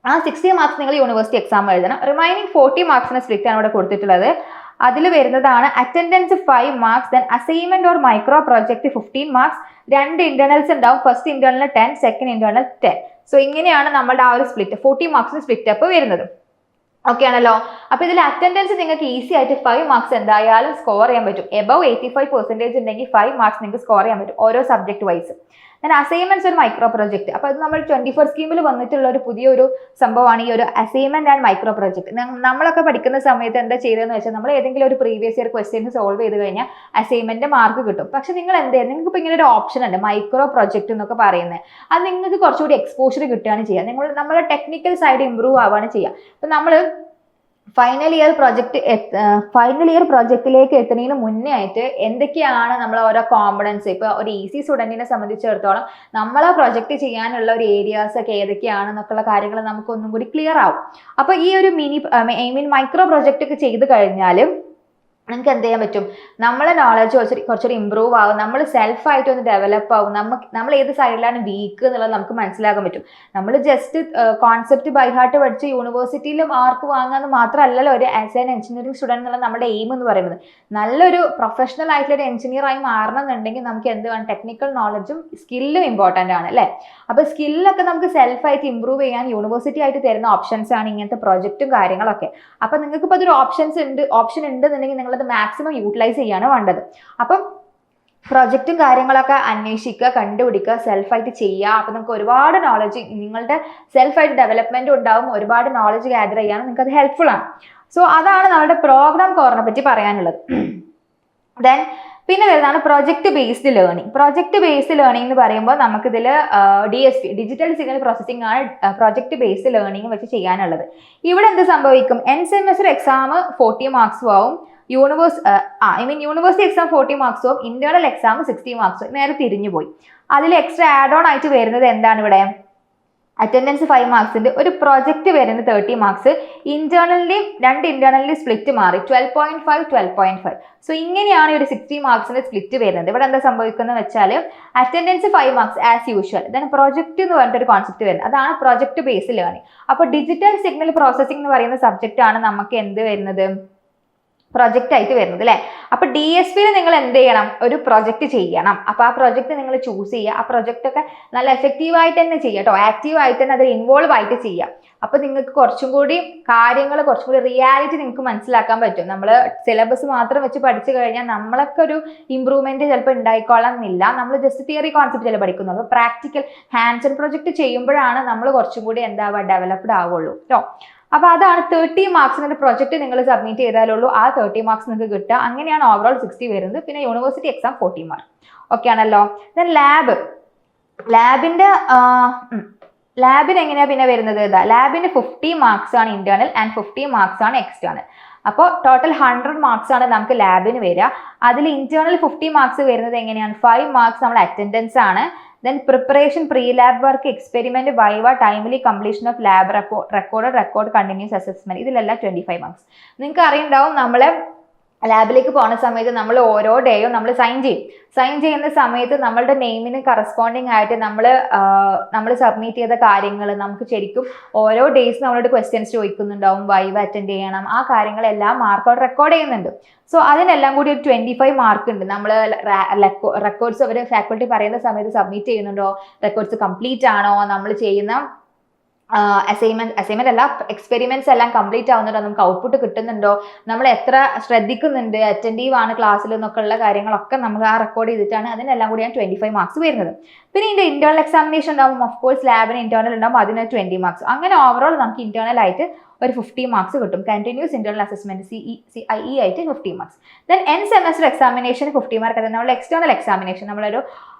A: ആ 60 മാർക്സ് നിങ്ങൾ യൂണിവേഴ്സിറ്റി എക്സാം എഴുതണം. റിമൈനിങ് 40 മാർക്സിന് സ്പ്ലിറ്റ് ആണ് ഇവിടെ കൊടുത്തിട്ടുള്ളത്. അതിൽ വരുന്നതാണ് attendance 5 marks, then assignment or micro project 15 marks, 2 internals ഉണ്ടാവും. First internal 10, second internal 10. So ഇങ്ങനെയാണ് നമ്മുടെ ആ ഒരു സ്പ്ലിറ്റ് 40 മാർക്സിന് സ്പ്ലിറ്റ് അപ്പ് വരുന്നത്. ഓക്കെ ആണല്ലോ. അപ്പോൾ ഇതിൽ അറ്റൻഡൻസ് നിങ്ങൾക്ക് ഈസി ആയിട്ട് 5 മാർക്സ് എന്തായാലും സ്കോർ ചെയ്യാൻ പറ്റും. എബവ് 85% ഉണ്ടെങ്കിൽ 5 മാർക്സ് നിങ്ങൾക്ക് സ്കോർ ചെയ്യാൻ പറ്റും ഓരോ സബ്ജക്ട് വൈസ്. ദെൻ അസൈൻമെന്റ്സ് ഒരു മൈക്രോ പ്രോജക്ട്. അപ്പോൾ അത് നമ്മൾ 24 സ്കീമിൽ വന്നിട്ടുള്ള ഒരു പുതിയൊരു സംഭവമാണ് ഈ ഒരു അസൈൻമെന്റ് ആൻഡ് മൈക്രോ പ്രോജക്ട്. നമ്മളൊക്കെ പഠിക്കുന്ന സമയത്ത് എന്താ ചെയ്തതെന്ന് വെച്ചാൽ നമ്മൾ ഏതെങ്കിലും ഒരു പ്രീവിയസ് ഇയർ ക്വസ്റ്റ്യൻസ് സോൾവ് ചെയ്ത് കഴിഞ്ഞാൽ അസൈൻമെന്റ് മാർക്ക് കിട്ടും. പക്ഷെ നിങ്ങൾ നിങ്ങൾക്ക് ഇപ്പോൾ ഇങ്ങനെ ഒരു ഓപ്ഷൻ ഉണ്ട് മൈക്രോ പ്രോജക്ട് എന്നൊക്കെ പറയുന്നത്. അത് നിങ്ങൾക്ക് കുറച്ചുകൂടി എക്സ്പോഷർ കിട്ടുകയാണ് ചെയ്യുക. നമ്മുടെ ടെക്നിക്കൽ സൈഡ് ഇമ്പ്രൂവ് ആവുകയാണ് ചെയ്യുക. അപ്പം നമ്മൾ ഫൈനൽ ഇയർ പ്രോജക്റ്റിലേക്ക് എത്തുന്നതിന് മുന്നേ ആയിട്ട് എന്തൊക്കെയാണ് നമ്മൾ ഓരോ കോമ്പണൻസ്, ഇപ്പോൾ ഒരു ഈസി സ്റ്റുഡൻറ്റിനെ സംബന്ധിച്ചിടത്തോളം നമ്മൾ ആ പ്രൊജക്റ്റ് ചെയ്യാനുള്ള ഒരു ഏരിയാസ് ഒക്കെ ഏതൊക്കെയാണെന്നൊക്കെയുള്ള കാര്യങ്ങൾ നമുക്ക് ഒന്നും കൂടി ക്ലിയർ ആവും. അപ്പോൾ ഈ ഒരു മൈക്രോ പ്രൊജക്റ്റ് ഒക്കെ ചെയ്ത് കഴിഞ്ഞാൽ നിങ്ങൾക്ക് എന്ത് ചെയ്യാൻ പറ്റും, നമ്മളെ നോളജ് കുറച്ചുകൂടി ഇമ്പ്രൂവ് ആവും, നമ്മൾ സെൽഫായിട്ട് ഒന്ന് ഡെവലപ്പ് ആവും, നമ്മൾ ഏത് സൈഡിലാണ് വീക്ക് എന്നുള്ളത് നമുക്ക് മനസ്സിലാക്കാൻ പറ്റും. നമ്മൾ ജസ്റ്റ് കോൺസെപ്റ്റ് ബൈ ഹാർട്ട് പഠിച്ച് യൂണിവേഴ്സിറ്റിയിൽ മാർക്ക് വാങ്ങാന്ന് മാത്രമല്ലല്ലോ ഒരു ആസ് ആൻ എഞ്ചിനീയറിംഗ് സ്റ്റുഡൻറ്റ് എന്നുള്ള നമ്മുടെ എയിം എന്ന് പറയുന്നത്. നല്ലൊരു പ്രൊഫഷണൽ ആയിട്ടുള്ള ഒരു എഞ്ചിനീയർ ആയി മാറണം എന്നുണ്ടെങ്കിൽ നമുക്ക് എന്ത് വേണം, ടെക്നിക്കൽ നോളജും സ്കില്ലും ഇമ്പോർട്ടൻ്റ് ആണ് അല്ലേ. അപ്പോൾ സ്കില്ലൊക്കെ നമുക്ക് സെൽഫായിട്ട് ഇമ്പ്രൂവ് ചെയ്യാൻ യൂണിവേഴ്സിറ്റി ആയിട്ട് തരുന്ന ഓപ്ഷൻസ് ആണ് ഇങ്ങനത്തെ പ്രൊജക്റ്റും കാര്യങ്ങളൊക്കെ. അപ്പോൾ നിങ്ങൾക്ക് ഇപ്പോൾ അതൊരു ഓപ്ഷൻ ഉണ്ടെന്നുണ്ടെങ്കിൽ നിങ്ങൾ മാക്സിമം യൂട്ടിലൈസ് ചെയ്യാണ് വേണ്ടത്. അപ്പം പ്രൊജക്റ്റും കാര്യങ്ങളൊക്കെ അന്വേഷിക്കുക, കണ്ടുപിടിക്കുക, സെൽഫായിട്ട് ചെയ്യുക. അപ്പം നമുക്ക് ഒരുപാട് നോളജ്, നിങ്ങളുടെ സെൽഫായിട്ട് ഡെവലപ്മെൻറ്റും ഉണ്ടാവും, ഒരുപാട് നോളജ് ഗ്യാദർ ചെയ്യാനും നിങ്ങൾക്ക് അത് ഹെൽപ്ഫുൾ ആണ്. സോ അതാണ് നമ്മുടെ പ്രോഗ്രാം കോറിനെ പറ്റി പറയാനുള്ളത്. ദെൻ പിന്നെ വരുന്നതാണ് project based learning. Project based learning എന്ന് പറയുമ്പോൾ നമുക്കിതിൽ DSP ഡിജിറ്റൽ സിഗ്നൽ പ്രോസസ്സിംഗ് ആണ് പ്രൊജക്ട് ബേസ്ഡ് ലേണിംഗ് വെച്ച് ചെയ്യാനുള്ളത്. ഇവിടെ എന്ത് സംഭവിക്കും, എൻ സെമസ്റ്റർ എക്സാം 40 മാർക്സും ആവും, യൂണിവേഴ്സിറ്റി എക്സാം 40 മാർക്സും ഇന്റേണൽ എക്സാം 60 മാർക്സും. നേരെ തിരിഞ്ഞു പോയി. അതിൽ എക്സ്ട്രാ ആഡ് ഓൺ ആയിട്ട് വരുന്നത് എന്താണ് ഇവിടെ, അറ്റൻഡൻസ് 5 മാർക്സിന്റെ ഒരു പ്രൊജക്ട് വരുന്നത് 30 മാർക്സ്, രണ്ട് ഇന്റേണലി സ്പ്ലിറ്റ് മാറി 12.5 12.5. സോ ഇങ്ങനെയാണ് ഒരു 60 മാർക്സിന്റെ സ്പ്ലിറ്റ് വരുന്നത്. ഇവിടെ എന്താ സംഭവിക്കുന്നത് വെച്ചാൽ attendance 5 marks as usual, then project എന്ന് പറഞ്ഞിട്ട് ഒരു കോൺസെപ്റ്റ് വരുന്നത്, അതാണ് പ്രൊജക്ട് ബേസ്ഡ് ലേണിംഗ്. അപ്പോൾ ഡിജിറ്റൽ സിഗ്നൽ പ്രോസസ്സിംഗ് എന്ന് പറയുന്ന സബ്ജക്റ്റ് ആണ് നമുക്ക് എന്ത് വരുന്നത്, പ്രൊജക്റ്റ് ആയിട്ട് വരുന്നത് അല്ലേ. അപ്പൊ DSPയിൽ നിങ്ങൾ എന്ത് ചെയ്യണം, ഒരു പ്രൊജക്ട് ചെയ്യണം. അപ്പൊ ആ പ്രൊജക്ട് നിങ്ങൾ ചൂസ് ചെയ്യുക. ആ പ്രൊജക്ട് ഒക്കെ നല്ല എഫക്റ്റീവ് ആയിട്ട് തന്നെ ചെയ്യുക കേട്ടോ, ആക്റ്റീവ് ആയിട്ട് തന്നെ അതിൽ ഇൻവോൾവ് ആയിട്ട് ചെയ്യാം. അപ്പൊ നിങ്ങൾക്ക് കുറച്ചും കൂടി കാര്യങ്ങൾ കുറച്ചും കൂടി റിയാലിറ്റി നിങ്ങൾക്ക് മനസ്സിലാക്കാൻ പറ്റും. നമ്മൾ സിലബസ് മാത്രം വെച്ച് പഠിച്ചു കഴിഞ്ഞാൽ നമ്മളൊക്കെ ഒരു ഇമ്പ്രൂവ്മെന്റ് ചിലപ്പോൾ ഉണ്ടായിക്കോളാം എന്നില്ല. നമ്മൾ ജസ്റ്റ് തിയറി കോൺസെപ്റ്റ് ചില പഠിക്കുന്നുള്ളൂ. പ്രാക്ടിക്കൽ ഹാൻഡ്സ് ഓൺ പ്രൊജക്ട് ചെയ്യുമ്പോഴാണ് നമ്മൾ കുറച്ചും കൂടി എന്താവുക, ഡെവലപ്ഡ് ആവുള്ളൂ കേട്ടോ. അപ്പൊ അതാണ് 30 മാർക്സിന്റെ പ്രൊജക്ട് നിങ്ങൾ സബ്മിറ്റ് ചെയ്താലുള്ളൂ ആ 30 മാർക്സ് നിങ്ങൾക്ക് കിട്ടുക. അങ്ങനെയാണ് ഓവറോൾ 60 വരുന്നത്. പിന്നെ യൂണിവേഴ്സിറ്റി എക്സാം 40 മാർക്ക്. ഓക്കെ ആണല്ലോ. ദെൻ ലാബിന് എങ്ങനെയാ പിന്നെ വരുന്നത്, ലാബിന് 50 മാർക്സ് ആണ് ഇന്റേണൽ ആൻഡ് 50 മാർക്സ് ആണ് എക്സ്റ്റേണൽ. അപ്പോൾ ടോട്ടൽ 100 മാർക്സ് ആണ് നമുക്ക് ലാബിന് വരിക. അതിൽ ഇന്റേണൽ 50 മാർക്സ് വരുന്നത് എങ്ങനെയാണ്, 5 മാർക്സ് നമ്മുടെ അറ്റൻഡൻസ് ആണ്. Then preparation, pre lab work, experiment, viva, timely completion of lab record continuous assessment, ഇതിലെല്ലാം 25 മാർക്സ്. നിങ്ങൾക്ക് അറിയുണ്ടാവും, നമ്മളെ ലാബിലേക്ക് പോകുന്ന സമയത്ത് നമ്മൾ ഓരോ ഡേയും നമ്മൾ സൈൻ ചെയ്യുന്ന സമയത്ത് നമ്മളുടെ നെയിമിന് കറസ്പോണ്ടിങ് ആയിട്ട് നമ്മൾ സബ്മിറ്റ് ചെയ്ത കാര്യങ്ങൾ നമുക്ക് ശരിക്കും ഓരോ ഡേയ്സ് നമ്മളോട് ക്വസ്റ്റ്യൻസ് ചോദിക്കുന്നുണ്ടാവും, വൈവ അറ്റൻഡ് ചെയ്യണം, ആ കാര്യങ്ങളെല്ലാം മാർക്ക് റെക്കോർഡ് ചെയ്യുന്നുണ്ട്. സോ അതിനെല്ലാം കൂടി ഒരു 25 മാർക്ക് ഉണ്ട്. നമ്മൾ റെക്കോർഡ്സ് അവർ ഫാക്കൽറ്റി പറയുന്ന സമയത്ത് സബ്മിറ്റ് ചെയ്യുന്നുണ്ടോ, റെക്കോർഡ്സ് കംപ്ലീറ്റ് ആണോ, നമ്മൾ ചെയ്യുന്ന അസൈൻമെന്റ് അല്ല എക്സ്പെരിമെന്റ്സ് എല്ലാം കംപ്ലീറ്റ് ആവുന്നുണ്ടോ, നമുക്ക് ഔട്ട്പുട്ട് കിട്ടുന്നുണ്ടോ, നമ്മൾ എത്ര ശ്രദ്ധിക്കുന്നുണ്ട്, അറ്റൻഡീവ് ആണ് ക്ലാസ്സിൽ എന്നൊക്കെ ഉള്ള കാര്യങ്ങളൊക്കെ നമ്മൾ ആ റെക്കോർഡ് ചെയ്തിട്ടാണ്. അതിനെല്ലാം കൂടിയാണ് 25 മാർക്സ് വരുന്നത്. പിന്നെ ഇതിന്റെ ഇന്റേണൽ എക്സാമിനേഷൻ ഉണ്ടാവും, ഓഫ് കോഴ്സ് ലാബിന് ഇന്റേണൽ ഉണ്ടാവും, അതിന് 20 മാർക്സ്. അങ്ങനെ ഓവറോൾ നമുക്ക് ഇന്റേണൽ ആയിട്ട് ഒരു 50 മാർക്സ് കിട്ടും. കണ്ടിന്യൂസ് ഇന്റേണൽ അസസ്മെന്റ് CIE ആയിട്ട് 50 marks. Then N semester examination 50 mark. അതായത് നമ്മൾ എക്സ്റ്റേണൽ എക്സാമിനേഷൻ, നമ്മളൊരു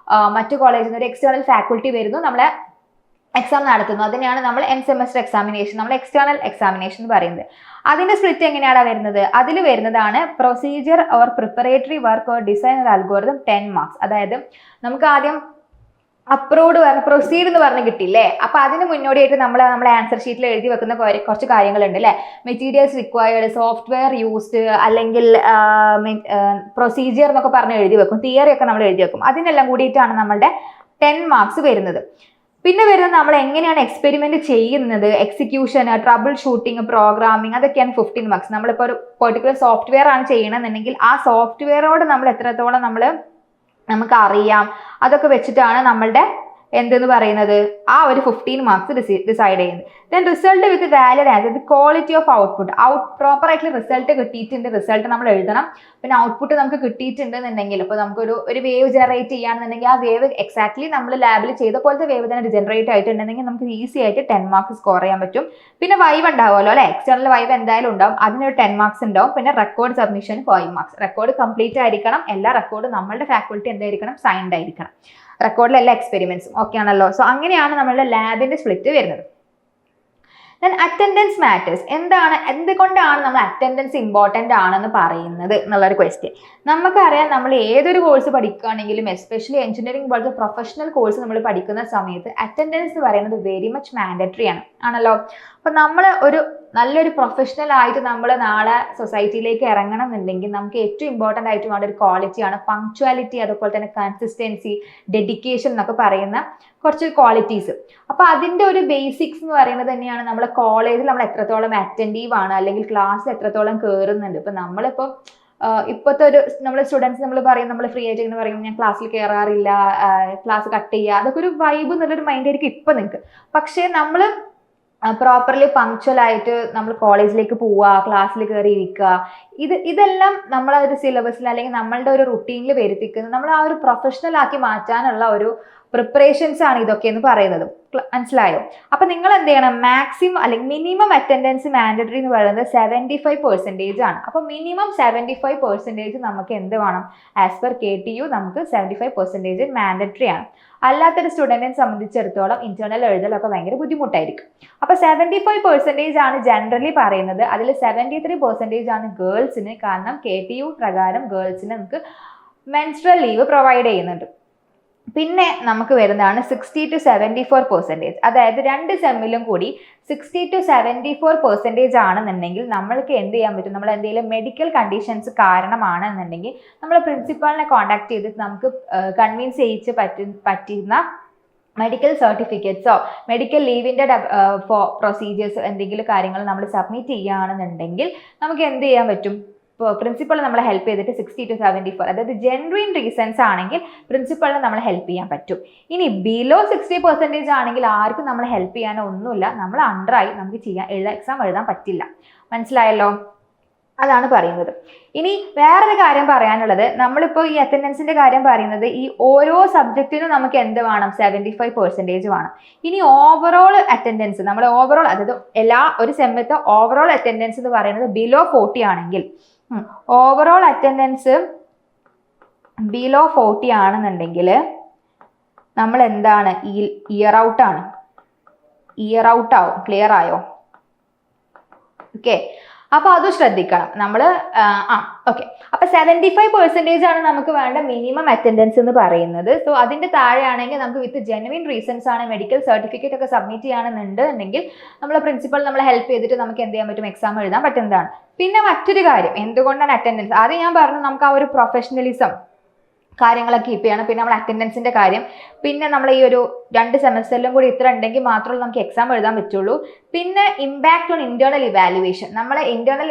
A: മറ്റു കോളേജിൽ നിന്ന് ഒരു എക്സ്റ്റേണൽ ഫാക്കൽറ്റി വരുന്നു, നമ്മളെ എക്സാം നടത്തുന്നു, അതിനെയാണ് നമ്മൾ എൻ സെമസ്റ്റർ എക്സാമിനേഷൻ, നമ്മൾ എക്സ്റ്റേണൽ എക്സാമിനേഷൻ എന്ന് പറയുന്നത്. അതിന്റെ സ്പ്ലിറ്റ് എങ്ങനെയാണ് വരുന്നത്, അതിൽ വരുന്നതാണ് procedure or preparatory work or design algorithm 10 marks. അതായത് നമുക്ക് ആദ്യം അപ്രൂവ്ഡ് പ്രൊസീഡ് എന്ന് പറഞ്ഞ് കിട്ടില്ലേ, അപ്പൊ അതിന് മുന്നോടിയായിട്ട് നമ്മളെ ആൻസർ ഷീറ്റിൽ എഴുതി വെക്കുന്ന കുറച്ച് കാര്യങ്ങളുണ്ട് അല്ലെ. മെറ്റീരിയൽസ് റിക്വയർഡ്, സോഫ്റ്റ്വെയർ യൂസ്ഡ്, അല്ലെങ്കിൽ പ്രൊസീജിയർ എന്നൊക്കെ പറഞ്ഞ് എഴുതി വെക്കും, തിയറി ഒക്കെ നമ്മൾ എഴുതി വെക്കും. അതിനെല്ലാം കൂടിയിട്ടാണ് നമ്മളുടെ 10 മാർക്സ് വരുന്നത്. പിന്നെ വരുന്നത് നമ്മൾ എങ്ങനെയാണ് എക്സ്പെരിമെന്റ് ചെയ്യുന്നത്, എക്സിക്യൂഷൻ, ട്രബിൾ ഷൂട്ടിംഗ്, പ്രോഗ്രാമിംഗ്, അതൊക്കെയാണ് 15 മാർക്സ്. നമ്മളിപ്പോൾ ഒരു പെർട്ടിക്കുലർ സോഫ്റ്റ്വെയർ ആണ് ചെയ്യണമെന്നുണ്ടെങ്കിൽ ആ സോഫ്റ്റ്വെയറോട് നമ്മൾ എത്രത്തോളം നമുക്ക് അറിയാം, അതൊക്കെ വെച്ചിട്ടാണ് നമ്മളുടെ എന്തെന്ന് പറയുന്നത് ആ ഒരു 15 മാർക്സ് ഡിസൈഡ് ചെയ്യുന്നത്. Then result with valid answer, quality of output, proper ആയിട്ടുള്ള റിസൾട്ട് കിട്ടിയിട്ടുണ്ട്, റിസൾട്ട് നമ്മൾ എഴുതണം. പിന്നെ ഔട്ട്പുട്ട് നമുക്ക് കിട്ടിയിട്ടുണ്ടെന്നുണ്ടെങ്കിൽ, ഇപ്പോൾ നമുക്കൊരു വേവ് ജനറേറ്റ് ചെയ്യുകയാണെന്നുണ്ടെങ്കിൽ ആ വേവ് എക്സാക്ട്ലി നമ്മൾ ലാബിൽ ചെയ്ത പോലത്തെ വേവ് തന്നെ ജനറേറ്റ് ആയിട്ടുണ്ടെങ്കിൽ നമുക്ക് ഈസി ആയിട്ട് 10 മാർക്സ് സ്കോർ ചെയ്യാൻ പറ്റും. പിന്നെ വൈവ് ഉണ്ടാവുമല്ലോ അല്ലെ, എക്സ്റ്റേണൽ വൈവ് എന്തായാലും ഉണ്ടാവും, അതിനൊരു 10 മാർക്സ് ഉണ്ടാവും. പിന്നെ record submission 5 marks. Record complete ആയിരിക്കണം, എല്ലാ റെക്കോർഡും നമ്മളുടെ ഫാക്കൽറ്റി എന്തായിരിക്കണം, സൈൻഡ് ആയിരിക്കണം. റെക്കോർഡിൽ എല്ലാ എക്സ്പെരിമെന്റ്സും ഓക്കെ ആണല്ലോ. സോ അങ്ങനെയാണ് നമ്മളുടെ ലാബിന്റെ സ്പ്ലിറ്റ് വരുന്നത്. Then attendance matters. എന്തുകൊണ്ടാണ് നമ്മൾ അറ്റൻഡൻസ് ഇമ്പോർട്ടൻ്റ് ആണെന്ന് പറയുന്നത് എന്നുള്ളൊരു ക്വസ്റ്റ്യൻ. നമുക്കറിയാം, നമ്മൾ ഏതൊരു കോഴ്സ് പഠിക്കുകയാണെങ്കിലും എസ്പെഷ്യലി എഞ്ചിനീയറിംഗ് പോലത്തെ പ്രൊഫഷണൽ കോഴ്സ് നമ്മൾ പഠിക്കുന്ന സമയത്ത് അറ്റൻഡൻസ് എന്ന് പറയുന്നത് വെരി മച്ച് മാൻഡറ്ററി ആണല്ലോ. അപ്പം നമ്മൾ നല്ലൊരു പ്രൊഫഷണൽ ആയിട്ട് നമ്മൾ നാളെ സൊസൈറ്റിയിലേക്ക് ഇറങ്ങണം എന്നുണ്ടെങ്കിൽ നമുക്ക് ഏറ്റവും ഇമ്പോർട്ടൻ്റ് ആയിട്ട് വേണ്ട ഒരു ക്വാളിറ്റിയാണ് പങ്ക്ച്വാലിറ്റി, അതുപോലെ തന്നെ കൺസിസ്റ്റൻസി, ഡെഡിക്കേഷൻ എന്നൊക്കെ പറയുന്ന കുറച്ച് ക്വാളിറ്റീസ്. അപ്പോൾ അതിൻ്റെ ഒരു ബേസിക്സ് എന്ന് പറയുന്നത് തന്നെയാണ് നമ്മളെ കോളേജിൽ നമ്മൾ എത്രത്തോളം അറ്റൻറ്റീവ് ആണ്, അല്ലെങ്കിൽ ക്ലാസ്സിൽ എത്രത്തോളം കയറുന്നുണ്ട്. ഇപ്പം നമ്മളിപ്പോൾ ഇപ്പോഴത്തെ നമ്മളെ സ്റ്റുഡൻസ് നമ്മൾ ഫ്രീ ആയിട്ട് ഇങ്ങനെ പറയും, ഞാൻ ക്ലാസ്സിൽ കയറാറില്ല, ക്ലാസ് കട്ട് ചെയ്യുക, അതൊക്കെ ഒരു വൈബ് എന്നുള്ളൊരു മൈൻഡ് ആയിരിക്കും ഇപ്പം നിങ്ങൾക്ക്. പക്ഷേ നമ്മൾ പ്രോപ്പർലി പങ്ക്ച്വൽ ആയിട്ട് നമ്മൾ കോളേജിലേക്ക് പോവുക, ക്ലാസ്സിൽ കയറി ഇരിക്കുക, ഇതെല്ലാം നമ്മളൊരു സിലബസിൽ അല്ലെങ്കിൽ നമ്മളുടെ ഒരു റുട്ടീനിൽ വരുത്തിക്കുന്നത് നമ്മൾ ആ ഒരു പ്രൊഫഷണൽ ആക്കി മാറ്റാനുള്ള ഒരു പ്രിപ്പറേഷൻസ് ആണ് ഇതൊക്കെ എന്ന് പറയുന്നത്. മനസ്സിലായോ? അപ്പൊ നിങ്ങൾ എന്ത് ചെയ്യണം, മാക്സിമം അല്ലെങ്കിൽ മിനിമം അറ്റൻഡൻസ് മാൻഡറ്ററി എന്ന് പറയുന്നത് 75% ആണ്. അപ്പൊ മിനിമം 75% നമുക്ക് എന്ത് വേണം, ആസ് പെർ KTU നമുക്ക് 75% മാൻഡറ്ററി ആണ്. അല്ലാത്തൊരു സ്റ്റുഡൻറ്റിനെ സംബന്ധിച്ചിടത്തോളം ഇന്റേണൽ എഴുതലൊക്കെ ഭയങ്കര ബുദ്ധിമുട്ടായിരിക്കും. അപ്പൊ 75% ആണ് ജനറലി പറയുന്നത്. അതിൽ 73% ആണ് ഗേൾസിന്. കാരണം KTU പ്രകാരം ഗേൾസിന് നമുക്ക് മെൻസ്ട്രൽ ലീവ് പ്രൊവൈഡ് ചെയ്യുന്നുണ്ട്. പിന്നെ നമുക്ക് വരുന്നതാണ് 60 to 74%. അതായത് 2 സെമ്മിലും കൂടി 60 to 74% ആണെന്നുണ്ടെങ്കിൽ നമ്മൾക്ക് എന്ത് ചെയ്യാൻ പറ്റും, നമ്മൾ എന്തെങ്കിലും മെഡിക്കൽ കണ്ടീഷൻസ് കാരണമാണെന്നുണ്ടെങ്കിൽ നമ്മൾ പ്രിൻസിപ്പാളിനെ കോൺടാക്ട് ചെയ്തിട്ട് നമുക്ക് കൺവിൻസ് ചെയ്യിച്ച് പറ്റുന്ന മെഡിക്കൽ സർട്ടിഫിക്കറ്റ്സോ മെഡിക്കൽ ലീവിൻ്റെ പ്രൊസീജിയേഴ്സ് എന്തെങ്കിലും കാര്യങ്ങൾ നമ്മൾ സബ്മിറ്റ് ചെയ്യുകയാണെന്നുണ്ടെങ്കിൽ നമുക്ക് എന്ത് ചെയ്യാൻ പറ്റും, പ്രിൻസിപ്പൾ നമ്മളെ ഹെൽപ്പ് ചെയ്തിട്ട് 60 to 74, അതായത് ജെനുവിൻ റീസൺസ് ആണെങ്കിൽ പ്രിൻസിപ്പളിനെ നമ്മൾ ഹെൽപ്പ് ചെയ്യാൻ പറ്റും. ഇനി ബിലോ 60% ആണെങ്കിൽ ആർക്കും നമ്മൾ ഹെൽപ്പ് ചെയ്യാനോ ഒന്നുമില്ല, നമ്മൾ അണ്ടറായി നമുക്ക് എക്സാം എഴുതാൻ പറ്റില്ല. മനസ്സിലായല്ലോ? അതാണ് പറയുന്നത്. ഇനി വേറൊരു കാര്യം പറയാനുള്ളത്, നമ്മളിപ്പോൾ ഈ അറ്റൻഡൻസിന്റെ കാര്യം പറയുന്നത് ഈ ഓരോ സബ്ജക്റ്റിനും നമുക്ക് എന്ത് വേണം, 75% വേണം. ഇനി ഓവറോൾ അറ്റൻഡൻസ് നമ്മൾ ഓവറോൾ, അതായത് ഒരു സെമ്മത്തെ ഓവറോൾ അറ്റൻഡൻസ് എന്ന് പറയുന്നത് ബിലോ 40 ആണെങ്കിൽ, ഓവറോൾ അറ്റൻഡൻസ് ബിലോ 40 ആണെന്നുണ്ടെങ്കിൽ നമ്മൾ എന്താണ്, ഇയർ ഔട്ട് ആണ്, ഇയർ ഔട്ട് ആവും. ക്ലിയർ ആയോ? ഓക്കെ, അപ്പൊ അത് ശ്രദ്ധിക്കണം നമ്മൾ. ഓക്കെ, അപ്പൊ 75% ആണ് നമുക്ക് വേണ്ട മിനിമം അറ്റൻഡൻസ് എന്ന് പറയുന്നത്. സോ അതിന്റെ താഴെയാണെങ്കിൽ നമുക്ക് വിത്ത് ജെനുവിൻ റീസൺസ് ആണ് മെഡിക്കൽ സർട്ടിഫിക്കറ്റ് ഒക്കെ സബ്മിറ്റ് ചെയ്യുകയാണെന്നുണ്ടെങ്കിൽ നമ്മളെ പ്രിൻസിപ്പൾ നമ്മളെ ഹെൽപ്പ് ചെയ്തിട്ട് നമുക്ക് എന്ത് ചെയ്യാൻ പറ്റും, എക്സാം എഴുതാൻ പറ്റുന്നതാണ്. പിന്നെ മറ്റൊരു കാര്യം, എന്തുകൊണ്ടാണ് അറ്റൻഡൻസ്, അത് ഞാൻ പറഞ്ഞു, നമുക്ക് ആ ഒരു പ്രൊഫഷണലിസം കാര്യങ്ങളൊക്കെ കീപ്പ് ചെയ്യണം. പിന്നെ നമ്മൾ അറ്റൻഡൻസിന്റെ കാര്യം, പിന്നെ നമ്മൾ ഈ ഒരു 2 സെമസ്റ്ററിലും കൂടി ഇത്ര ഉണ്ടെങ്കിൽ മാത്രമേ നമുക്ക് എക്സാം എഴുതാൻ പറ്റുള്ളൂ. പിന്നെ ഇമ്പാക്ട് ഓൺ ഇന്റേണൽ ഇവാലുവേഷൻ, നമ്മളെ ഇന്റേണൽ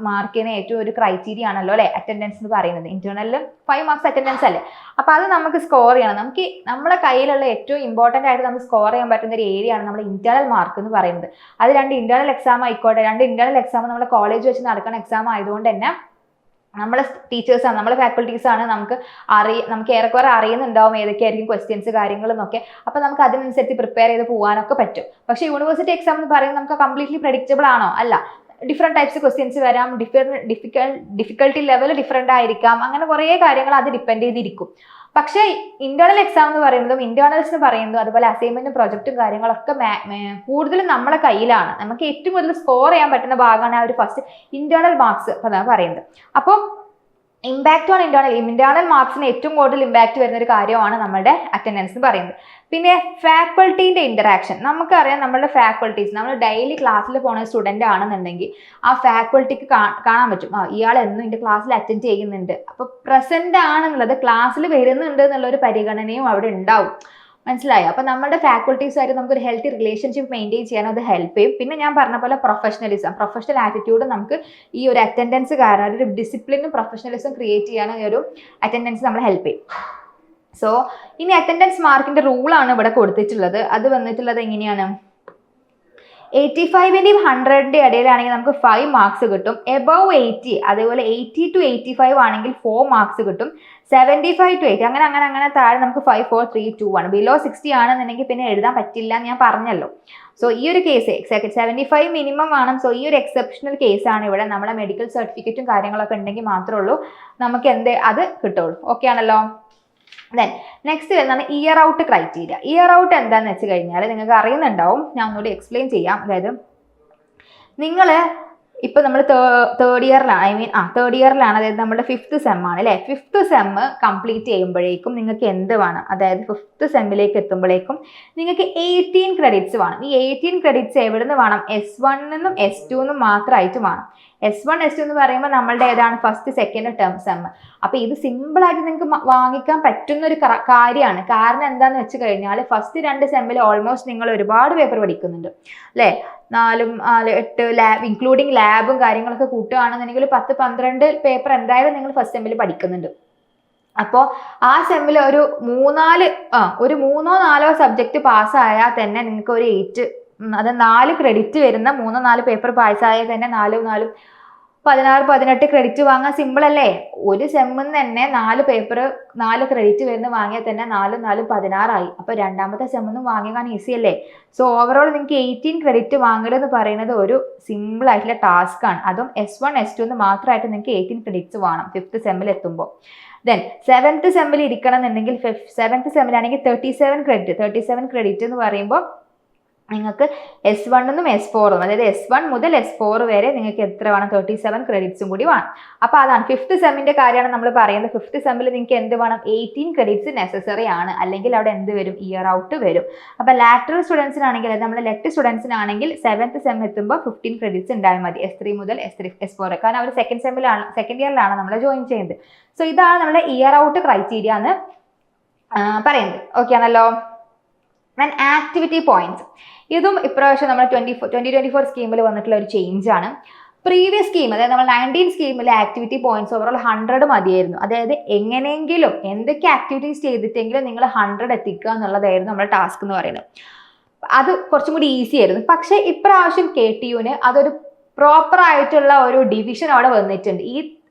A: മാർക്കിന് ഏറ്റവും ഒരു ക്രൈറ്റീരിയ ആണല്ലോ അല്ലെ അറ്റൻഡൻസ് എന്ന് പറയുന്നത്. ഇന്റേണലിൽ 5 മാർക്സ് അറ്റൻഡൻസ് അല്ലേ, അപ്പൊ അത് നമുക്ക് സ്കോർ ചെയ്യണം. നമുക്ക് നമ്മളെ കയ്യിലുള്ള ഏറ്റവും ഇമ്പോർട്ടന്റ് ആയിട്ട് നമുക്ക് സ്കോർ ചെയ്യാൻ പറ്റുന്ന ഒരു ഏരിയ ആണ് നമ്മുടെ ഇന്റേണൽ മാർക്ക് എന്ന് പറയുന്നത്. അത് 2 ഇന്റേണൽ എക്സാം ആയിക്കോട്ടെ, 2 ഇന്റേണൽ എക്സാം നമ്മുടെ കോളേജ് വെച്ച് നടക്കുന്ന എക്സാം ആയതുകൊണ്ട് തന്നെ നമ്മളെ ടീച്ചേഴ്സാണ്, നമ്മളെ ഫാക്കൽറ്റീസാണ്, നമുക്ക് ഏറെക്കുറെ അറിയുന്നുണ്ടാവും ഏതൊക്കെയായിരിക്കും ക്വസ്റ്റ്യൻസ് കാര്യങ്ങളെന്നൊക്കെ. അപ്പോൾ നമുക്ക് അതിനനുസരിച്ച് പ്രിപ്പയർ ചെയ്ത് പോകാനൊക്കെ പറ്റും. പക്ഷേ യൂണിവേഴ്സിറ്റി എക്സാം എന്ന് പറയുന്നത് നമുക്ക് കംപ്ലീറ്റ്ലി പ്രഡിക്റ്റബിൾ ആണോ? അല്ല. ഡിഫറെൻറ്റ് ടൈപ്സ് ക്വസ്റ്റ്യൻസ് വരാം, ഡിഫിക്കൽട്ടി ലെവൽ ഡിഫറെൻ്റ് ആയിരിക്കാം, അങ്ങനെ കുറേ കാര്യങ്ങൾ അത് ഡിപ്പെൻഡ് ചെയ്തിരിക്കും. പക്ഷേ ഇന്റേണൽ എക്സാം എന്ന് പറയുന്നതും ഇന്റേണൽസ് എന്ന് പറയുന്നതും അതുപോലെ അസൈൻമെന്റും പ്രൊജക്റ്റും കാര്യങ്ങളൊക്കെ കൂടുതലും നമ്മളെ കയ്യിലാണ്. നമുക്ക് ഏറ്റവും കൂടുതൽ സ്കോർ ചെയ്യാൻ പറ്റുന്ന ഭാഗമാണ് ആ ഒരു ഫസ്റ്റ് ഇന്റേണൽ മാർക്സ് പറയുന്നത്. അപ്പോൾ ഇമ്പാക്ട് ഓൺ ഇന്റേണൽ മാർക്സിന് ഏറ്റവും കൂടുതൽ ഇമ്പാക്ട് വരുന്ന ഒരു കാര്യമാണ് നമ്മുടെ അറ്റൻഡൻസ് എന്ന് പറയുന്നത്. പിന്നെ ഫാക്കൾട്ടീൻ്റെ ഇന്ററാക്ഷൻ, നമുക്കറിയാം നമ്മളുടെ ഫാക്കൾട്ടീസ്, നമ്മൾ ഡെയിലി ക്ലാസ്സിൽ പോകുന്ന സ്റ്റുഡൻ്റ് ആണെന്നുണ്ടെങ്കിൽ ആ ഫാക്കൾട്ടിക്ക് കാണാൻ പറ്റും, ഇയാൾ എന്നും എൻ്റെ ക്ലാസ്സിൽ അറ്റൻഡ് ചെയ്യുന്നുണ്ട്, അപ്പോൾ പ്രസന്റ് ആണെന്നുള്ളത്, ക്ലാസ്സിൽ വരുന്നുണ്ട് എന്നുള്ളൊരു പരിഗണനയും അവിടെ ഉണ്ടാവും. മനസ്സിലായോ? അപ്പോൾ നമ്മുടെ ഫാക്കൾട്ടീസുമായിട്ട് നമുക്കൊരു ഹെൽത്തി റിലേഷൻഷിപ്പ് മെയിൻറ്റെയിൻ ചെയ്യാൻ അത് ഹെൽപ്പ് ചെയ്യും. പിന്നെ ഞാൻ പറഞ്ഞ പോലെ പ്രൊഫഷണൽ ആറ്റിറ്റ്യൂഡ് നമുക്ക് ഈ ഒരു അറ്റൻഡൻസ് കാരണം ഒരു ഡിസിപ്ലിനും പ്രൊഫഷണലിസം ക്രിയേറ്റ് ചെയ്യാൻ ഈ ഒരു അറ്റൻഡൻസ് നമ്മളെ ഹെൽപ്പ് ചെയ്യും. സോ ഇനി അറ്റൻഡൻസ് മാർക്കിന്റെ റൂളാണ് ഇവിടെ കൊടുത്തിട്ടുള്ളത്. അത് വന്നിട്ടുള്ളത് എങ്ങനെയാണ്, 85-ന്റെയും 100-ന്റെ ഇടയിലാണെങ്കിൽ നമുക്ക് 5 മാർക്സ് കിട്ടും. എബവ് 80, അതേപോലെ 80 to 85 ആണെങ്കിൽ 4 മാർക്സ് കിട്ടും. 75 to 80 അങ്ങനെ താഴെ നമുക്ക് 5, 4, 3, 2 ആണ്. ബിലോ 60 ആണെന്നുണ്ടെങ്കിൽ പിന്നെ എഴുതാൻ പറ്റില്ല എന്ന് ഞാൻ പറഞ്ഞല്ലോ. സോ ഈ ഒരു കേസ് 75 മിനിമം വേണം. സോ ഈ ഒരു എക്സെപ്ഷണൽ കേസാണ് ഇവിടെ. നമ്മളെ മെഡിക്കൽ സർട്ടിഫിക്കറ്റും കാര്യങ്ങളൊക്കെ ഉണ്ടെങ്കിൽ മാത്രമേ ഉള്ളൂ നമുക്ക് അത് കിട്ടുള്ളൂ. ഓക്കെ ആണല്ലോ? ദെൻ നെക്സ്റ്റ് വരുന്നതാണ് year out criteria. Year out എന്താണെന്ന് വെച്ച് കഴിഞ്ഞാൽ നിങ്ങൾക്ക് അറിയുന്നുണ്ടാവും, ഞാൻ ഒന്നുകൂടി എക്സ്പ്ലെയിൻ ചെയ്യാം. അതായത് നിങ്ങൾ ഇപ്പം നമ്മൾ തേർഡ് ഇയറിലാണ്, അതായത് നമ്മുടെ 5th സെമ്മാണ് അല്ലേ. 5th സെം കംപ്ലീറ്റ് ചെയ്യുമ്പോഴേക്കും നിങ്ങൾക്ക് എന്ത് വേണം, അതായത് 5th സെമ്മിലേക്ക് എത്തുമ്പോഴേക്കും നിങ്ങൾക്ക് 18 ക്രെഡിറ്റ്സ് വേണം. ഈ 18 ക്രെഡിറ്റ്സ് എവിടെ നിന്ന് വേണം, S1 നിന്നും S2 നിന്നും മാത്രമായിട്ട് വേണം. S1 S2 എന്ന് പറയുമ്പോൾ നമ്മളുടെ ഏതാണ്, ഫസ്റ്റ് സെക്കൻഡ് ടേം സെം. അപ്പോൾ ഇത് സിമ്പിളായിട്ട് നിങ്ങൾക്ക് വാങ്ങിക്കാൻ പറ്റുന്ന ഒരു കാര്യമാണ്. കാരണം എന്താണെന്ന് വെച്ച് കഴിഞ്ഞാൽ ഫസ്റ്റ് 2 സെമ്മിൽ ഓൾമോസ്റ്റ് നിങ്ങൾ ഒരുപാട് പേപ്പർ പഠിക്കുന്നുണ്ട് അല്ലേ. 4, 8 ലാബ് ഇൻക്ലൂഡിങ് ലാബും കാര്യങ്ങളൊക്കെ കൂട്ടുകയാണെന്നുണ്ടെങ്കിൽ 10-12 പേപ്പർ എന്തായാലും നിങ്ങൾ ഫസ്റ്റ് സെമ്മിൽ പഠിക്കുന്നുണ്ട്. അപ്പോൾ ആ സെമ്മിൽ ഒരു 3-4 സബ്ജക്റ്റ് പാസ്സായാൽ തന്നെ നിങ്ങൾക്ക് ഒരു 8, അത് 4 ക്രെഡിറ്റ് വരുന്ന 3-4 പേപ്പർ പാസ്സായാൽ തന്നെ 4 18 ക്രെഡിറ്റ് വാങ്ങാൻ സിമ്പിൾ അല്ലേ? ഒരു സെമ്മിൽ തന്നെ 4 പേപ്പർ 4 ക്രെഡിറ്റ് വരുന്ന വാങ്ങിയാൽ തന്നെ 4 4 16 അപ്പൊ രണ്ടാമത്തെ സെമ്മിൽ വാങ്ങിയാൽ ഈസി അല്ലേ? സോ ഓവറോൾ നിങ്ങൾക്ക് 18 ക്രെഡിറ്റ് വാങ്ങലെന്ന് പറയുന്നത് ഒരു സിമ്പിൾ ആയിട്ടുള്ള ടാസ്ക് ആണ്. അതും S1 S2 എന്ന് മാത്രമായിട്ട് നിങ്ങൾക്ക് 18 ക്രെഡിറ്റ്സ് വേണം 5th സെമ്മിൽ എത്തുമ്പോൾ. ദെൻ 7th സെമ്മിൽ ഇരിക്കണം എന്നുണ്ടെങ്കിൽ 7th സെമ്മിലാണെങ്കിൽ 37 ക്രെഡിറ്റ് എന്ന് പറയുമ്പോൾ നിങ്ങൾക്ക് S1 നും S4 അതായത് S1 മുതൽ S4 വരെ നിങ്ങൾക്ക് എത്ര വേണം? 37 ക്രെഡിറ്റ്സും കൂടി വേണം. അപ്പോൾ അതാണ് 5th സെമ്മിന്റെ കാര്യമാണ് നമ്മൾ പറയുന്നത്. 5th സെമ്മിൽ നിങ്ങൾക്ക് എന്ത് വേണം? 18 ക്രെഡിറ്റ്സ് നെസസറി ആണ്, അല്ലെങ്കിൽ അവിടെ എന്ത് വരും? ഇയർ ഔട്ട് വരും. അപ്പോൾ ലാറ്ററൽ സ്റ്റുഡൻസിനാണെങ്കിൽ അതായത് നമ്മുടെ ലെറ്റ് സ്റ്റുഡൻസിനാണെങ്കിൽ 7th സെം എത്തുമ്പോൾ 15 ക്രെഡിറ്റ്സ് ഉണ്ടായാൽ മതി, S3 മുതൽ S4, കാരണം അവർ സെക്കൻഡ് ഇയറിലാണ് നമ്മൾ ജോയിൻ ചെയ്യുന്നത്. സോ ഇതാണ് നമ്മുടെ ഇയർ ഔട്ട് ക്രൈറ്റീരിയ എന്ന് പറയുന്നത്. ഓക്കെ ആണല്ലോ. ആൻഡ് ആക്ടിവിറ്റി പോയിന്റ്സ്, ഇതും ഇപ്രാവശ്യം നമ്മൾ 2024 സ്കീമിൽ വന്നിട്ടുള്ള ഒരു ചേഞ്ച് ആണ്. പ്രീവിയസ് സ്കീം അതായത് നമ്മൾ 19 സ്കീമിലെ ആക്ടിവിറ്റി പോയിന്റ്സ് ഓവറോൾ 100 മതിയായിരുന്നു. അതായത് എങ്ങനെയെങ്കിലും എന്തൊക്കെ ആക്ടിവിറ്റീസ് ചെയ്തിട്ടെങ്കിലും നിങ്ങൾ 100 എത്തിക്കുക എന്നുള്ളതായിരുന്നു നമ്മുടെ ടാസ്ക് എന്ന് പറയുന്നത്. അത് കുറച്ചും കൂടി ഈസി ആയിരുന്നു. പക്ഷേ ഇപ്രാവശ്യം KTUവിന് അതൊരു പ്രോപ്പർ ആയിട്ടുള്ള ഒരു ഡിവിഷൻ അവിടെ വന്നിട്ടുണ്ട്. ഈ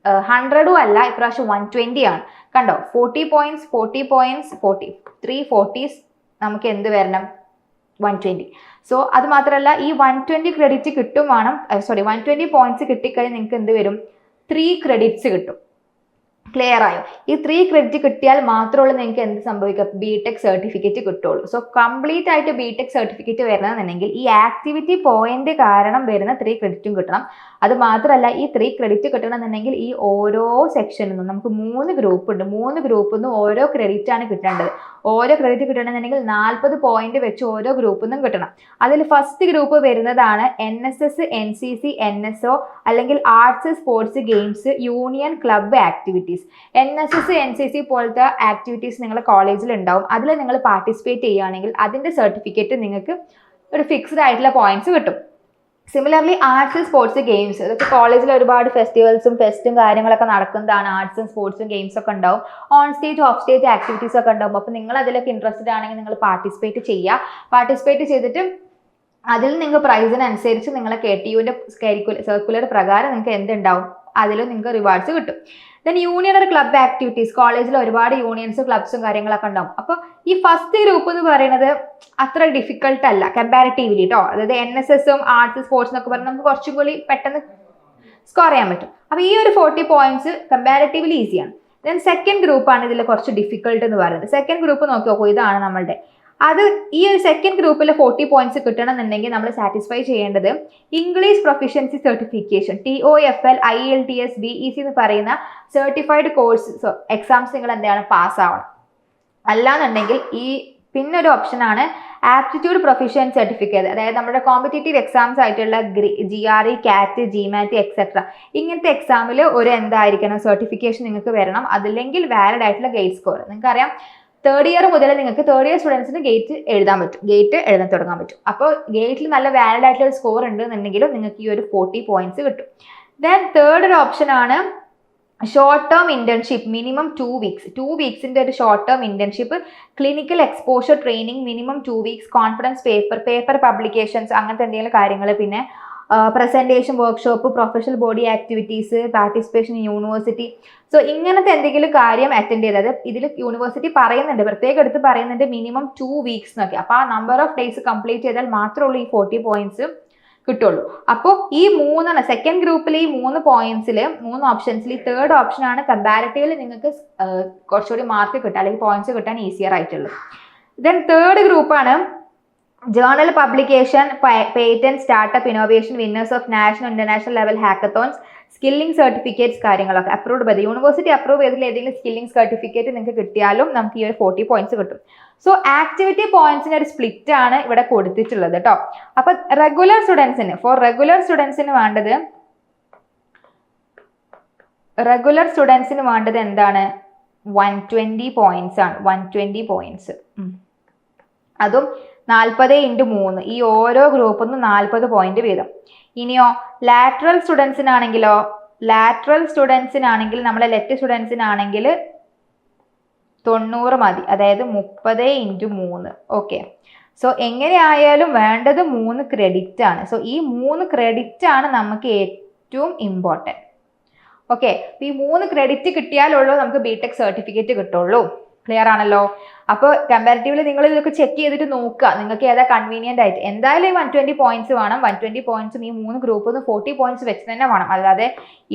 A: 100 അല്ല, ഇപ്രാവശ്യം 120 ആണ്. കണ്ടോ, 40 പോയിന്റ്സ് 40 3 40s നമുക്ക് എന്ത് വരണം? 120. സോ അത് മാത്രമല്ല, ഈ 120 ക്രെഡിറ്റ് കിട്ടും വേണം, 120 പോയിന്റ്സ് കിട്ടിക്കഴിഞ്ഞാൽ നിങ്ങൾക്ക് എന്ത് വരും? 3 ക്രെഡിറ്റ്സ് കിട്ടും. ക്ലിയർ ആയോ? ഈ 3 ക്രെഡിറ്റ് കിട്ടിയാൽ മാത്രമേ നിങ്ങൾക്ക് എന്ത് സംഭവിക്കുക? BTech സർട്ടിഫിക്കറ്റ് കിട്ടുള്ളൂ. സോ കംപ്ലീറ്റ് ആയിട്ട് BTech സർട്ടിഫിക്കറ്റ് വരണമെന്നുണ്ടെങ്കിൽ ഈ ആക്ടിവിറ്റി പോയിന്റ് കാരണം വരുന്ന 3 ക്രെഡിറ്റും കിട്ടണം. അത് മാത്രമല്ല, ഈ 3 ക്രെഡിറ്റ് കിട്ടണമെന്നുണ്ടെങ്കിൽ ഈ ഓരോ സെക്ഷനിൽ നിന്നും നമുക്ക് 3 ഗ്രൂപ്പ് ഉണ്ട്, 3 ഗ്രൂപ്പിൽ നിന്നും ഓരോ ക്രെഡിറ്റ് ആണ് കിട്ടേണ്ടത്. ഓരോ ക്രെഡിറ്റ് കിട്ടണമെന്നുണ്ടെങ്കിൽ 40 പോയിന്റ് വെച്ച് ഓരോ ഗ്രൂപ്പിൽ നിന്നും കിട്ടണം. അതിൽ ഫസ്റ്റ് ഗ്രൂപ്പ് വരുന്നതാണ് NSS NCC NSO അല്ലെങ്കിൽ arts sports games union club activities. NSS NCC പോലത്തെ ആക്ടിവിറ്റീസ് നിങ്ങളുടെ കോളേജിൽ ഉണ്ടാവും. അതിൽ നിങ്ങൾ പാർട്ടിസിപ്പേറ്റ് ചെയ്യുകയാണെങ്കിൽ അതിൻ്റെ സർട്ടിഫിക്കറ്റ് നിങ്ങൾക്ക് ഒരു ഫിക്സ്ഡ് ആയിട്ടുള്ള പോയിന്റ്സ് കിട്ടും. സിമിലർലി ആർട്സ് സ്പോർട്സ് ഗെയിംസ്, ഇതൊക്കെ കോളേജിൽ ഒരുപാട് ഫെസ്റ്റിവൽസും ഫെസ്റ്റും കാര്യങ്ങളൊക്കെ നടക്കുന്നതാണ്. ആർട്സും സ്പോർട്സും ഗെയിംസ് ഒക്കെ ഉണ്ടാവും, on stage of stage activities ഒക്കെ ഉണ്ടാവും. അപ്പോൾ നിങ്ങൾ അതിലൊക്കെ ഇൻട്രസ്റ്റഡ് ആണെങ്കിൽ നിങ്ങൾ പാർട്ടിസിപ്പേറ്റ് ചെയ്യുക. പാർട്ടിസിപ്പേറ്റ് ചെയ്തിട്ട് അതിൽ നിങ്ങൾ പ്രൈസിനനുസരിച്ച് നിങ്ങളെ KTUവിൻ്റെ സർക്കുലർ പ്രകാരം നിങ്ങൾക്ക് എന്തുണ്ടാവും? അതിലും നിങ്ങൾക്ക് റിവാർഡ്സ് കിട്ടും. ദെൻ യൂണിയൻ ഒരു ക്ലബ്ബ് ആക്ടിവിറ്റീസ്, കോളേജിൽ ഒരുപാട് യൂണിയൻസ് ക്ലബ്സും കാര്യങ്ങളൊക്കെ ഉണ്ടാവും. അപ്പോൾ ഈ ഫസ്റ്റ് ഗ്രൂപ്പ് എന്ന് പറയുന്നത് അത്ര ഡിഫിക്കൾട്ട് അല്ല കമ്പാരിറ്റീവ്ലി കേട്ടോ. അതായത് NSSും ആർട്സ് സ്പോർട്സ് എന്നൊക്കെ പറഞ്ഞാൽ നമുക്ക് കുറച്ചും കൂടി പെട്ടെന്ന് സ്കോർ ചെയ്യാൻ പറ്റും. അപ്പോൾ ഈ ഒരു 40 പോയിന്റ്സ് കമ്പാരിറ്റീവ്ലി ഈസിയാണ്. ദെൻ സെക്കൻഡ് ഗ്രൂപ്പാണ് ഇതിൽ കുറച്ച് ഡിഫിക്കൾട്ട് എന്ന് പറയുന്നത്. സെക്കൻഡ് ഗ്രൂപ്പ് നോക്കി നോക്കൂ, ഇതാണ് നമ്മളുടെ. അത് ഈ ഒരു സെക്കൻഡ് ഗ്രൂപ്പിൽ 40 പോയിന്റ്സ് കിട്ടണമെന്നുണ്ടെങ്കിൽ നമ്മൾ സാറ്റിസ്ഫൈ ചെയ്യേണ്ടത് English proficiency certification TOEFL IELTS BEC എന്ന് പറയുന്ന സർട്ടിഫൈഡ് കോഴ്സ് എക്സാംസ് നിങ്ങൾ എന്താണ് പാസ്സാവണം. അല്ലാന്നുണ്ടെങ്കിൽ ഈ പിന്നൊരു ഓപ്ഷനാണ് ആപ്റ്റിറ്റ്യൂഡ് പ്രൊഫിഷ്യൻ സർട്ടിഫിക്കറ്റ്, അതായത് നമ്മുടെ കോമ്പറ്റേറ്റീവ് എക്സാംസ് ആയിട്ടുള്ള GRE CAT GMAT എക്സെട്ര ഇങ്ങനത്തെ എക്സാമിൽ ഒരു എന്തായിരിക്കണം? സർട്ടിഫിക്കേഷൻ നിങ്ങൾക്ക് വരണം. അതില്ലെങ്കിൽ വാലിഡ് ആയിട്ടുള്ള ഗേറ്റ് സ്കോർ. നിങ്ങൾക്കറിയാം 3rd ഇയർ മുതൽ നിങ്ങൾക്ക് 3rd ഇയർ സ്റ്റുഡൻസിന് ഗേറ്റ് എഴുതാൻ തുടങ്ങാൻ പറ്റും. അപ്പോൾ ഗേറ്റിൽ നല്ല വാലിഡ് ആയിട്ടുള്ള ഒരു സ്കോർ ഉണ്ടെന്നുണ്ടെങ്കിലും നിങ്ങൾക്ക് ഈ ഒരു 40 പോയിന്റ്സ് കിട്ടും. ദെൻ തേർഡ് ഒരു ഓപ്ഷൻ ആണ് short term internship, minimum 2 weeks. 2 വീക്സിന്റെ ഒരു short term internship, clinical exposure training minimum 2 weeks, conference paper publications അങ്ങനത്തെ എന്തെങ്കിലും കാര്യങ്ങൾ, പിന്നെ presentation workshop, professional body activities, participation in university. So ഇങ്ങനത്തെ എന്തെങ്കിലും കാര്യം അറ്റൻഡ് ചെയ്തത് ഇതിൽ യൂണിവേഴ്സിറ്റി പറയുന്നുണ്ട്, പ്രത്യേകം എടുത്ത് പറയുന്നുണ്ട് മിനിമം 2 വീക്സ് എന്നൊക്കെ. അപ്പോൾ ആ നമ്പർ ഓഫ് ഡേയ്സ് കംപ്ലീറ്റ് ചെയ്താൽ മാത്രമേ ഉള്ളൂ ഈ 40 പോയിന്റ്സ് കിട്ടുള്ളൂ. അപ്പോൾ ഈ സെക്കൻഡ് ഗ്രൂപ്പിൽ ഈ 3 പോയിന്റ്സിൽ 3 ഓപ്ഷൻസിൽ ഈ തേർഡ് ഓപ്ഷനാണ് കമ്പാരിറ്റീവ്ലി നിങ്ങൾക്ക് കുറച്ചുകൂടി മാർക്ക് കിട്ടുക അല്ലെങ്കിൽ പോയിന്റ്സ് കിട്ടാൻ ഈസിയർ ആയിട്ടുള്ളത്. ദെൻ തേർഡ് ഗ്രൂപ്പാണ് journal publication, patent, startup, innovation, winners of national international level ഹാക്കത്തോൺസ്, skilling certificates കാര്യങ്ങളൊക്കെ അപ്രൂവ്ഡ് ബൈ യൂണിവേഴ്സിറ്റി അപ്രൂവ് ചെയ്തിട്ടുള്ള ഏതെങ്കിലും സ്കില്ലിംഗ് സർട്ടിഫിക്കറ്റ് നിങ്ങൾക്ക് കിട്ടിയാലും നമുക്ക് ഈ ഒരു 40 പോയിന്റ്സ് കിട്ടും. സോ ആക്ടിവിറ്റി പോയിന്റ്സിന് ഒരു സ്പ്ലിറ്റ് ആണ് ഇവിടെ കൊടുത്തിട്ടുള്ളത് കേട്ടോ. അപ്പൊ റെഗുലർ സ്റ്റുഡൻസിന് വേണ്ടത് എന്താണ്? 120 പോയിന്റ്സ് ആണ്. 120 പോയിന്റ്സ്, അതും 40x3, ഈ ഓരോ ഗ്രൂപ്പിൽ നിന്നും 40 പോയിന്റ് വീതം. ഇനിയോ ലാറ്ററൽ സ്റ്റുഡൻസിനാണെങ്കിൽ നമ്മളെ ലെറ്റ് സ്റ്റുഡൻസിനാണെങ്കിൽ 90 മതി, അതായത് 30x3. ഓക്കെ, സോ എങ്ങനെയായാലും വേണ്ടത് 3 ക്രെഡിറ്റ് ആണ്. സോ ഈ 3 ക്രെഡിറ്റ് ആണ് നമുക്ക് ഏറ്റവും ഇമ്പോർട്ടൻറ്റ്. ഓക്കെ, ഈ 3 ക്രെഡിറ്റ് കിട്ടിയാലുള്ളൂ നമുക്ക് ബിടെക് സർട്ടിഫിക്കറ്റ് കിട്ടുള്ളൂ. ക്ലിയർ ആണല്ലോ? അപ്പോൾ കമ്പാരിറ്റീവ്ലി നിങ്ങൾ ഇതൊക്കെ ചെക്ക് ചെയ്തിട്ട് നോക്കുക നിങ്ങൾക്ക് ഏതാ കൺവീനിയന്റ് ആയിട്ട്. എന്തായാലും ഈ 120 പോയിന്റ്സ് വേണം. 120 പോയിന്റ്സും ഈ 3 ഗ്രൂപ്പിൽ 40 പോയിന്റ്സ് വെച്ച് തന്നെ വേണം. അല്ലാതെ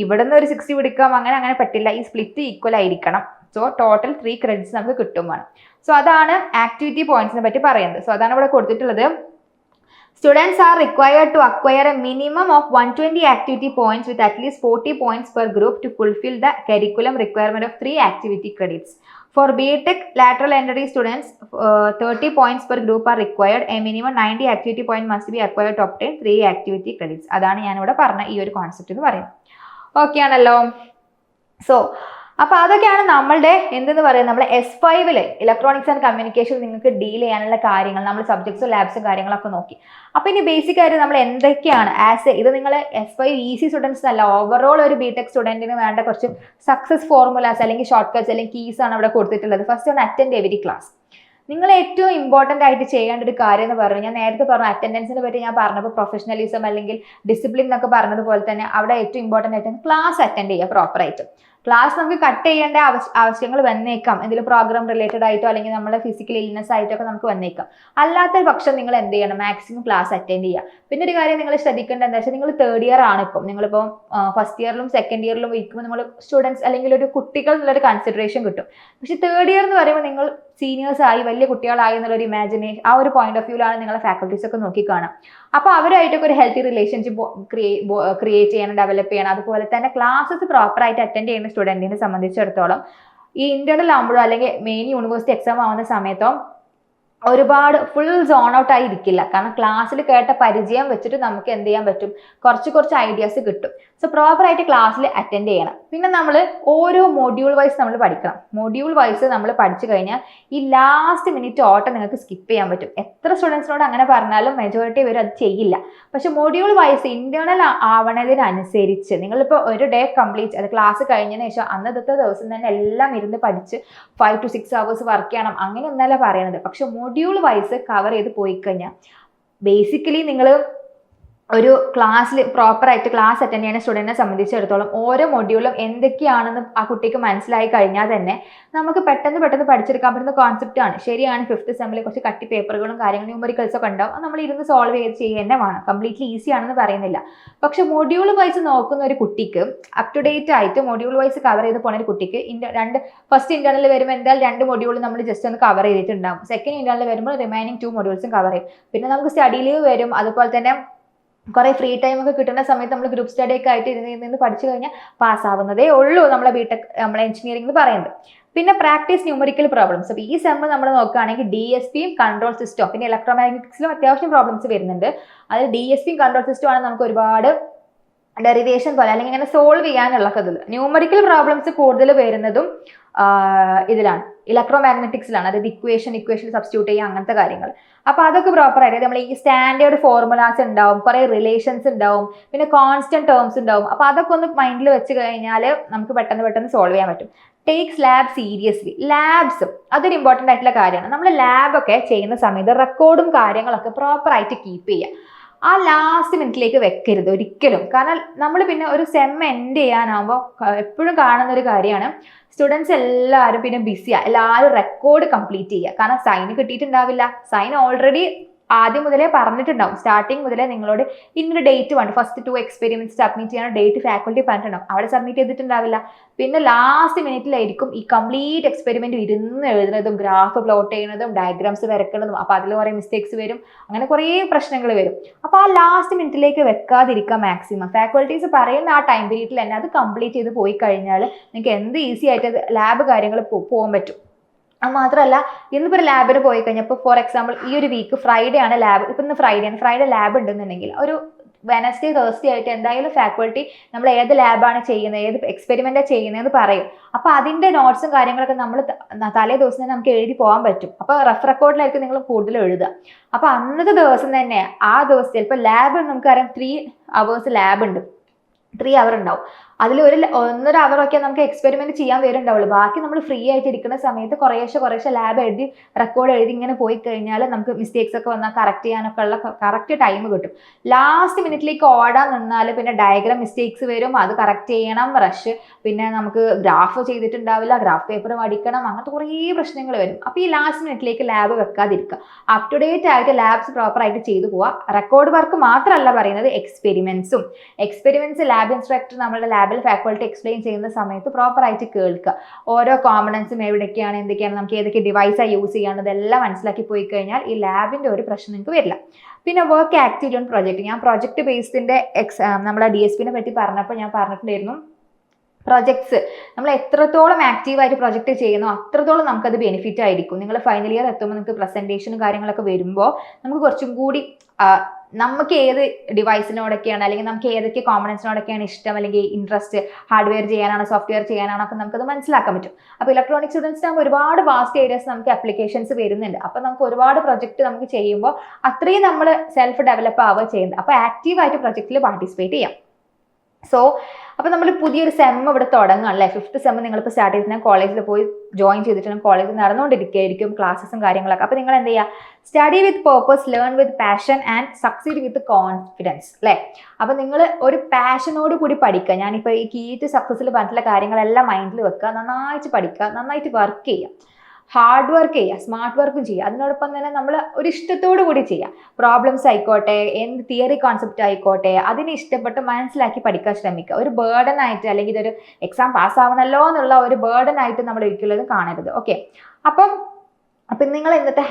A: ഇവിടെ നിന്ന് ഒരു 60 പിടിക്കാം അങ്ങനെ പറ്റില്ല. ഈ സ്പ്ലിറ്റ് ഈക്വൽ ആയിരിക്കണം. സോ ടോട്ടൽ 3 ക്രെഡിറ്റ്സ് നമുക്ക് കിട്ടും വേണം. സോ അതാണ് ആക്ടിവിറ്റി പോയിന്റ്സിനെ പറ്റി പറയുന്നത്. സോ അതാണ് ഇവിടെ കൊടുത്തിട്ടുള്ളത്. Students are required to acquire a minimum of 120 activity points with at least 40 points per group to fulfill the curriculum requirement of 3 activity credits. For BTech lateral entry students, 30 points per group are required. A minimum 90 activity point must be acquired to obtain 3 activity credits. അതാണ് ഞാൻ ഇവിടെ പറഞ്ഞ ഈ ഒരു concept എന്ന് പറയുന്നത്. Okay ആണല്ലോ? So അപ്പോൾ അതൊക്കെയാണ് നമ്മളുടെ എന്തെന്ന് പറയുന്നത് നമ്മൾ S5 ഇലക്ട്രോണിക്സ് ആൻഡ് കമ്മ്യൂണിക്കേഷൻ നിങ്ങൾക്ക് ഡീൽ ചെയ്യാനുള്ള കാര്യങ്ങൾ നമ്മൾ സബ്ജക്ട്സും ലാബ്സും കാര്യങ്ങളൊക്കെ നോക്കി. അപ്പോൾ ഇനി ബേസിക് ആയിട്ട് നമ്മൾ എന്തൊക്കെയാണ് ഇത് നിങ്ങൾ S5 ഈസി സ്റ്റുഡൻസ് അല്ല, ഓവറോൾ ഒരു ബിടെക് സ്റ്റുഡൻറ്റിന് വേണ്ട കുറച്ച് സക്സസ് ഫോർമുലാസ് അല്ലെങ്കിൽ ഷോർട്ട് കട്ട്സ് അല്ലെങ്കിൽ കീസ് ആണ് അവിടെ കൊടുത്തിട്ടുള്ളത്. ഫസ്റ്റ് ഒന്ന് അറ്റൻഡ് എവരി ക്ലാസ്. നിങ്ങൾ ഏറ്റവും ഇമ്പോർട്ടൻ്റ് ആയിട്ട് ചെയ്യേണ്ട ഒരു കാര്യം എന്ന് പറഞ്ഞു, ഞാൻ നേരത്തെ പറഞ്ഞു അറ്റൻഡൻസിനെ പറ്റി ഞാൻ പറഞ്ഞപ്പോൾ പ്രൊഫഷണലിസം അല്ലെങ്കിൽ ഡിസിപ്ലിൻ എന്നൊക്കെ പറഞ്ഞതുപോലെ തന്നെ അവിടെ ഏറ്റവും ഇമ്പോർട്ടൻ്റ് ആയിട്ട് ക്ലാസ് അറ്റൻഡ് ചെയ്യുക പ്രോപ്പറായിട്ട്. ക്ലാസ് നമുക്ക് കട്ട് ചെയ്യേണ്ട ആവശ്യങ്ങൾ വന്നേക്കാം, എന്തെങ്കിലും പ്രോഗ്രാം റിലേറ്റഡ് ആയിട്ടോ അല്ലെങ്കിൽ നമ്മുടെ ഫിസിക്കൽ ഇൽനെസ് ആയിട്ടോ ഒക്കെ നമുക്ക് വന്നേക്കാം. അല്ലാത്ത പക്ഷം നിങ്ങൾ എന്ത് ചെയ്യണം, മാക്സിമം ക്ലാസ് അറ്റൻഡ് ചെയ്യുക. പിന്നെ ഒരു കാര്യം നിങ്ങൾ ശ്രദ്ധിക്കേണ്ടത് എന്താ വെച്ചാൽ നിങ്ങൾ തേർഡ് ഇയർ ആണ് ഇപ്പം, നിങ്ങളിപ്പോൾ ഫസ്റ്റ് ഇയറിലും സെക്കൻഡ് ഇയറിലും ഇരിക്കുമ്പോൾ നമ്മൾ സ്റ്റുഡൻസ് അല്ലെങ്കിൽ ഒരു കുട്ടികൾ എന്നുള്ളൊരു കൺസിഡറേഷൻ കിട്ടും. പക്ഷെ തേർഡ് ഇയർ എന്ന് പറയുമ്പോൾ നിങ്ങൾ സീനിയേഴ്സ് ആയി വലിയ കുട്ടികളായി എന്നുള്ളൊരു ഇമാജിനേഷൻ ആ ഒരു പോയിന്റ് ഓഫ് വ്യൂലാണ് നിങ്ങളെ ഫാക്കൽറ്റീസ് ഒക്കെ നോക്കിക്കാണാം. അപ്പോൾ അവരായിട്ടൊക്കെ ഒരു ഹെൽത്തി റിലേഷൻഷിപ്പ് ക്രിയേറ്റ് ചെയ്യണം, ഡെവലപ്പ് ചെയ്യണം. അതുപോലെ തന്നെ ക്ലാസ്സസ് പ്രോപ്പറായിട്ട് അറ്റൻഡ് ചെയ്യുന്ന സ്റ്റുഡൻറ്റിനെ സംബന്ധിച്ചിടത്തോളം ഈ ഇന്റേണൽ ആകുമ്പോഴോ അല്ലെങ്കിൽ മെയിൻ യൂണിവേഴ്സിറ്റി എക്സാം ആവുന്ന സമയത്തോ ഒരുപാട് ഫുൾ സോൺ ഔട്ട് ആയി ഇരിക്കില്ല. കാരണം ക്ലാസ്സിൽ കേട്ട പരിചയം വെച്ചിട്ട് നമുക്ക് എന്ത് ചെയ്യാൻ പറ്റും, കുറച്ച് ഐഡിയാസ് കിട്ടും. സോ പ്രോപ്പറായിട്ട് ക്ലാസ്സിൽ അറ്റൻഡ് ചെയ്യണം. പിന്നെ നമ്മൾ ഓരോ മൊഡ്യൂൾ വൈസ് നമ്മൾ പഠിക്കണം. മൊഡ്യൂൾ വൈസ് നമ്മൾ പഠിച്ചു കഴിഞ്ഞാൽ ഈ ലാസ്റ്റ് മിനിറ്റ് ഓട്ടം നിങ്ങൾക്ക് സ്കിപ്പ് ചെയ്യാൻ പറ്റും. എത്ര സ്റ്റുഡൻസിനോട് അങ്ങനെ പറഞ്ഞാലും മെജോറിറ്റി പേര് അത് ചെയ്യില്ല. പക്ഷെ മൊഡ്യൂൾ വൈസ് ഇന്റേണൽ ആവണതിനനുസരിച്ച് നിങ്ങളിപ്പോൾ ഒരു ഡേ കംപ്ലീറ്റ് അത് ക്ലാസ് കഴിഞ്ഞതിന് ശേഷം അന്നത്തെ ദിവസം തന്നെ എല്ലാം ഇരുന്ന് പഠിച്ച് 5 to 6 hours വർക്ക് ചെയ്യണം അങ്ങനെയൊന്നല്ല പറയണത്. പക്ഷെ മൊഡ്യൂൾ വൈസ് കവർ ചെയ്ത് പോയി കഴിഞ്ഞാൽ ബേസിക്കലി നിങ്ങൾ ഒരു ക്ലാസ്സിൽ പ്രോപ്പറായിട്ട് ക്ലാസ് അറ്റൻഡ് ചെയ്യുന്ന സ്റ്റുഡൻറ്റിനെ സംബന്ധിച്ചിടത്തോളം ഓരോ മൊഡ്യൂളും എന്തൊക്കെയാണെന്ന് ആ കുട്ടിക്ക് മനസ്സിലായി കഴിഞ്ഞാൽ തന്നെ നമുക്ക് പെട്ടെന്ന് പഠിച്ചെടുക്കാൻ പറ്റുന്ന കോൺസെപ്റ്റ് ആണ്. ശരിയാണ്, 5th സെമ്മിൽ കുറച്ച് കട്ടി പേപ്പറുകളും കാര്യങ്ങളും ന്യൂമറിക്കൽസ് ഒക്കെ ഉണ്ടാവും. അത് നമ്മൾ ഇരുന്ന് സോൾവ് ചെയ്യുക തന്നെ വേണം. കംപ്ലീറ്റ്ലി ഈസി ആണെന്ന് പറയുന്നില്ല. പക്ഷെ മൊഡ്യൂൾ വൈസ് നോക്കുന്ന ഒരു കുട്ടിക്ക് അപ് ടു ഡേറ്റ് ആയിട്ട് മൊഡ്യൂൾ വൈസ് കവർ ചെയ്ത് പോകുന്ന ഒരു കുട്ടിക്ക് ഫസ്റ്റ് ഇന്റേണൽ വരുമ്പോൾ എന്തായാലും 2 മൊഡ്യൂൾ നമ്മൾ ജസ്റ്റ് ഒന്ന് കവർ ചെയ്തിട്ടുണ്ടാവും. സെക്കൻഡ് ഇന്റേണൽ വരുമ്പോൾ റിമൈനിങ് 2 മൊഡ്യൂൾസും കവർ ചെയ്യും. പിന്നെ നമുക്ക് സ്റ്റഡി ലീവ് വരും. അതുപോലെ തന്നെ കുറേ ഫ്രീ ടൈം ഒക്കെ കിട്ടുന്ന സമയത്ത് നമ്മൾ ഗ്രൂപ്പ് സ്റ്റഡി ഒക്കെ ആയിട്ട് ഇരുന്ന് പഠിച്ചു കഴിഞ്ഞാൽ പാസ്സാവുന്നതേ ഉള്ളൂ നമ്മളെ ബിടെക് നമ്മളെ എഞ്ചിനീയറിംഗ് എന്ന് പറയുന്നത്. പിന്നെ പ്രാക്ടീസ് ന്യൂമറിക്കൽ പ്രോബ്ലംസ്. അപ്പോൾ ഈ സെമ്മ് നമ്മൾ നോക്കുകയാണെങ്കിൽ DSPയും കൺട്രോൾ സിസ്റ്റവും പിന്നെ ഇലക്ട്രോമാഗ്നറ്റിക്സിലും അത്യാവശ്യം പ്രോബ്ലംസ് വരുന്നുണ്ട്. അതിൽ DSPയും കൺട്രോൾ സിസ്റ്റവും ആണ് നമുക്ക് ഒരുപാട് ഡെറിവേഷൻ പോലെ അല്ലെങ്കിൽ ഇങ്ങനെ സോൾവ് ചെയ്യാനുള്ളത്. ന്യൂമറിക്കൽ പ്രോബ്ലംസ് കൂടുതൽ വരുന്നതും ഇതിലാണ്, ഇലക്ട്രോമാഗ്നറ്റിക്സിലാണ്. അതായത് ഇക്വേഷൻ സബ്സ്റ്റിറ്റ്യൂട്ട് ചെയ്യുക അങ്ങനത്തെ കാര്യങ്ങൾ. അപ്പോൾ അതൊക്കെ പ്രോപ്പർ ആയിട്ട് നമ്മൾ ഈ സ്റ്റാൻഡേർഡ് ഫോർമുലാസ് ഉണ്ടാവും, കുറേ റിലേഷൻസ് ഉണ്ടാവും, പിന്നെ കോൺസ്റ്റന്റ് ടേംസ് ഉണ്ടാവും. അപ്പോൾ അതൊക്കെ ഒന്ന് മൈൻഡിൽ വെച്ച് കഴിഞ്ഞാൽ നമുക്ക് പെട്ടെന്ന് സോൾവ് ചെയ്യാൻ പറ്റും. Takes lab seriously. ലാബ്സ് അതൊരു ഇമ്പോർട്ടൻ്റ് ആയിട്ടുള്ള കാര്യമാണ്. നമ്മൾ ലാബൊക്കെ ചെയ്യുന്ന സമയത്ത് റെക്കോർഡും കാര്യങ്ങളൊക്കെ പ്രോപ്പറായിട്ട് കീപ്പ് ചെയ്യുക. ആ ലാസ്റ്റ് മിനിറ്റിലേക്ക് വെക്കരുത് ഒരിക്കലും. കാരണം നമ്മൾ പിന്നെ ഒരു സെം എൻഡ് ചെയ്യാനാകുമ്പോൾ എപ്പോഴും കാണുന്ന ഒരു കാര്യമാണ് സ്റ്റുഡൻസ് എല്ലാവരും പിന്നെ ബിസിയാണ്, എല്ലാവരും റെക്കോർഡ് കംപ്ലീറ്റ് ചെയ്യുക. കാരണം സൈൻ കിട്ടിയിട്ടുണ്ടാവില്ല. സൈൻ ഓൾറെഡി ആദ്യം മുതലേ പറഞ്ഞിട്ടുണ്ടാവും, സ്റ്റാർട്ടിങ് മുതലേ നിങ്ങളോട് ഇന്നൊരു ഡേറ്റ് വേണം, ഫസ്റ്റ് 2 എക്സ്പെരിമെന്റ്സ് സബ്മിറ്റ് ചെയ്യാൻ ഡേറ്റ് ഫാക്കൽറ്റി പറഞ്ഞിട്ടുണ്ടാവും. അവിടെ സബ്മിറ്റ് ചെയ്തിട്ടുണ്ടാവില്ല. പിന്നെ ലാസ്റ്റ് മിനിറ്റിലായിരിക്കും ഈ കംപ്ലീറ്റ് എക്സ്പെരിമെന്റ് ഇരുന്ന് എഴുതുന്നതും ഗ്രാഫ് പ്ലോട്ട് ചെയ്യുന്നതും ഡയഗ്രാംസ് വരക്കുന്നതും. അപ്പോൾ അതിൽ കുറേ മിസ്റ്റേക്സ് വരും, അങ്ങനെ കുറേ പ്രശ്നങ്ങൾ വരും. അപ്പോൾ ആ ലാസ്റ്റ് മിനിറ്റിലേക്ക് വെക്കാതിരിക്കുക മാക്സിമം. ഫാക്കൽറ്റീസ് പറയുന്ന ആ ടൈം പീരീഡിൽ തന്നെ അത് കംപ്ലീറ്റ് ചെയ്ത് പോയി കഴിഞ്ഞാൽ നിങ്ങൾക്ക് എന്ത് ഈസി ആയിട്ട് ലാബ് കാര്യങ്ങൾ പോകാൻ പറ്റും. അത് മാത്രമല്ല ഇന്നിപ്പോൾ ഒരു ലാബിന് പോയി കഴിഞ്ഞാൽ ഇപ്പോൾ ഫോർ എക്സാമ്പിൾ ഈ ഒരു വീക്ക് ഫ്രൈഡേ ആണ് ലാബ്. ഇപ്പം ഇന്ന് ഫ്രൈഡേ ലാബ് ഉണ്ടെന്നുണ്ടെങ്കിൽ ഒരു വെനസ്ഡേ തേഴ്സ്ഡേ ആയിട്ട് എന്തായാലും ഫാക്കൽറ്റി നമ്മൾ ഏത് ലാബാണ് ചെയ്യുന്നത്, ഏത് എക്സ്പെരിമെന്റാണ് ചെയ്യുന്നതെന്ന് പറയും. അപ്പോൾ അതിൻ്റെ നോട്ട്സും കാര്യങ്ങളൊക്കെ നമ്മൾ തലേ ദിവസം തന്നെ നമുക്ക് എഴുതി പോകാൻ പറ്റും. അപ്പോൾ റെക്കോർഡിലായിരിക്കും നിങ്ങൾ കൂടുതൽ എഴുതുക. അപ്പോൾ അന്നത്തെ ദിവസം തന്നെ ആ ദിവസം ചിലപ്പോൾ ലാബ് നമുക്കറിയാം 3 hours ലാബ് ഉണ്ട്, 3 hour ഉണ്ടാവും. അതിൽ ഒരു 1.5 അവറൊക്കെ നമുക്ക് എക്സ്പെരിമെന്റ് ചെയ്യാൻ വരുന്നുണ്ടാവുള്ളൂ. ബാക്കി നമ്മൾ ഫ്രീ ആയിട്ട് ഇരിക്കുന്ന സമയത്ത് കുറേശ്ശെ ലാബ് എഴുതി റെക്കോർഡ് എഴുതി ഇങ്ങനെ പോയി കഴിഞ്ഞാൽ നമുക്ക് മിസ്റ്റേക്സ് ഒക്കെ വന്നാൽ കറക്റ്റ് ചെയ്യാനൊക്കെ ഉള്ള കറക്റ്റ് ടൈം കിട്ടും. ലാസ്റ്റ് മിനിറ്റിലേക്ക് ഓടാൻ നിന്നാൽ പിന്നെ ഡയഗ്രാം മിസ്റ്റേക്സ് വരും, അത് കറക്റ്റ് ചെയ്യണം, റഷ്, പിന്നെ നമുക്ക് ഗ്രാഫ് ചെയ്തിട്ടുണ്ടാവില്ല, ഗ്രാഫ് പേപ്പർ മടിക്കണം, അങ്ങനത്തെ കുറേ പ്രശ്നങ്ങൾ വരും. അപ്പോൾ ഈ ലാസ്റ്റ് മിനിറ്റിലേക്ക് ലാബ് വെക്കാതിരിക്കുക. അപ് ടു ഡേറ്റ് ആയിട്ട് ലാബ്സ് പ്രോപ്പർ ആയിട്ട് ചെയ്തു പോവുക. റെക്കോർഡ് വർക്ക് മാത്രമല്ല പറയുന്നത്, എക്സ്പെരിമെന്റ്സ് ലാബ് ഇൻസ്ട്രക്ടർ നമ്മുടെ ലാബിൽ ഫാക്കൾട്ടി എക്സ്പ്ലെയിൻ ചെയ്യുന്ന സമയത്ത് പ്രോപ്പർ ആയിട്ട് കേൾക്കുക. ഓരോ കോമ്പണൻസും എവിടേക്കാണ്, എന്തൊക്കെയാണ്, നമുക്ക് ഏതൊക്കെ ഡിവൈസാണ് യൂസ് ചെയ്യാനുള്ളത് ഇതെല്ലാം മനസ്സിലാക്കി പോയി കഴിഞ്ഞാൽ ഈ ലാബിന്റെ ഒരു പ്രശ്നം നിങ്ങൾക്ക് വരില്ല. പിന്നെ വർക്ക് ആക്റ്റീവ് ഓൺ പ്രൊജക്ട്. ഞാൻ പ്രൊജക്ട് ബേസ്ഡിന്റെ നമ്മളെ DSPനെ പറ്റി പറഞ്ഞപ്പോൾ ഞാൻ പറഞ്ഞിട്ടുണ്ടായിരുന്നു, പ്രൊജക്ട്സ് നമ്മൾ എത്രത്തോളം ആക്റ്റീവായിട്ട് പ്രൊജക്റ്റ് ചെയ്യുന്നോ അത്രത്തോളം നമുക്കത് ബെനിഫിറ്റ് ആയിരിക്കും. നിങ്ങൾ ഫൈനൽ ഇയർ എത്തുമ്പോൾ നിങ്ങൾക്ക് പ്രസന്റേഷനും കാര്യങ്ങളൊക്കെ വരുമ്പോൾ നമുക്ക് കുറച്ചും കൂടി നമുക്ക് ഏത് ഡിവൈസിനോടൊക്കെയാണ് അല്ലെങ്കിൽ നമുക്ക് ഏതൊക്കെ കോമ്പണൻസിനോടൊക്കെയാണ് ഇഷ്ടം അല്ലെങ്കിൽ ഇൻട്രസ്റ്റ്, ഹാർഡ്വെയർ ചെയ്യാനാണോ സോഫ്റ്റ്വെയർ ചെയ്യാനാണോ ഒക്കെ നമുക്കത് മനസ്സിലാക്കാൻ പറ്റും. അപ്പോൾ ഇലക്ട്രോണിക് സ്റ്റുഡൻസിനാകുമ്പോൾ ഒരുപാട് വാസ്റ്റ് ഏരിയാസ് നമുക്ക് ആപ്ലിക്കേഷൻസ് വരുന്നുണ്ട്. അപ്പോൾ നമുക്ക് ഒരുപാട് പ്രൊജക്റ്റ് നമുക്ക് ചെയ്യുമ്പോൾ അത്രയും നമ്മൾ സെൽഫ് ഡെവലപ്പ് ആവുക ചെയ്യുന്നത്. അപ്പോൾ ആക്റ്റീവായിട്ട് പ്രൊജക്റ്റിൽ പാർട്ടിസിപ്പേറ്റ് ചെയ്യാം. അപ്പോൾ നമ്മൾ പുതിയൊരു സെം ഇവിടെ തുടങ്ങുക അല്ലേ. 5th സെം നിങ്ങളിപ്പോൾ സ്റ്റാർട്ട് ചെയ്തിട്ടുണ്ടെങ്കിൽ കോളേജിൽ പോയി ജോയിൻ ചെയ്തിട്ടുണ്ടെങ്കിൽ കോളേജിൽ നടന്നുകൊണ്ടിരിക്കുകയായിരിക്കും ക്ലാസ്സും കാര്യങ്ങളൊക്കെ. അപ്പോൾ നിങ്ങൾ എന്ത് ചെയ്യുക, study with purpose, learn with passion and succeed with confidence അല്ലേ. അപ്പോൾ നിങ്ങൾ ഒരു പാഷനോട് കൂടി പഠിക്കുക. ഞാനിപ്പോൾ ഈ കീ ടു സക്സസ്സിൽ പറഞ്ഞിട്ടുള്ള കാര്യങ്ങളെല്ലാം മൈൻഡിൽ വെക്കുക, നന്നായിട്ട് പഠിക്കുക, നന്നായിട്ട് വർക്ക് ചെയ്യുക, ഹാർഡ് വർക്ക് ചെയ്യുക, സ്മാർട്ട് വർക്കും ചെയ്യുക. അതിനോടൊപ്പം തന്നെ നമ്മൾ ഒരു ഇഷ്ടത്തോടു കൂടി ചെയ്യുക. പ്രോബ്ലംസ് ആയിക്കോട്ടെ, എന്ത് തിയറി കോൺസെപ്റ്റ് ആയിക്കോട്ടെ, അതിനെ ഇഷ്ടപ്പെട്ട് മനസ്സിലാക്കി പഠിക്കാൻ ശ്രമിക്കുക. ഒരു ബേർഡൻ ആയിട്ട് അല്ലെങ്കിൽ ഇതൊരു എക്സാം പാസ്സാവണമല്ലോ എന്നുള്ള ഒരു ബേർഡൻ ആയിട്ട് നമ്മൾ ഒരിക്കലും കാണരുത്. ഓക്കെ, അപ്പം നിങ്ങൾ ഇന്നത്തെ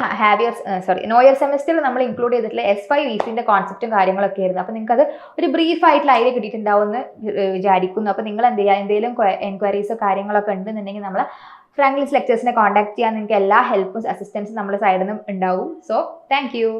A: നോ ഇയർ സെമിസ്റ്ററിൽ നമ്മൾ ഇൻക്ലൂഡ് ചെയ്തിട്ടുള്ള S5 VCന്റെ കോൺസെപ്റ്റും കാര്യങ്ങളൊക്കെ ആയിരുന്നു. അപ്പോൾ നിങ്ങൾക്ക് അത് ഒരു ബ്രീഫ് ആയിട്ടുള്ള ഐഡിയ കിട്ടിയിട്ടുണ്ടാവും എന്ന് വിചാരിക്കുന്നു. അപ്പോൾ നിങ്ങൾ എന്ത് ചെയ്യുക, എന്തെങ്കിലും എൻക്വയറീസോ കാര്യങ്ങളൊക്കെ ഉണ്ടെന്നുണ്ടെങ്കിൽ നമ്മൾ ഫ്രാങ്ക്ലിൻസ് ലെക്ചേഴ്സിനെ കോൺടാക്ട് ചെയ്യാൻ നിങ്ങൾക്ക് എല്ലാ ഹെൽപ്പും അസിസ്റ്റൻസും നമ്മുടെ സൈഡിൽ നിന്നും ഉണ്ടാവും. So thank you.